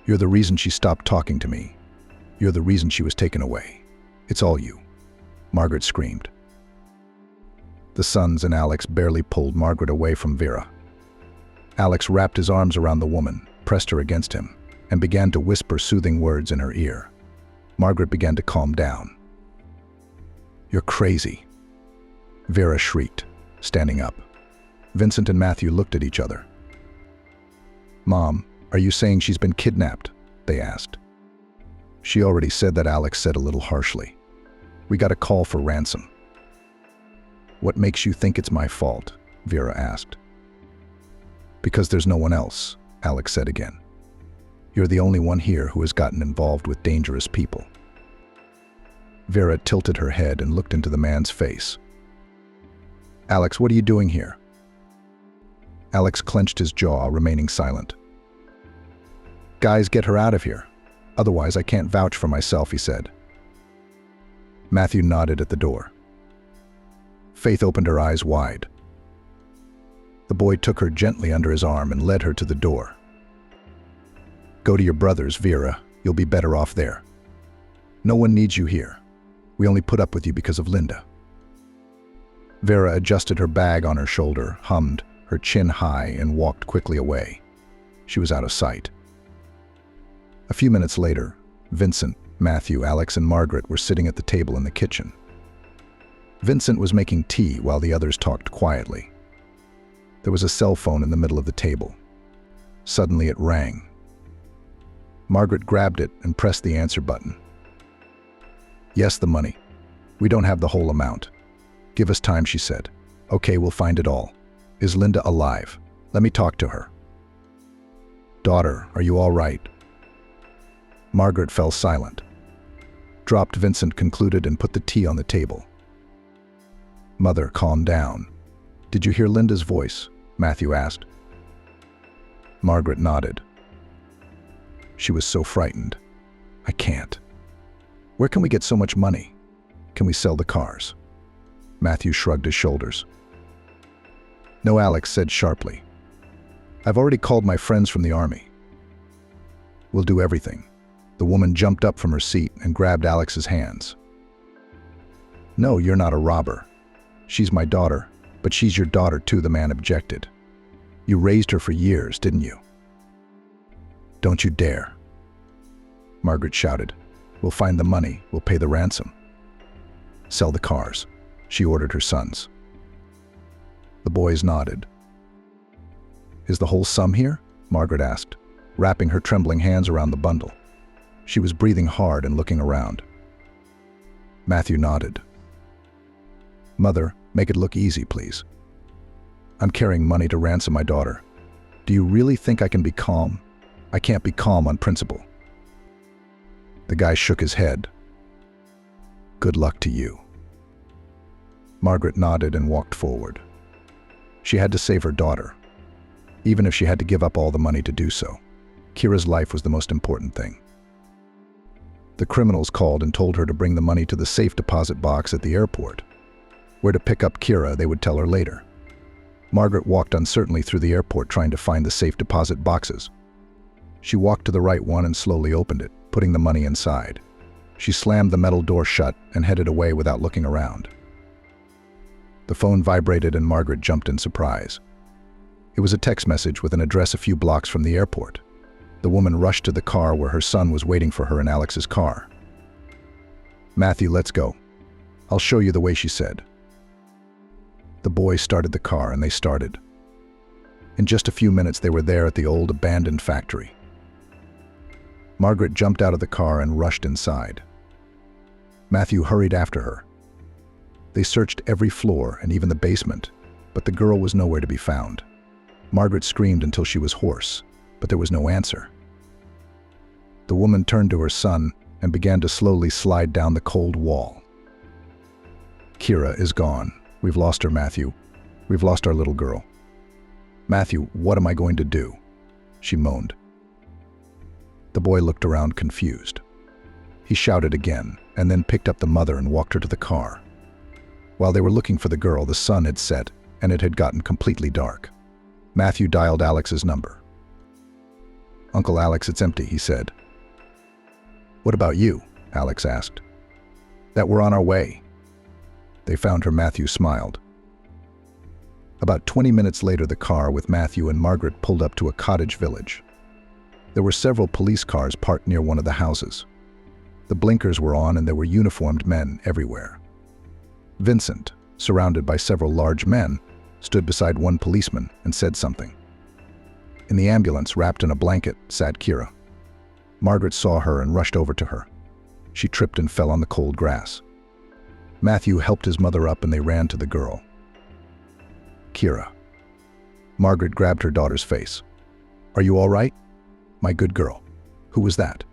You're the reason she stopped talking to me. You're the reason she was taken away. It's all you," Margaret screamed. The sons and Alex barely pulled Margaret away from Vera. Alex wrapped his arms around the woman, pressed her against him, and began to whisper soothing words in her ear. Margaret began to calm down. "You're crazy," Vera shrieked, standing up. Vincent and Matthew looked at each other. "Mom, are you saying she's been kidnapped?" they asked. "She already said that," Alex said a little harshly. "We got a call for ransom." "What makes you think it's my fault?" Vera asked. "Because there's no one else," Alex said again. "You're the only one here who has gotten involved with dangerous people." Vera tilted her head and looked into the man's face. "Alex, what are you doing here?" Alex clenched his jaw, remaining silent. "Guys, get her out of here. Otherwise, I can't vouch for myself," he said. Matthew nodded at the door. Faith opened her eyes wide. The boy took her gently under his arm and led her to the door. "Go to your brother's, Vera. You'll be better off there. No one needs you here. We only put up with you because of Linda." Vera adjusted her bag on her shoulder, hummed, her chin high, and walked quickly away. She was out of sight. A few minutes later, Vincent, Matthew, Alex, and Margaret were sitting at the table in the kitchen. Vincent was making tea while the others talked quietly. There was a cell phone in the middle of the table. Suddenly it rang. Margaret grabbed it and pressed the answer button. "Yes, the money. We don't have the whole amount. Give us time," she said. "Okay, we'll find it all. Is Linda alive? Let me talk to her." "Daughter, are you all right?" Margaret fell silent. Dropped, Vincent concluded and put the tea on the table. "Mother, calm down. Did you hear Linda's voice?" Matthew asked. Margaret nodded. "She was so frightened. I can't. Where can we get so much money? Can we sell the cars?" Matthew shrugged his shoulders. "No," Alex said sharply. "I've already called my friends from the army. We'll do everything." The woman jumped up from her seat and grabbed Alex's hands. "No, you're not a robber. She's my daughter, but she's your daughter too," the man objected. "You raised her for years, didn't you?" "Don't you dare," Margaret shouted. "We'll find the money, we'll pay the ransom." "Sell the cars," she ordered her sons. The boys nodded. "Is the whole sum here?" Margaret asked, wrapping her trembling hands around the bundle. She was breathing hard and looking around. Matthew nodded. "Mother, make it look easy, please. I'm carrying money to ransom my daughter. Do you really think I can be calm? I can't be calm on principle." The guy shook his head. "Good luck to you." Margaret nodded and walked forward. She had to save her daughter, even if she had to give up all the money to do so. Kira's life was the most important thing. The criminals called and told her to bring the money to the safe deposit box at the airport. Where to pick up Kira, they would tell her later. Margaret walked uncertainly through the airport trying to find the safe deposit boxes. She walked to the right one and slowly opened it, putting the money inside. She slammed the metal door shut and headed away without looking around. The phone vibrated and Margaret jumped in surprise. It was a text message with an address a few blocks from the airport. The woman rushed to the car where her son was waiting for her in Alex's car. "Matthew, let's go. I'll show you the way," she said. The boy started the car and they started. In just a few minutes they were there at the old abandoned factory. Margaret jumped out of the car and rushed inside. Matthew hurried after her. They searched every floor and even the basement, but the girl was nowhere to be found. Margaret screamed until she was hoarse, but there was no answer. The woman turned to her son and began to slowly slide down the cold wall. "Kira is gone. We've lost her, Matthew. We've lost our little girl. Matthew, what am I going to do?" she moaned. The boy looked around confused. He shouted again and then picked up the mother and walked her to the car. While they were looking for the girl, the sun had set and it had gotten completely dark. Matthew dialed Alex's number. "Uncle Alex, it's empty," he said. "What about you?" Alex asked. "That we're on our way." They found her. Matthew smiled. About 20 minutes later, the car with Matthew and Margaret pulled up to a cottage village. There were several police cars parked near one of the houses. The blinkers were on and there were uniformed men everywhere. Vincent, surrounded by several large men, stood beside one policeman and said something. In the ambulance, wrapped in a blanket, sat Kira. Margaret saw her and rushed over to her. She tripped and fell on the cold grass. Matthew helped his mother up and they ran to the girl. "Kira." Margaret grabbed her daughter's face. "Are you all right? My good girl. Who was that?"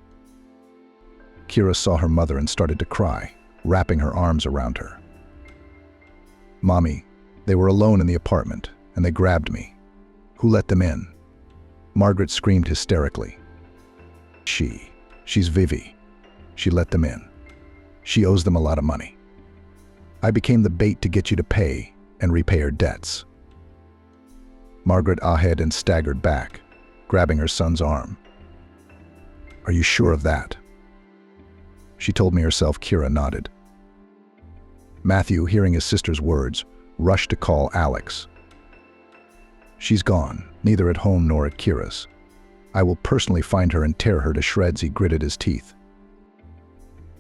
Kira saw her mother and started to cry, wrapping her arms around her. "Mommy, they were alone in the apartment, and they grabbed me. Who let them in?" Margaret screamed hysterically. She's Vivi. She let them in. She owes them a lot of money. I became the bait to get you to pay and repay her debts." Margaret ahed and staggered back, grabbing her son's arm. "Are you sure of that?" "She told me herself." Kira nodded. Matthew, hearing his sister's words, rushed to call Alex. "She's gone, neither at home nor at Kira's. I will personally find her and tear her to shreds." He gritted his teeth.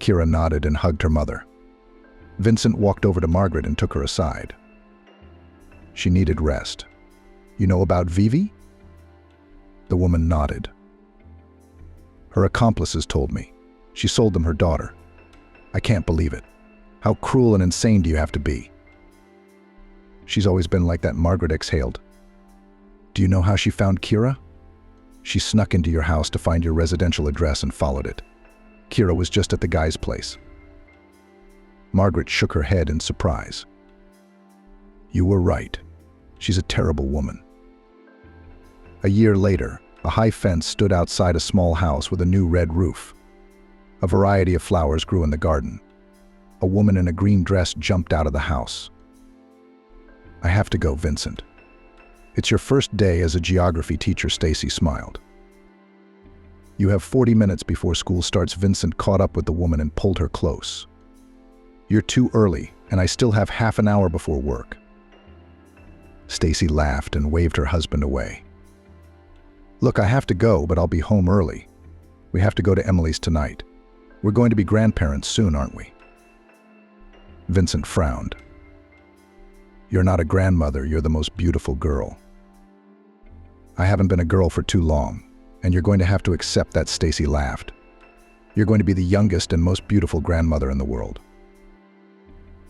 Kira nodded and hugged her mother. Vincent walked over to Margaret and took her aside. She needed rest. "You know about Vivi?" The woman nodded. "Her accomplices told me. She sold them her daughter. I can't believe it. How cruel and insane do you have to be?" "She's always been like that," Margaret exhaled. "Do you know how she found Kira?" "She snuck into your house to find your residential address and followed it. Kira was just at the guy's place." Margaret shook her head in surprise. "You were right. She's a terrible woman." A year later, a high fence stood outside a small house with a new red roof. A variety of flowers grew in the garden. A woman in a green dress jumped out of the house. "I have to go, Vincent." "It's your first day as a geography teacher," Stacy smiled. "You have 40 minutes before school starts." Vincent caught up with the woman and pulled her close. "You're too early, and I still have half an hour before work." Stacy laughed and waved her husband away. "Look, I have to go, but I'll be home early. We have to go to Emily's tonight. We're going to be grandparents soon, aren't we?" Vincent frowned. "You're not a grandmother, you're the most beautiful girl." "I haven't been a girl for too long, and you're going to have to accept that." Stacy laughed. "You're going to be the youngest and most beautiful grandmother in the world."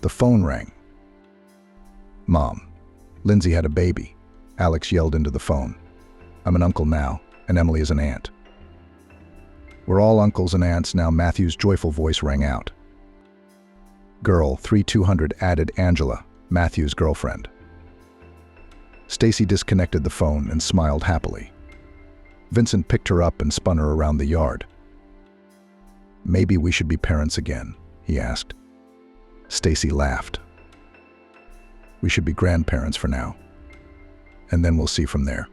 The phone rang. "Mom, Lindsay had a baby." Alex yelled into the phone. "I'm an uncle now, and Emily is an aunt." "We're all uncles and aunts now." Matthew's joyful voice rang out. "Girl 3200 added Angela, Matthew's girlfriend." Stacy disconnected the phone and smiled happily. Vincent picked her up and spun her around the yard. "Maybe we should be parents again," he asked. Stacy laughed. "We should be grandparents for now, and then we'll see from there.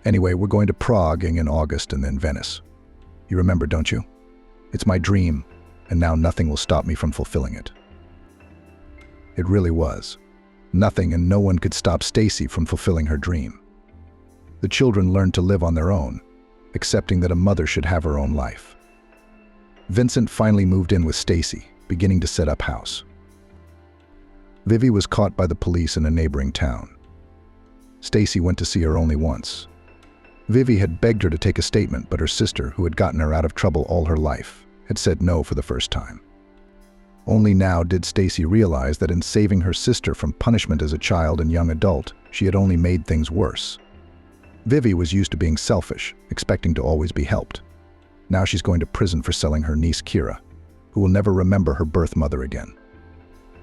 Anyway, we're going to Prague in August and then Venice. You remember, don't you? It's my dream, and now nothing will stop me from fulfilling it." It really was. Nothing and no one could stop Stacy from fulfilling her dream. The children learned to live on their own, accepting that a mother should have her own life. Vincent finally moved in with Stacy, beginning to set up house. Vivi was caught by the police in a neighboring town. Stacy went to see her only once. Vivi had begged her to take a statement, but her sister, who had gotten her out of trouble all her life, had said no for the first time. Only now did Stacy realize that in saving her sister from punishment as a child and young adult, she had only made things worse. Vivi was used to being selfish, expecting to always be helped. Now she's going to prison for selling her niece Kira, who will never remember her birth mother again.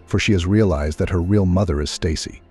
For she has realized that her real mother is Stacy.